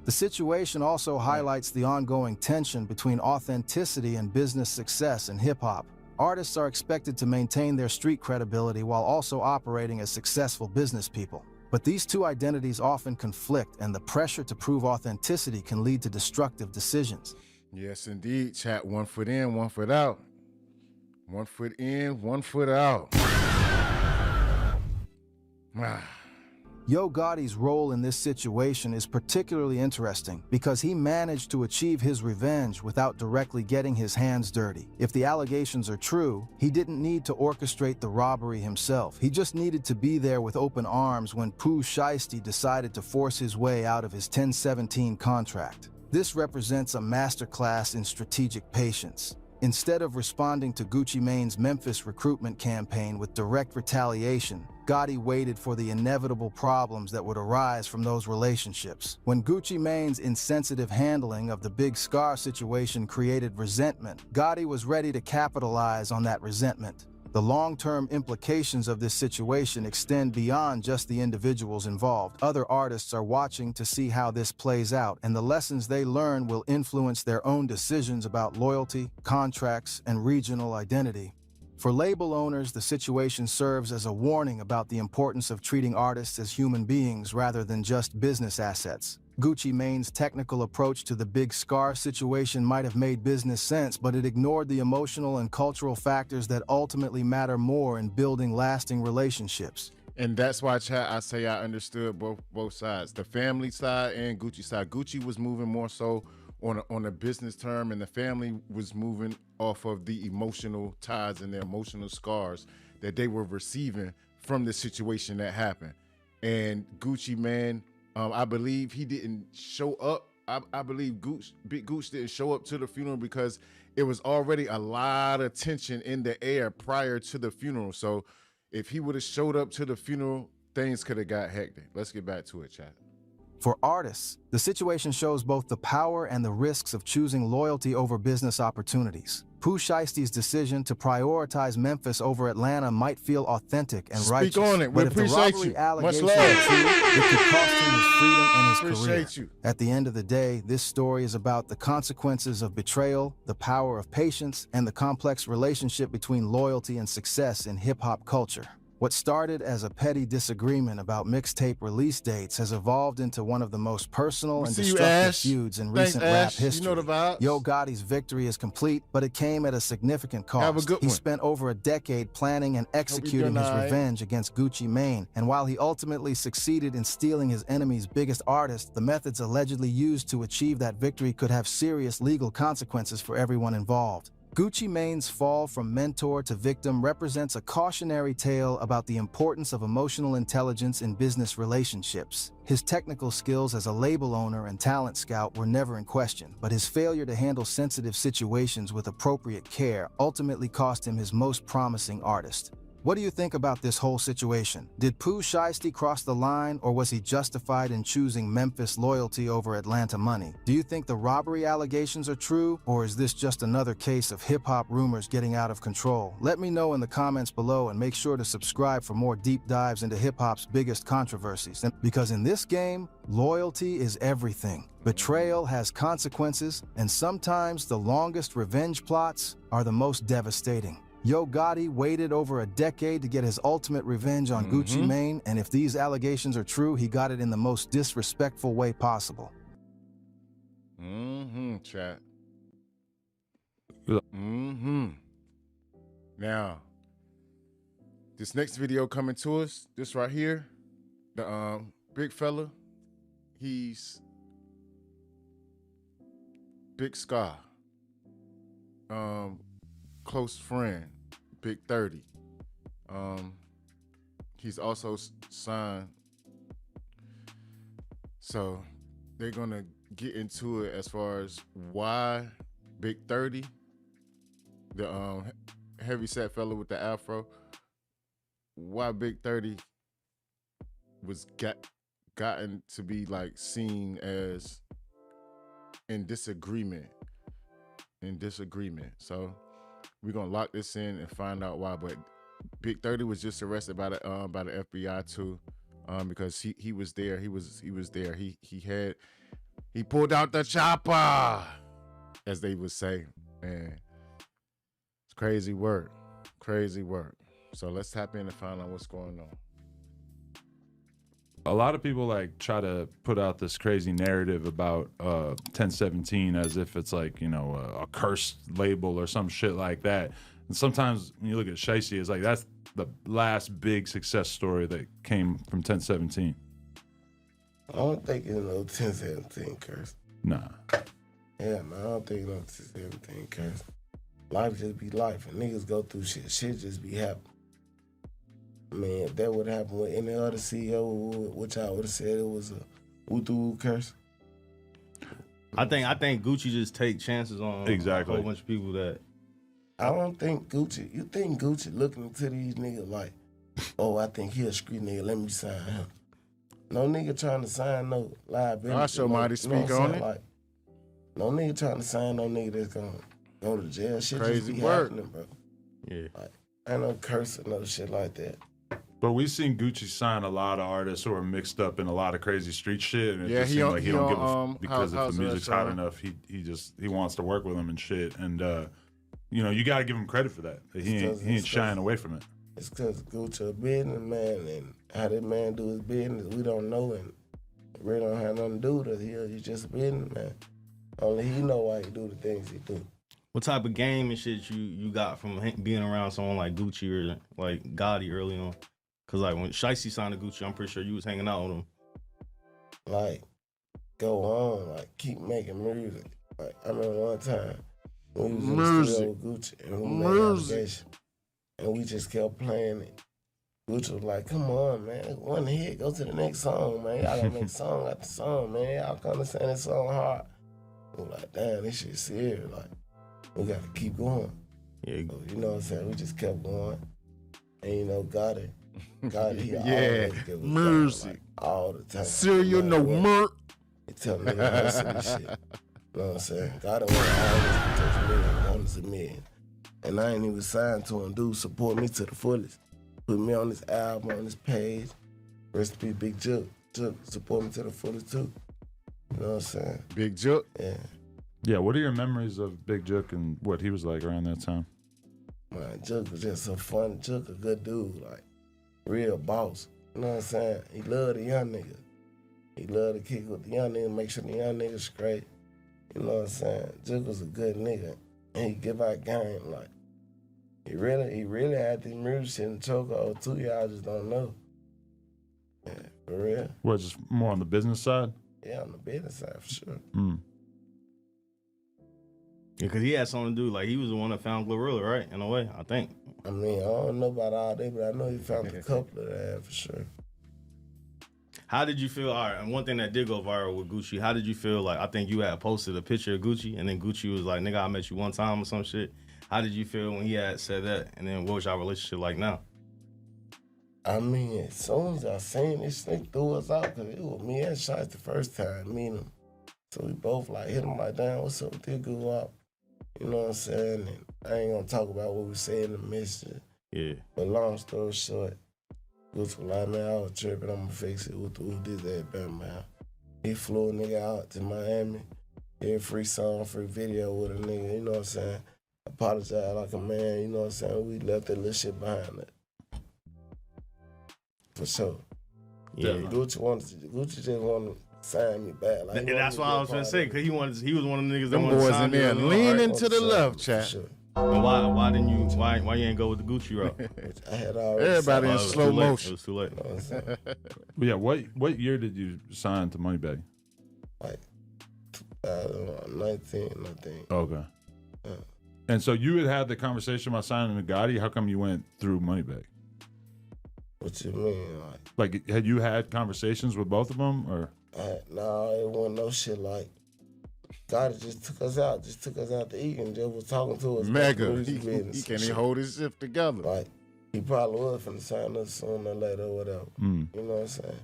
The situation also highlights the ongoing tension between authenticity and business success in hip-hop. Artists are expected to maintain their street credibility while also operating as successful business people. But these two identities often conflict, and the pressure to prove authenticity can lead to destructive decisions. Yes, indeed, chat. 1 foot in, 1 foot out. 1 foot in, 1 foot out. Yo Gotti's role in this situation is particularly interesting because he managed to achieve his revenge without directly getting his hands dirty. If the allegations are true, he didn't need to orchestrate the robbery himself. He just needed to be there with open arms when Pooh Shiesty decided to force his way out of his 1017 contract. This represents a masterclass in strategic patience. Instead of responding to Gucci Mane's Memphis recruitment campaign with direct retaliation, Gotti waited for the inevitable problems that would arise from those relationships. When Gucci Mane's insensitive handling of the Big Scar situation created resentment, Gotti was ready to capitalize on that resentment. The long-term implications of this situation extend beyond just the individuals involved. Other artists are watching to see how this plays out, and the lessons they learn will influence their own decisions about loyalty, contracts, and regional identity. For label owners, the situation serves as a warning about the importance of treating artists as human beings rather than just business assets. Gucci Mane's technical approach to the Big Scar situation might have made business sense, but it ignored the emotional and cultural factors that ultimately matter more in building lasting relationships. And that's why, chat, I say I understood both sides, the family side and Gucci side. Gucci was moving more so on a business term, and the family was moving off of the emotional ties and the emotional scars that they were receiving from the situation that happened. And Gucci Mane, I believe he didn't show up. I believe Big Gooch didn't show up to the funeral because it was already a lot of tension in the air prior to the funeral. So if he would have showed up to the funeral, things could have got hectic. Let's get back to it, chat. For artists, the situation shows both the power and the risks of choosing loyalty over business opportunities. Pooh Shiesty's decision to prioritize Memphis over Atlanta might feel authentic and righteous. Speak on it. We but if the appreciate robbery you. allegations Much are love. true, it could cost him his freedom and his career. Appreciate you. At the end of the day, this story is about the consequences of betrayal, the power of patience, and the complex relationship between loyalty and success in hip-hop culture. What started as a petty disagreement about mixtape release dates has evolved into one of the most personal and destructive feuds in recent rap history. You know the vibes. Yo Gotti's victory is complete, but it came at a significant cost. Have a good He one. spent over a decade planning and executing his revenge against Gucci Mane, and while he ultimately succeeded in stealing his enemy's biggest artist, the methods allegedly used to achieve that victory could have serious legal consequences for everyone involved. Gucci Mane's fall from mentor to victim represents a cautionary tale about the importance of emotional intelligence in business relationships. His technical skills as a label owner and talent scout were never in question, but his failure to handle sensitive situations with appropriate care ultimately cost him his most promising artist. What do you think about this whole situation? Did Pooh Shiesty cross the line, or was he justified in choosing Memphis loyalty over Atlanta money? Do you think the robbery allegations are true, or is this just another case of hip-hop rumors getting out of control? Let me know in the comments below, and make sure to subscribe for more deep dives into hip-hop's biggest controversies. Because in this game, loyalty is everything. Betrayal has consequences, and sometimes the longest revenge plots are the most devastating. Yo Gotti waited over a decade to get his ultimate revenge on Gucci Mane, and if these allegations are true, he got it in the most disrespectful way possible. Chat. Now, this next video coming to us, this right here, the big fella, he's Big Scar, close friend, Big 30. He's also signed, so they're gonna get into it as far as why Big 30, the heavyset fella with the afro, why Big 30 was gotten to be like seen as in disagreement. So we're gonna lock this in and find out why. But Big 30 was just arrested by the FBI too, because he was there. He was there. He pulled out the chopper, as they would say. Man, it's crazy work. So let's tap in and find out what's going on. A lot of people like try to put out this crazy narrative about 1017 as if it's like, you know, a cursed label or some shit like that. And sometimes when you look at Shiesty, it's like that's the last big success story that came from 1017. I don't think it's no 1017 curse. Nah. Yeah, man, I don't think it's no 1017 curse. Life just be life, and niggas go through shit. Shit just be happening. I mean, if that would happen with any other CEO, which I would have said it was a Wutu curse. I think Gucci just take chances on a whole bunch of people that. I don't think Gucci. You think Gucci looking into these niggas like, oh, I think he a street nigga. Let me sign him. No nigga trying to sign no liability. I show mighty speak on it. Like, no nigga trying to sign no nigga that's gonna go to jail. Shit Crazy just be work, happening, bro. Yeah. Like, ain't no curse or no shit like that. But we've seen Gucci sign a lot of artists who are mixed up in a lot of crazy street shit, and it just seems like he don't give a because if the music's hot enough, he wants to work with them and shit. And you know, you got to give him credit for that. He ain't shying away from it. It's because Gucci a business man, and how that man do his business, we don't know, and it really don't have nothing to do with us. He's just a business man. Only he know why he do the things he do. What type of game and shit you got from being around someone like Gucci or like Gotti early on? Cause like when Shiesty signed to Gucci, I'm pretty sure you was hanging out with him. Like, go on, like keep making music. Like I remember one time we was in the studio with Gucci and we made an allegation, and we just kept playing it. Gucci was like, "Come on, man, one hit, go to the next song, man. Y'all gotta make song after song, man. Y'all come to sing this song hard." We like, "Damn, this shit serious. Like, we gotta keep going." Yeah, so, you know what I'm saying? We just kept going, and you know, got it. He yeah, mercy like, all the time. Cereal, no murk. He tell me to hustle this shit. You know what I'm saying? God don't want always touch million, hundreds of million. And I ain't even signed to him. Dude, support me to the fullest. Put me on this album, on this page. Rest in peace, Big Jook. Jook, support me to the fullest too. You know what I'm saying? Big Jook? Yeah. Yeah, what are your memories of Big Jook and what he was like around that time? Man, Jook was just so fun. Jook a good dude, like real boss. You know what I'm saying? He loved the young niggas. He loved to kick with the young niggas, make sure the young niggas straight. You know what I'm saying? Jook was a good nigga. And he give out game, like, he really had the music in the chokehold too, y'all just don't know. Yeah, for real. What, just more on the business side? Yeah, on the business side, for sure. Yeah, because he had something to do, like, he was the one that found Glorilla, right? In a way, I think. I mean, I don't know about all that, but I know he found a couple of that, for sure. How did you feel? All right, and one thing that did go viral with Gucci, how did you feel? Like, I think you had posted a picture of Gucci, and then Gucci was like, "Nigga, I met you one time" or some shit. How did you feel when he had said that? And then what was your relationship like now? I mean, as soon as I seen this thing threw us out, because it was me and Shiesty the first time meeting him. So we both like hit him like, "Damn, what's up with this go up?" You know what I'm saying? And I ain't gonna talk about what we said in the message. Yeah. But long story short, Gucci was like, "Man, I was tripping, I'm gonna fix it with this, that, bam, man." He flew a nigga out to Miami, did a free song, free video with a nigga, you know what I'm saying? Apologize like a man, you know what I'm saying? We left that little shit behind it. For sure. Yeah. Gucci just wanted to sign me back. Like, that's what I was gonna say, because he was one of the niggas that Them wanted to boys sign in there me. leaning to the left, chat. Sure. And why didn't you? Why you ain't go with the Gucci route? I had already Everybody in slow motion. It was too late. You know what I'm saying? Well, yeah, what year did you sign to Moneybagg? Like 19, I think. Okay. Yeah. And so you had the conversation about signing to Gotti. How come you went through Moneybagg? What you mean? Like, had you had conversations with both of them, or? No, it wasn't no shit like Gotti just took us out to eat and just was talking to us. Mega. He can't even hold his shit together. Like, he probably was finna sign us sooner or later or whatever. You know what I'm saying?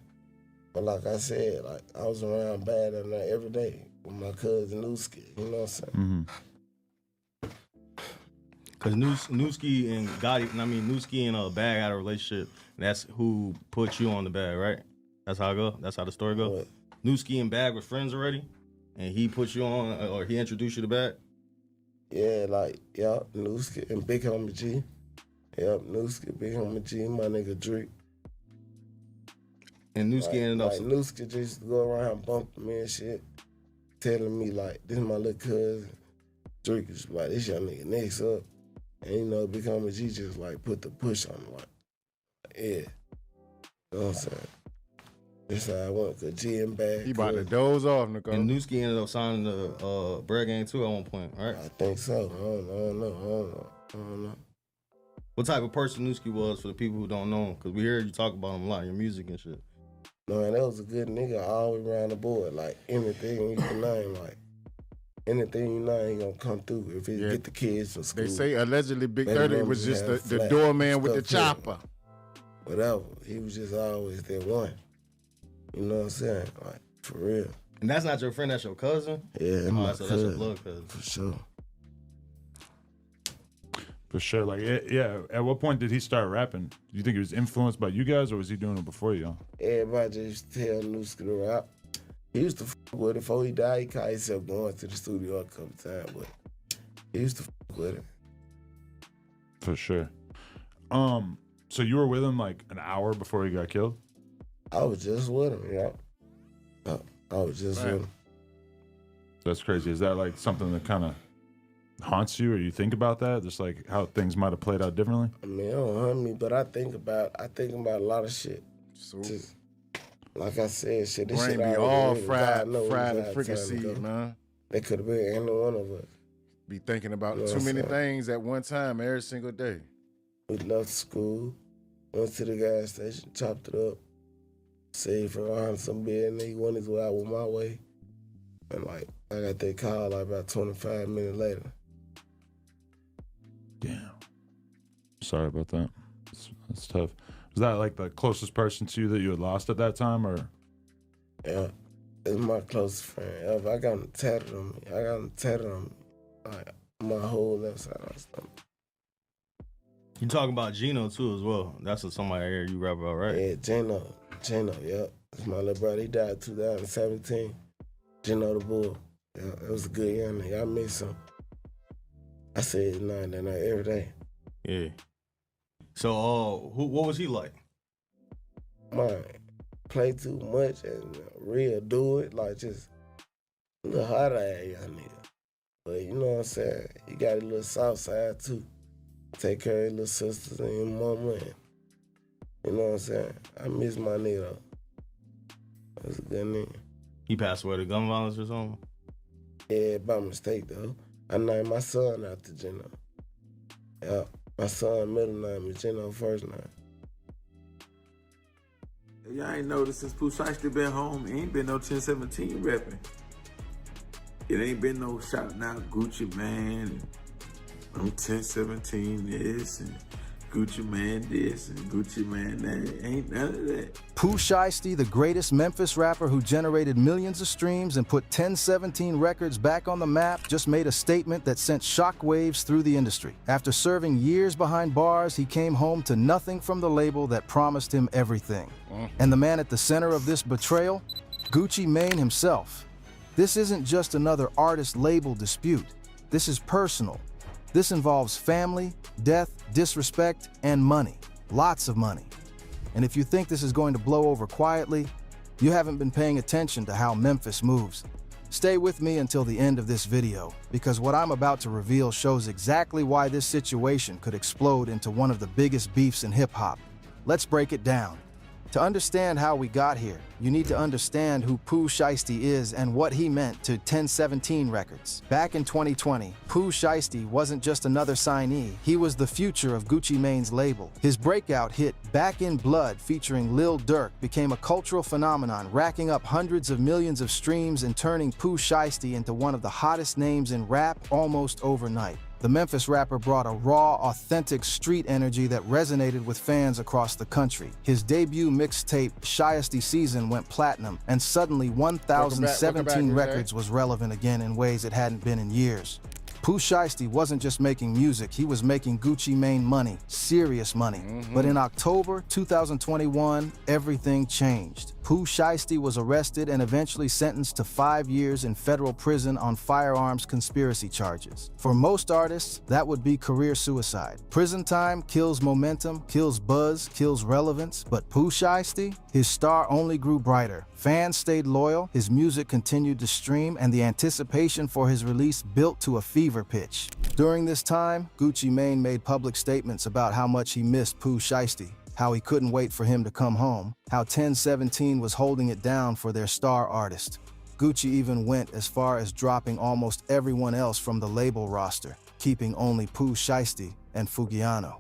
But like I said, like, I was around bad that night every day with my cousin Newski. You know what I'm saying? Cause Newski and Gotti, Newski and Bag had a relationship. That's who put you on the Bag, right? That's how it go. That's how the story go. What? Newski and Bag were friends already, and he put you on, or he introduced you to Bag. Yeah, like, Newski and Big Homie G. Newski, Big Homie G, my nigga Drake. And Newski ended up. Like, Newski just go around bumping me and shit, telling me, like, this is my little cousin. Drake is like, this young nigga next up. And, you know, Big Homie G just, like, put the push on him, like, yeah. You know what I'm saying? That's how I went, cause G and Bag. He about to doze off, Nicole. And Newski ended up signing the Bread Gang too at one point, right? I think so. I don't know. What type of person Newski was for the people who don't know him? Because we heard you talk about him a lot, your music and shit. Man, that was a good nigga all the way around the board. Like, anything you can name, like, anything you know, he gonna come through if he get the kids from school. They say allegedly Big 30 was just the doorman with the chopper. Whatever. He was just always that one. You know what I'm saying? Like, for real. And that's not your friend, that's your cousin? Yeah, so my that's your cousin. blood cousin. For sure. For sure. Like, yeah. At what point did he start rapping? Do you think he was influenced by you guys, or was he doing it before you? Everybody just tell Newski to rap. He used to fuck with it before he died. He caught himself going to the studio a couple times, but he used to fuck with it. For sure. So you were with him like an hour before he got killed? I was just with him, I was just with him. That's crazy. Is that like something that kind of haunts you, or you think about that? Just like how things might have played out differently? I mean, it don't haunt me, but I think about a lot of shit. Just, like I said, shit, this Brain shit be already all written. fried God knows and how freaking time seed, ago. man. They could have been any one of us. Be thinking about You know too what I'm many saying? things at one time every single day. We left school, went to the gas station, chopped it up, saved for around some beer, and he went his way out with my way. And like, I got that call like about 25 minutes later. Damn. Sorry about that. That's tough. Was that like the closest person to you that you had lost at that time, or? Yeah, it's my closest friend ever. I got him tatted on me. Like, my whole left side of my stomach. You talking about Gino too as well. That's what somebody I hear you rap about, right? Yeah, Gino, yep. That's my little brother. He died in 2017. Gino the Bull. Yeah, it was a good young nigga. I miss him. I say his name that night every day. Yeah. So, what was he like? Man, play too much and real do it. Like, just a little hard ass young nigga. But you know what I'm saying? He got a little south side too. Take care of his little sisters and his mama. And, you know what I'm saying? I miss my nigga though. That's a good nigga. He passed away to gun violence or something? Yeah, by mistake though. I named my son after Gino. Yeah, my son middle name is Gino first name. Y'all ain't noticed since Pooh Shiesty been home, it ain't been no 1017 repping. It ain't been no shouting out Gucci Man, and 1017 this, and Gucci Man this, and Gucci Man that. Ain't none of that. Pooh Shiesty, the greatest Memphis rapper who generated millions of streams and put 1017 Records back on the map, just made a statement that sent shockwaves through the industry. After serving years behind bars, he came home to nothing from the label that promised him everything. And the man at the center of this betrayal? Gucci Mane himself. This isn't just another artist-label dispute. This is personal. This involves family, death, disrespect, and money. Lots of money. And if you think this is going to blow over quietly, you haven't been paying attention to how Memphis moves. Stay with me until the end of this video, because what I'm about to reveal shows exactly why this situation could explode into one of the biggest beefs in hip-hop. Let's break it down. To understand how we got here, you need to understand who Pooh Shiesty is and what he meant to 1017 Records. Back in 2020, Pooh Shiesty wasn't just another signee, he was the future of Gucci Mane's label. His breakout hit Back in Blood featuring Lil Durk became a cultural phenomenon, racking up hundreds of millions of streams and turning Pooh Shiesty into one of the hottest names in rap almost overnight. The Memphis rapper brought a raw, authentic street energy that resonated with fans across the country. His debut mixtape, Shiesty Season, went platinum, and suddenly 1017 Records was relevant again in ways it hadn't been in years. Pooh Shiesty wasn't just making music, he was making Gucci Mane money, serious money. But in October 2021, everything changed. Pooh Shiesty was arrested and eventually sentenced to 5 years in federal prison on firearms conspiracy charges. For most artists, that would be career suicide. Prison time kills momentum, kills buzz, kills relevance, but Pooh Shiesty, his star only grew brighter. Fans stayed loyal, his music continued to stream, and the anticipation for his release built to a fever pitch. During this time, Gucci Mane made public statements about how much he missed Pooh Shiesty, how he couldn't wait for him to come home, how 1017 was holding it down for their star artist. Gucci even went as far as dropping almost everyone else from the label roster, keeping only Pooh Shiesty and Fugiano.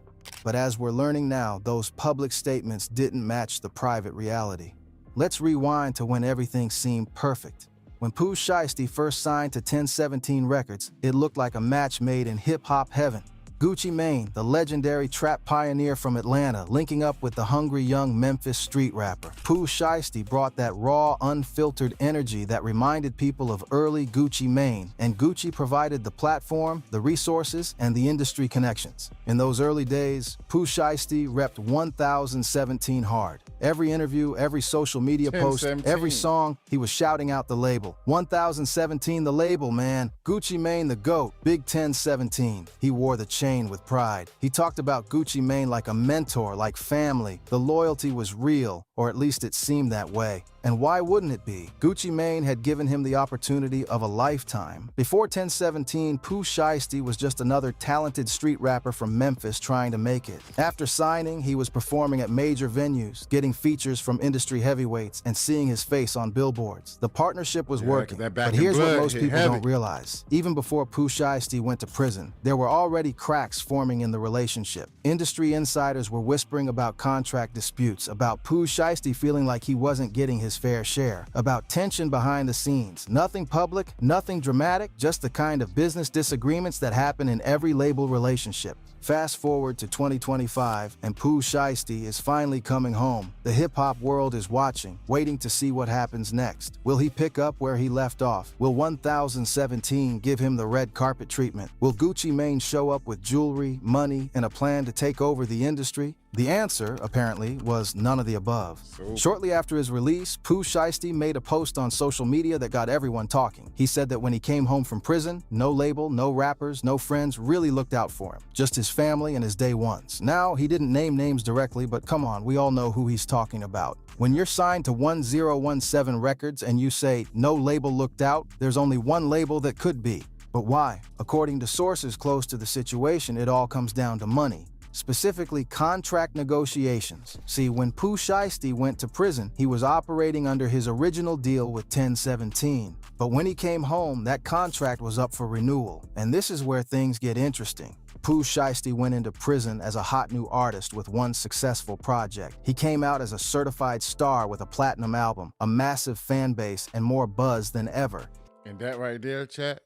But as we're learning now, those public statements didn't match the private reality. Let's rewind to when everything seemed perfect. When Pooh Shiesty first signed to 1017 Records, it looked like a match made in hip-hop heaven. Gucci Mane, the legendary trap pioneer from Atlanta, linking up with the hungry young Memphis street rapper. Pooh Shiesty brought that raw, unfiltered energy that reminded people of early Gucci Mane, and Gucci provided the platform, the resources, and the industry connections. In those early days, Pooh Shiesty repped 1017 hard. Every interview, every social media post, every song, he was shouting out the label. 1017 the label, man. Gucci Mane the GOAT, Big 1017. He wore the chain with pride. He talked about Gucci Mane like a mentor, like family. The loyalty was real, or at least it seemed that way. And why wouldn't it be? Gucci Mane had given him the opportunity of a lifetime. Before 1017, Pooh Shiesty was just another talented street rapper from Memphis trying to make it. After signing, he was performing at major venues, getting features from industry heavyweights, and seeing his face on billboards. The partnership was working, but here's what most people don't realize. Even before Pooh Shiesty went to prison, there were already cracks forming in the relationship. Industry insiders were whispering about contract disputes, about Pooh Shiesty feeling like he wasn't getting his fair share, about tension behind the scenes. Nothing public, nothing dramatic, just the kind of business disagreements that happen in every label relationship. Fast forward to 2025, and Pooh Shiesty is finally coming home. The hip-hop world is watching, waiting to see what happens next. Will he pick up where he left off? Will 1017 give him the red carpet treatment? Will Gucci Mane show up with jewelry, money, and a plan to take over the industry? The answer, apparently, was none of the above. Shortly after his release, Pooh Shiesty made a post on social media that got everyone talking. He said that when he came home from prison, no label, no rappers, no friends really looked out for him. Just his family and his day ones. Now, he didn't name names directly, but come on, we all know who he's talking about. When you're signed to 1017 Records and you say, no label looked out, there's only one label that could be. But why? According to sources close to the situation, it all comes down to money. Specifically, contract negotiations. See, when Pooh Shiesty went to prison, he was operating under his original deal with 1017. But when he came home, that contract was up for renewal. And this is where things get interesting. Pooh Shiesty went into prison as a hot new artist with one successful project. He came out as a certified star with a platinum album, a massive fan base, and more buzz than ever. And that right there, chat,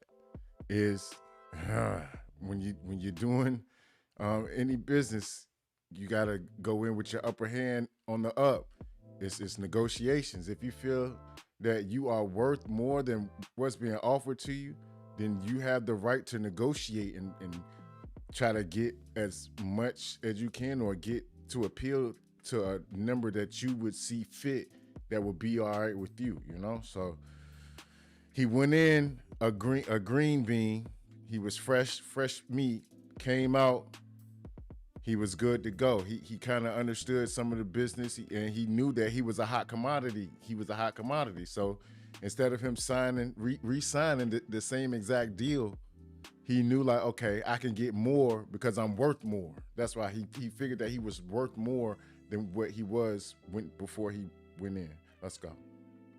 is when you're doing any business, you gotta go in with your upper hand on the up. It's negotiations. If you feel that you are worth more than what's being offered to you, then you have the right to negotiate and try to get as much as you can, or get to appeal to a number that you would see fit that would be all right with you, you know? So he went in a green bean. He was fresh meat, came out. He was good to go. He kind of understood some of the business, and he knew that he was a hot commodity. So instead of him re-signing the same exact deal, he knew I can get more because I'm worth more. That's why he figured that he was worth more than what he was before he went in. Let's go.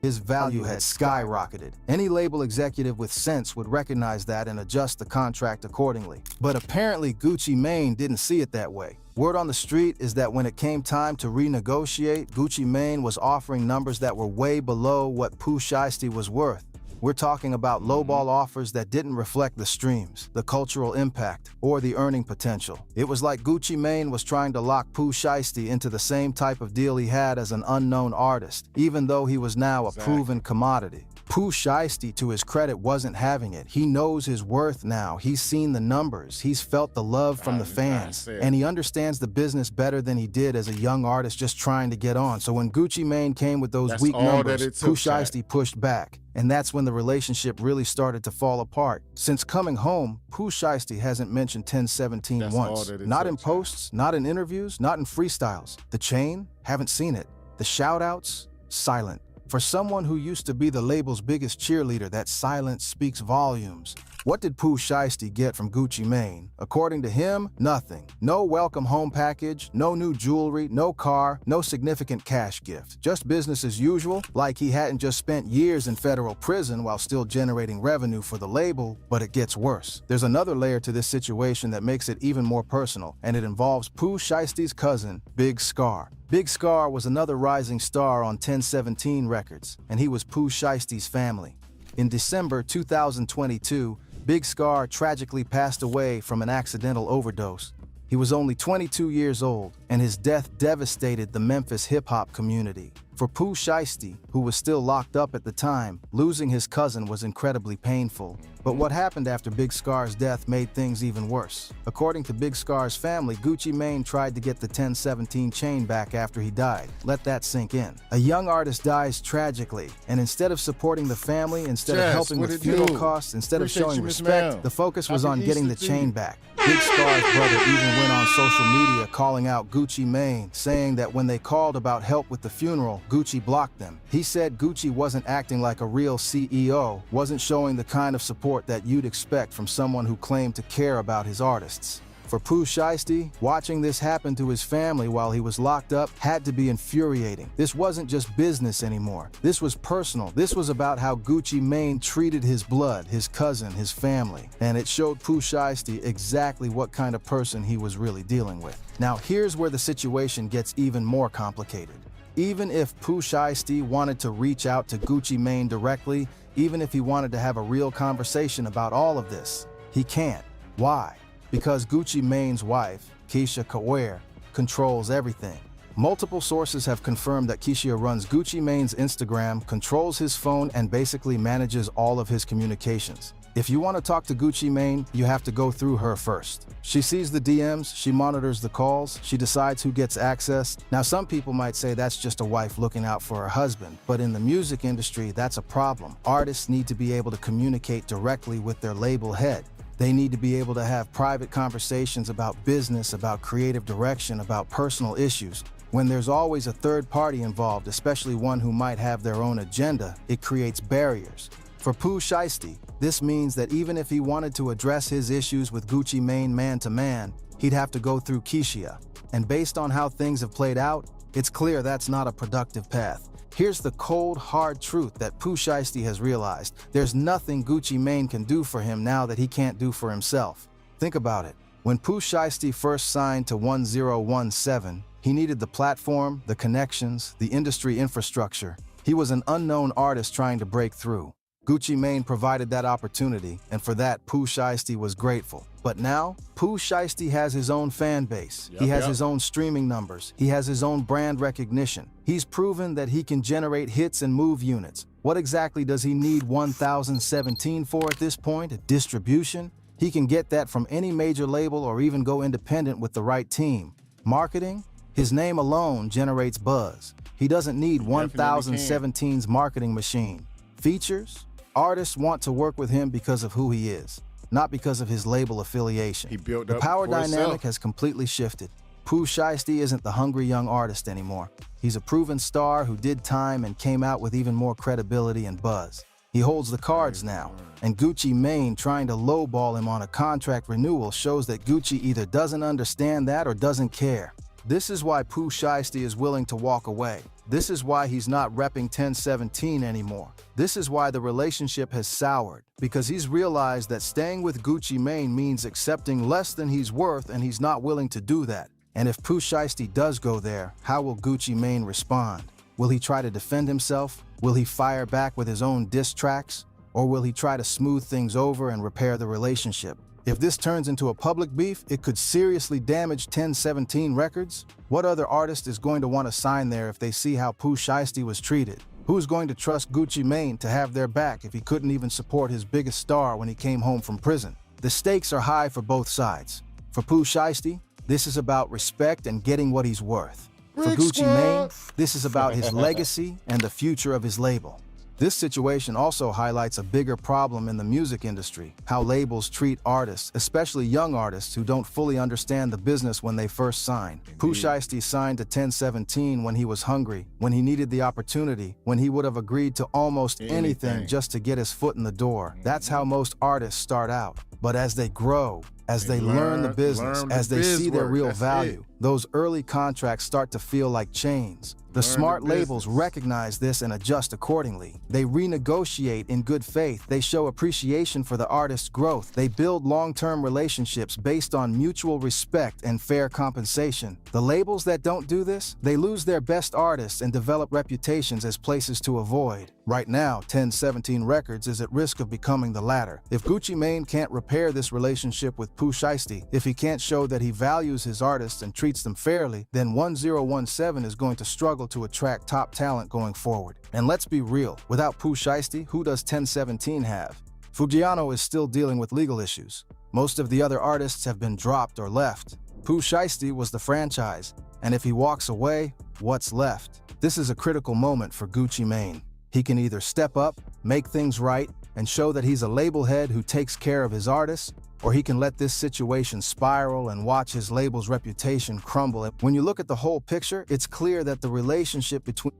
His value had skyrocketed. Any label executive with sense would recognize that and adjust the contract accordingly. But apparently Gucci Mane didn't see it that way. Word on the street is that when it came time to renegotiate, Gucci Mane was offering numbers that were way below what Pooh Shiesty was worth. We're talking about lowball offers that didn't reflect the streams, the cultural impact, or the earning potential. It was like Gucci Mane was trying to lock Pooh Shiesty into the same type of deal he had as an unknown artist, even though he was now a proven commodity. Pooh Shiesty, to his credit, wasn't having it. He knows his worth now. He's seen the numbers. He's felt the love from the fans. And he understands the business better than he did as a young artist just trying to get on. So when Gucci Mane came with those weak numbers, Pooh Shiesty pushed back. And that's when the relationship really started to fall apart. Since coming home, Pooh Shiesty hasn't mentioned 1017 once. Not in posts, not in interviews, not in freestyles. The chain? Haven't seen it. The shout-outs? Silent. For someone who used to be the label's biggest cheerleader, that silence speaks volumes. What did Pooh Shiesty get from Gucci Mane? According to him, nothing. No welcome home package, no new jewelry, no car, no significant cash gift. Just business as usual, like he hadn't just spent years in federal prison while still generating revenue for the label, but it gets worse. There's another layer to this situation that makes it even more personal, and it involves Pooh Shiesty's cousin, Big Scar. Big Scar was another rising star on 1017 Records, and he was Pooh Shiesty's family. In December 2022, Big Scar tragically passed away from an accidental overdose. He was only 22 years old, and his death devastated the Memphis hip-hop community. For Pooh Shiesty, who was still locked up at the time, losing his cousin was incredibly painful. But what happened after Big Scar's death made things even worse. According to Big Scar's family, Gucci Mane tried to get the 1017 chain back after he died. Let that sink in. A young artist dies tragically, and instead of supporting the family, instead of helping with funeral costs, instead of showing respect, the focus was on getting the chain back. Big Scar's brother even went on social media calling out Gucci Mane, saying that when they called about help with the funeral, Gucci blocked them. He said Gucci wasn't acting like a real CEO, wasn't showing the kind of support that you'd expect from someone who claimed to care about his artists. For Pooh Shiesty, watching this happen to his family while he was locked up had to be infuriating. This wasn't just business anymore. This was personal. This was about how Gucci Mane treated his blood, his cousin, his family. And it showed Pooh Shiesty exactly what kind of person he was really dealing with. Now here's where the situation gets even more complicated. Even if Pooh Shiesty wanted to reach out to Gucci Mane directly, even if he wanted to have a real conversation about all of this, he can't. Why? Because Gucci Mane's wife, Keisha Kaware, controls everything. Multiple sources have confirmed that Keisha runs Gucci Mane's Instagram, controls his phone, and basically manages all of his communications. If you want to talk to Gucci Mane, you have to go through her first. She sees the DMs, she monitors the calls, she decides who gets access. Now, some people might say that's just a wife looking out for her husband, but in the music industry, that's a problem. Artists need to be able to communicate directly with their label head. They need to be able to have private conversations about business, about creative direction, about personal issues. When there's always a third party involved, especially one who might have their own agenda, it creates barriers. For Pooh Shiesty, this means that even if he wanted to address his issues with Gucci Mane man-to-man, he'd have to go through Keisha. And based on how things have played out, it's clear that's not a productive path. Here's the cold, hard truth that Pooh Shiesty has realized. There's nothing Gucci Mane can do for him now that he can't do for himself. Think about it. When Pooh Shiesty first signed to 1017, he needed the platform, the connections, the industry infrastructure. He was an unknown artist trying to break through. Gucci Mane provided that opportunity, and for that, Pooh Shiesty was grateful. But now, Pooh Shiesty has his own fan base. He has his own streaming numbers. He has his own brand recognition. He's proven that he can generate hits and move units. What exactly does he need 1017 for at this point? A distribution? He can get that from any major label or even go independent with the right team. Marketing? His name alone generates buzz. He doesn't need 1017's marketing machine. Features? Artists want to work with him because of who he is, not because of his label affiliation. The power dynamic has completely shifted. Pooh Shiesty isn't the hungry young artist anymore. He's a proven star who did time and came out with even more credibility and buzz. He holds the cards now, and Gucci Mane trying to lowball him on a contract renewal shows that Gucci either doesn't understand that or doesn't care. This is why Pooh Shiesty is willing to walk away. This is why he's not repping 1017 anymore. This is why the relationship has soured, because he's realized that staying with Gucci Mane means accepting less than he's worth, and he's not willing to do that. And if Pooh Shiesty does go there, how will Gucci Mane respond? Will he try to defend himself? Will he fire back with his own diss tracks? Or will he try to smooth things over and repair the relationship? If this turns into a public beef, it could seriously damage 1017 Records. What other artist is going to want to sign there if they see how Pooh Shiesty was treated? Who's going to trust Gucci Mane to have their back if he couldn't even support his biggest star when he came home from prison? The stakes are high for both sides. For Pooh Shiesty, this is about respect and getting what he's worth. For Gucci Mane, this is about his legacy and the future of his label. This situation also highlights a bigger problem in the music industry, how labels treat artists, especially young artists who don't fully understand the business when they first sign. Pooh Shiesty signed to 1017 when he was hungry, when he needed the opportunity, when he would have agreed to almost anything just to get his foot in the door. That's how most artists start out. But as they grow, as they learn the business, as they see their real value, those early contracts start to feel like chains. The smart labels recognize this and adjust accordingly. They renegotiate in good faith. They show appreciation for the artist's growth. They build long-term relationships based on mutual respect and fair compensation. The labels that don't do this, they lose their best artists and develop reputations as places to avoid. Right now, 1017 Records is at risk of becoming the latter. If Gucci Mane can't repair this relationship with Pooh Shiesty, if he can't show that he values his artists and treats them fairly, then 1017 is going to struggle to attract top talent going forward. And let's be real, without Pooh Shiesty, who does 1017 have? Fujiano is still dealing with legal issues. Most of the other artists have been dropped or left. Pooh Shiesty was the franchise, and if he walks away, what's left? This is a critical moment for Gucci Mane. He can either step up, make things right, and show that he's a label head who takes care of his artists, or he can let this situation spiral and watch his label's reputation crumble. When you look at the whole picture, it's clear that the relationship between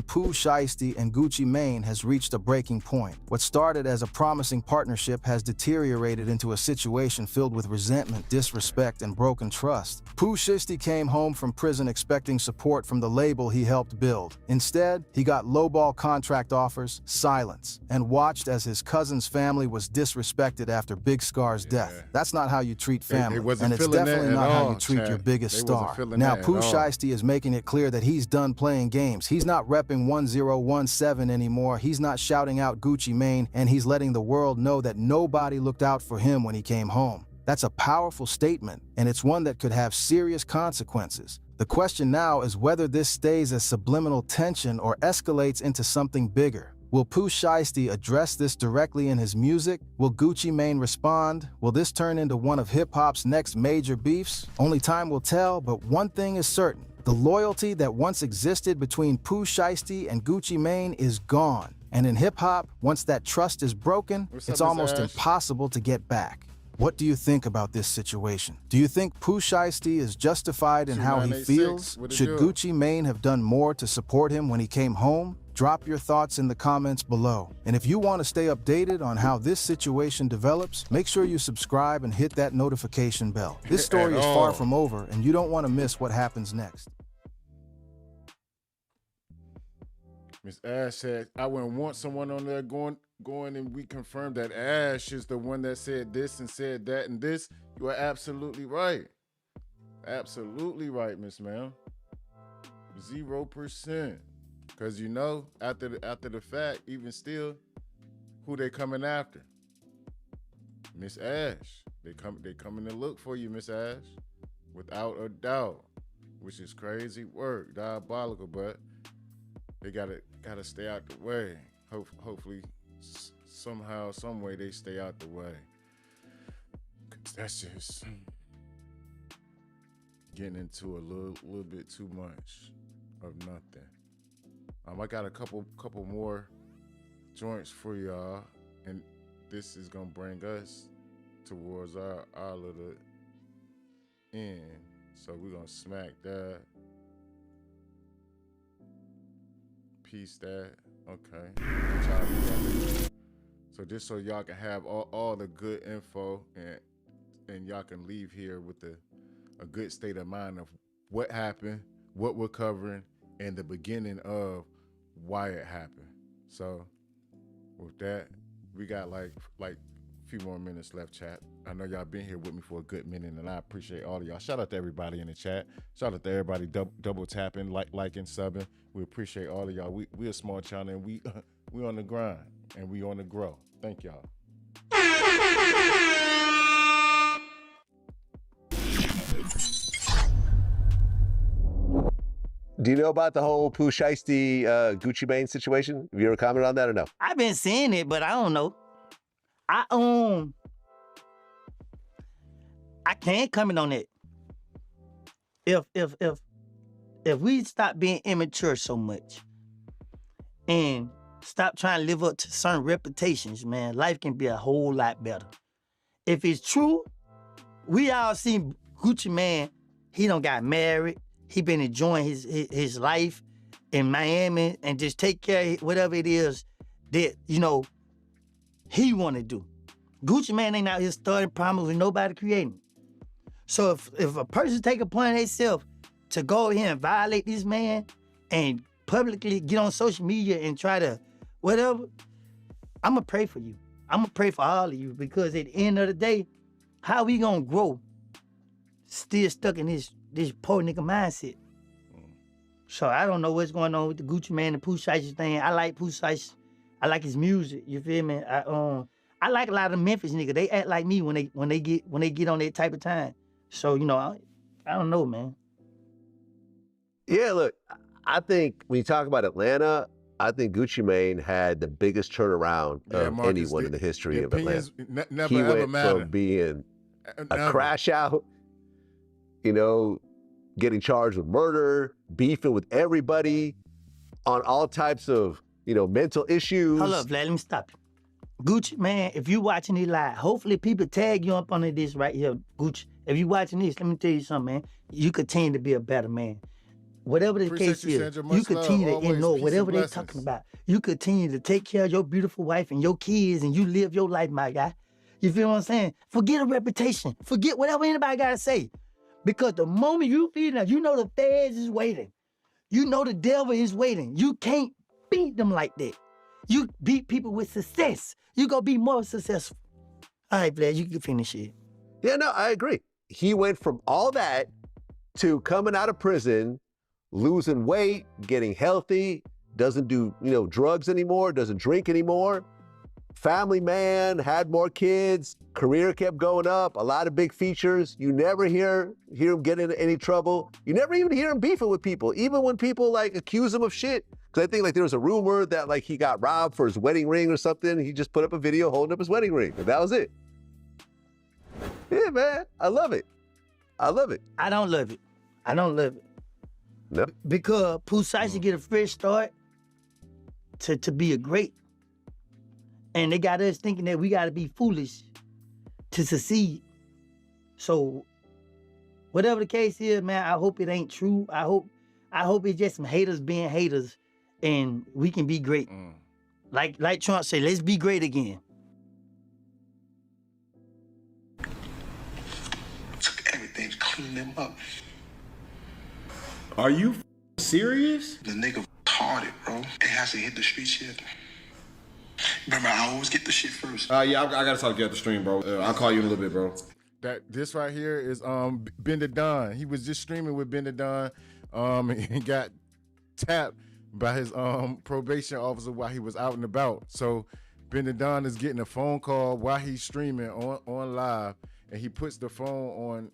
Pooh Shiesty and Gucci Mane has reached a breaking point. What started as a promising partnership has deteriorated into a situation filled with resentment, disrespect, and broken trust. Pooh Shiesty came home from prison expecting support from the label he helped build. Instead, he got lowball contract offers, silence, and watched as his cousin's family was disrespected after Big Scar's death. That's not how you treat family, and it's definitely not how you treat your biggest star. Now, Pooh Shiesty is making it clear that he's done playing games. He's not repping 1017 anymore. He's not shouting out Gucci Mane, and he's letting the world know that nobody looked out for him when he came home. That's a powerful statement, and it's one that could have serious consequences. The question now is whether this stays as subliminal tension or escalates into something bigger. Will Pooh Shiesty address this directly in his music? Will Gucci Mane respond? Will this turn into one of hip-hop's next major beefs? Only time will tell, but one thing is certain. The loyalty that once existed between Pooh Shiesty and Gucci Mane is gone. And in hip-hop, once that trust is broken, it's almost impossible to get back. What do you think about this situation? Do you think Pooh Shiesty is justified in how he feels? Should Gucci Mane have done more to support him when he came home? Drop your thoughts in the comments below. And if you want to stay updated on how this situation develops, make sure you subscribe and hit that notification bell. This story is far from over, and you don't want to miss what happens next. Miss Ash said, I wouldn't want someone on there going and we confirmed that Ash is the one that said this and said that and this. You are absolutely right. Absolutely right, Miss Ma'am. 0%. Because you know, after the fact, even still, who they coming after? Miss Ash. They coming to look for you, Miss Ash. Without a doubt. Which is crazy work, diabolical, but they gotta stay out the way. Hopefully, somehow, some way, they stay out the way. 'Cause that's just getting into a little bit too much of nothing. I got a couple more joints for y'all, and this is gonna bring us towards our little end. So we're gonna smack that. Piece that. Okay. So just so y'all can have all the good info and y'all can leave here with a good state of mind of what happened, what we're covering, and the beginning of why it happened. So with that, we got like a few more minutes left, chat. I know y'all been here with me for a good minute, and I appreciate all of y'all. Shout out to everybody in the chat. Shout out to everybody double tapping, liking, subbing. We appreciate all of y'all. We a small channel, and we on the grind, and we on the grow. Thank y'all. Do you know about the whole Pooh Shiesty Gucci Mane situation? Have you ever commented on that or no? I've been seeing it, but I don't know. I can't comment on it. If we stop being immature so much and stop trying to live up to certain reputations, man, life can be a whole lot better. If it's true, we all seen Gucci Mane, he done got married. He been enjoying his life in Miami and just take care of whatever it is that, you know, he want to do. Gucci Mane ain't out here starting problems with nobody creating. So if a person take upon themselves to go here and violate this man and publicly get on social media and try to whatever, I'm going to pray for you. I'm going to pray for all of you, because at the end of the day, how we going to grow still stuck in this poor nigga mindset? So I don't know what's going on with the Gucci Mane and Pooh Shiesty thing. I like Pooh Shiesty. I like his music. You feel me? I like a lot of Memphis niggas. They act like me when they get on that type of time. So you know, I don't know, man. Yeah, look, I think when you talk about Atlanta, I think Gucci Mane had the biggest turnaround of Marcus, anyone in the history of Atlanta. Never He ever went matter. from being a Never. crash out, you know, getting charged with murder, beefing with everybody on all types of, you know, mental issues. Hold up, Vlad, let me stop you. Gucci, man, if you watching this live, hopefully people tag you up under this right here, Gucci. If you watching this, let me tell you something, man. You continue to be a better man. Whatever the Appreciate case you, is, Sandra. Much you continue love, to always. ignore Peace whatever and they're blessings. talking about. You continue to take care of your beautiful wife and your kids, and you live your life, my guy. You feel what I'm saying? Forget a reputation. Forget whatever anybody got to say. Because the moment you feel that, you know the feds is waiting. You know the devil is waiting. You can't beat them like that. You beat people with success. You gonna be more successful. All right, Vlad, you can finish it. Yeah, no, I agree. He went from all that to coming out of prison, losing weight, getting healthy, doesn't do, you know, drugs anymore, doesn't drink anymore. Family man, had more kids, career kept going up, a lot of big features. You never hear him get into any trouble. You never even hear him beefing with people, even when people like accuse him of shit. Because I think like there was a rumor that like he got robbed for his wedding ring or something. He just put up a video holding up his wedding ring, and that was it. Yeah, man, I love it. I love it. I don't love it. I don't love it. No. Because Pooh Shiesty get a fresh start to be a great. And they got us thinking that we got to be foolish to succeed. So whatever the case is, man, I hope it ain't true. I hope it's just some haters being haters and we can be great. Like Trump said, let's be great again. Took everything to clean them up. Are you serious? The nigga retarded, bro. It has to hit the streets yet. Remember, I always get the shit first. Yeah, I gotta talk to you at the stream, bro. I'll call you in a little bit, bro. This right here is Ben the Don. He was just streaming with Ben the Don, and got tapped by his probation officer while he was out and about. So Ben the Don is getting a phone call while he's streaming on live, and he puts the phone on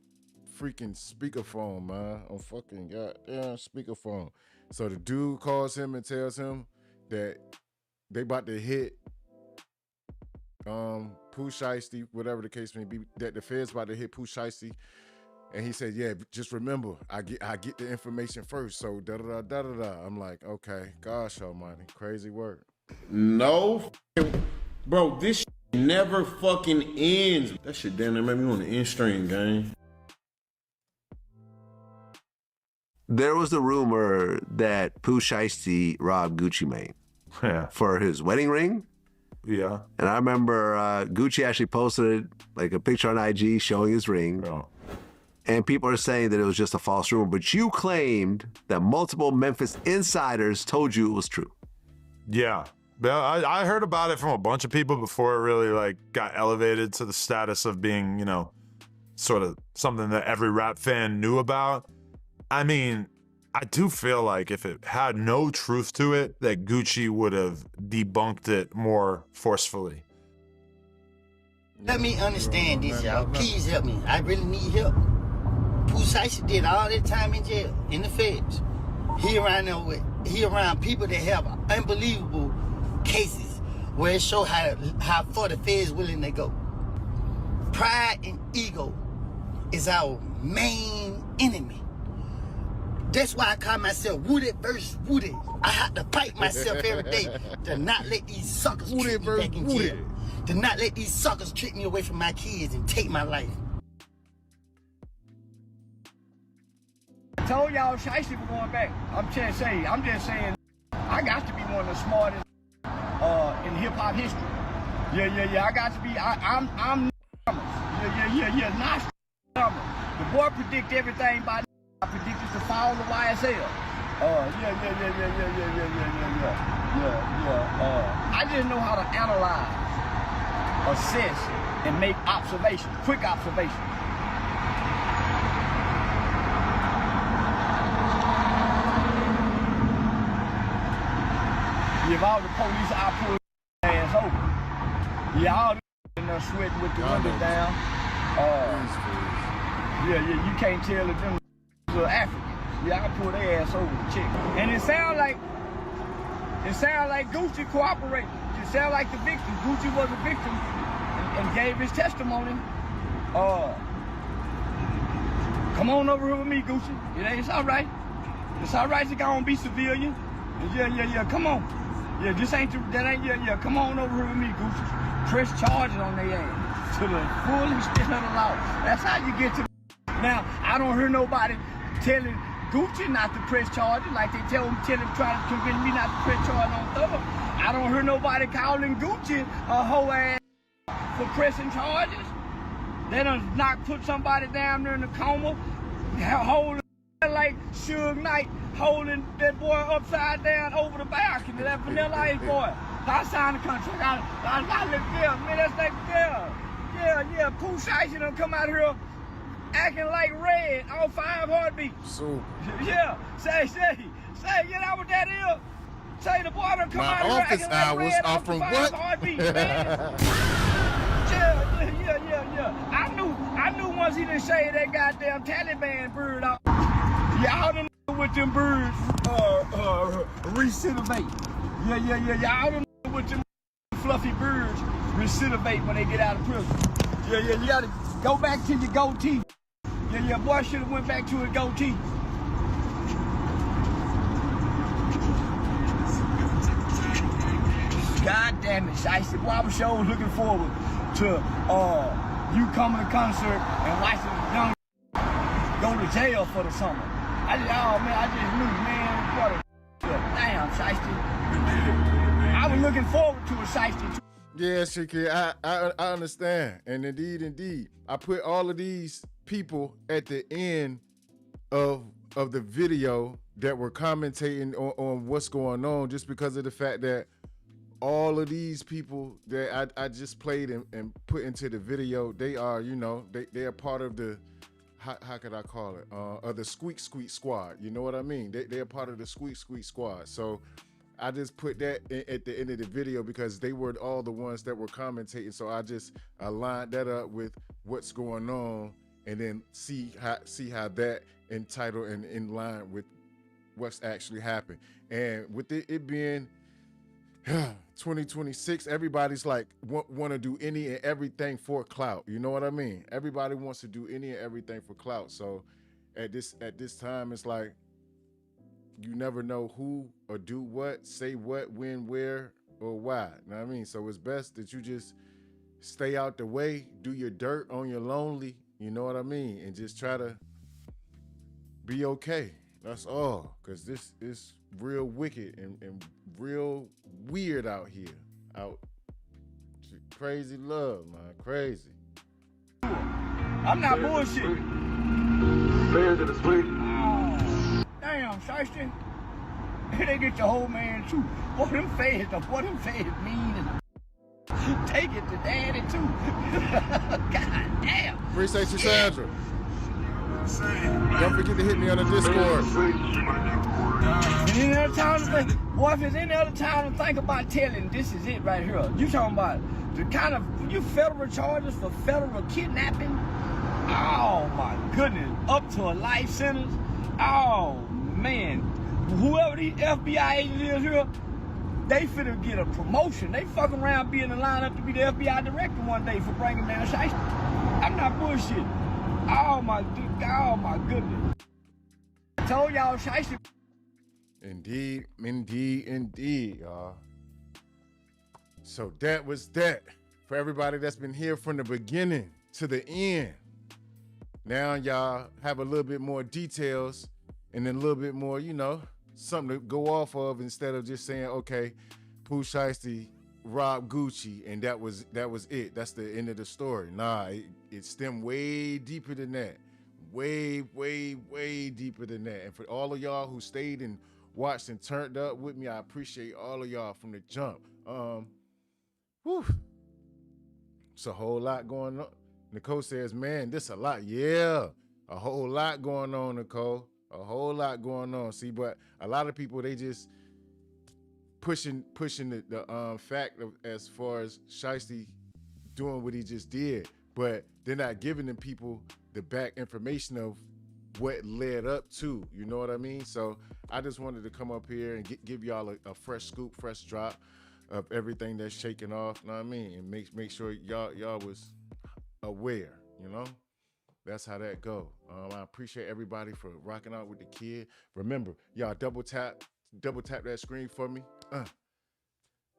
freaking speakerphone, man, on fucking goddamn speakerphone. So the dude calls him and tells him that they about to hit Pooh Shiesty, whatever the case may be, that the feds about to hit Pooh Shiesty. And he said, yeah, just remember, I get the information first. So da-da-da-da-da-da. I'm like, okay, gosh almighty, crazy word. No, bro, this shit never fucking ends. That shit damn near made me want to end stream, gang. There was the rumor that Pooh Shiesty robbed Gucci Mane for his wedding ring. Yeah. And I remember Gucci actually posted like a picture on IG showing his ring. and people are saying that it was just a false rumor, but you claimed that multiple Memphis insiders told you it was true. Yeah. I heard about it from a bunch of people before it really like got elevated to the status of being, you know, sort of something that every rap fan knew about. I mean, I do feel like if it had no truth to it, that Gucci would have debunked it more forcefully. Let me understand this, y'all. Please help me. I really need help. Pooh Shiesty did all that time in jail, in the feds. He around people that have unbelievable cases where it show how far the feds willing to go. Pride and ego is our main enemy. That's why I call myself Wooded versus Wooded. I have to fight myself every day to not let these suckers trick me back in jail. To not let these suckers trick me away from my kids and take my life. I told y'all Shiesty was going back. I'm just saying, I got to be one of the smartest in hip hop history. Yeah. I got to be. I'm not. The boy predict everything by. I predicted the fall of YSL. Yeah. I just know how to analyze, assess, and make observations, quick observations. If all the police, I pull their ass over. Yeah, all the in there sweating with the windows down. Yeah, you can't tell if them are African. Yeah, I pull their ass over the chick. And it sound like Gucci cooperated. It sound like the victim. Gucci was a victim and gave his testimony. Come on over here with me, Gucci. It's all right. It's all right to go and be civilian. Yeah, come on. Yeah, come on over here with me, Gucci. Press charges on their ass to the full extent of the law. That's how you get to. Now, I don't hear nobody telling Gucci not to press charges like they trying to convince me not to press charges on Thug. I don't hear nobody calling Gucci a hoe ass for pressing charges. They done put somebody down there in a coma, holding like Suge Knight, holding that boy upside down over the balcony, that Vanilla Ice boy. I signed the contract. I look good, man, that's like, yeah. Pooh Shiesty done come out here acting like Red on 5 Heartbeats. So yeah, say, you know what that is? Say the boy done come out here acting like Red on 5 Heartbeats, man. Yeah. I knew once he done shaved that goddamn Taliban bird off. Y'all done with them birds recidivate. Yeah. Y'all done with them fluffy birds recidivate when they get out of prison. Yeah, you gotta go back to your goatee. Yeah, boy should have went back to his goatee. God damn it, Shiesty. Boy, I was sure looking forward to you coming to concert and watching young go to jail for the summer. I just knew, man, what a damn Shiesty. I was looking forward to a Shiesty. Yeah, Shiki, I understand. And indeed, I put all of these people at the end of the video that were commentating on what's going on, just because of the fact that all of these people that I just played and put into the video, they are, they are part of the, how could I call it? Of the Squeak Squad. You know what I mean? They're part of the Squeak Squad. So I just put that at the end of the video because they were all the ones that were commentating. So I lined that up with what's going on, and then see how that entitled and in line with what's actually happened. And with it being 2026, everybody's like want to do any and everything for clout. You know what I mean? Everybody wants to do any and everything for clout. So at this time, it's like you never know who or do what, say what, when, where, or why. You know what I mean? So it's best that you just stay out the way, do your dirt on your lonely, you know what I mean? And just try to be okay. That's all. Because this is real wicked and real weird out here. Crazy love, man. Crazy. I'm not bullshitting. Feds in the street. Oh, damn, Shiesty. They get the whole man too. What them feds mean and take it to daddy too. God damn. Appreciate you, Sandra. Don't forget to hit me on the Discord. Any other time to think, boy, if there's any other time to think about telling, this is it right here. You talking about the kind of federal charges for federal kidnapping? Oh my goodness, up to a life sentence. Oh man, whoever these FBI agents is here, they finna get a promotion. They fucking around being in line up to be the FBI director one day for bringing down Shiesty. I'm not bullshitting. Oh my goodness. I told y'all Shiesty. Indeed, y'all. So that was that. For everybody that's been here from the beginning to the end. Now y'all have a little bit more details and then a little bit more, you know, something to go off of instead of just saying, okay, Pooh Shiesty robbed Gucci and that was it. That's the end of the story. Nah, it stemmed way deeper than that. Way deeper than that. And for all of y'all who stayed and watched and turned up with me, I appreciate all of y'all from the jump. Whew. It's a whole lot going on. Nicole says, man, this a lot. Yeah, a whole lot going on, Nicole. A whole lot going on. See, but a lot of people, they just pushing the fact of as far as Shiesty doing what he just did, but they're not giving them people the back information of what led up to, you know what I mean? So I just wanted to come up here and give y'all a fresh scoop, fresh drop of everything that's shaking off, you know what I mean? And make sure y'all was aware, you know? That's how that go. I appreciate everybody for rocking out with the kid. Remember, y'all double tap that screen for me.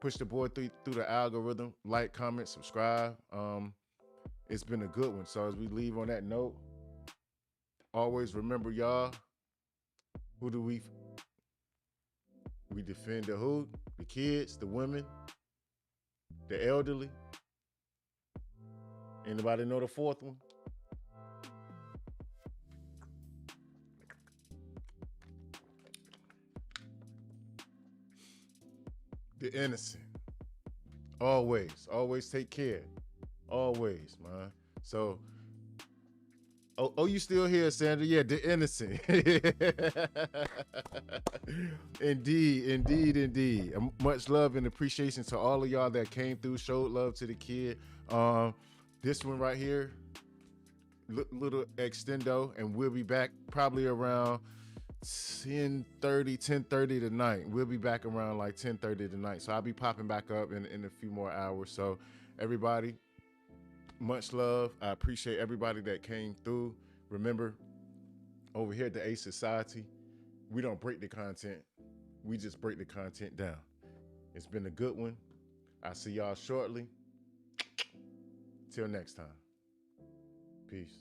Push the boy through the algorithm, like, comment, subscribe. It's been a good one. So as we leave on that note, always remember, y'all, who do we defend? The who? The kids, the women, the elderly. Anybody know the fourth one? The innocent. Always take care. Always, man. So, oh, you still here, Sandra? Yeah, the innocent. Indeed. Much love and appreciation to all of y'all that came through, showed love to the kid. This one right here, little extendo, and we'll be back probably around 10:30 tonight. We'll be back around like 10:30 tonight. So I'll be popping back up in a few more hours. So everybody, much love. I appreciate everybody that came through. Remember, over here at the Ace Society, we don't break the content. We just break the content down. It's been a good one. I'll see y'all shortly. Till next time. Peace.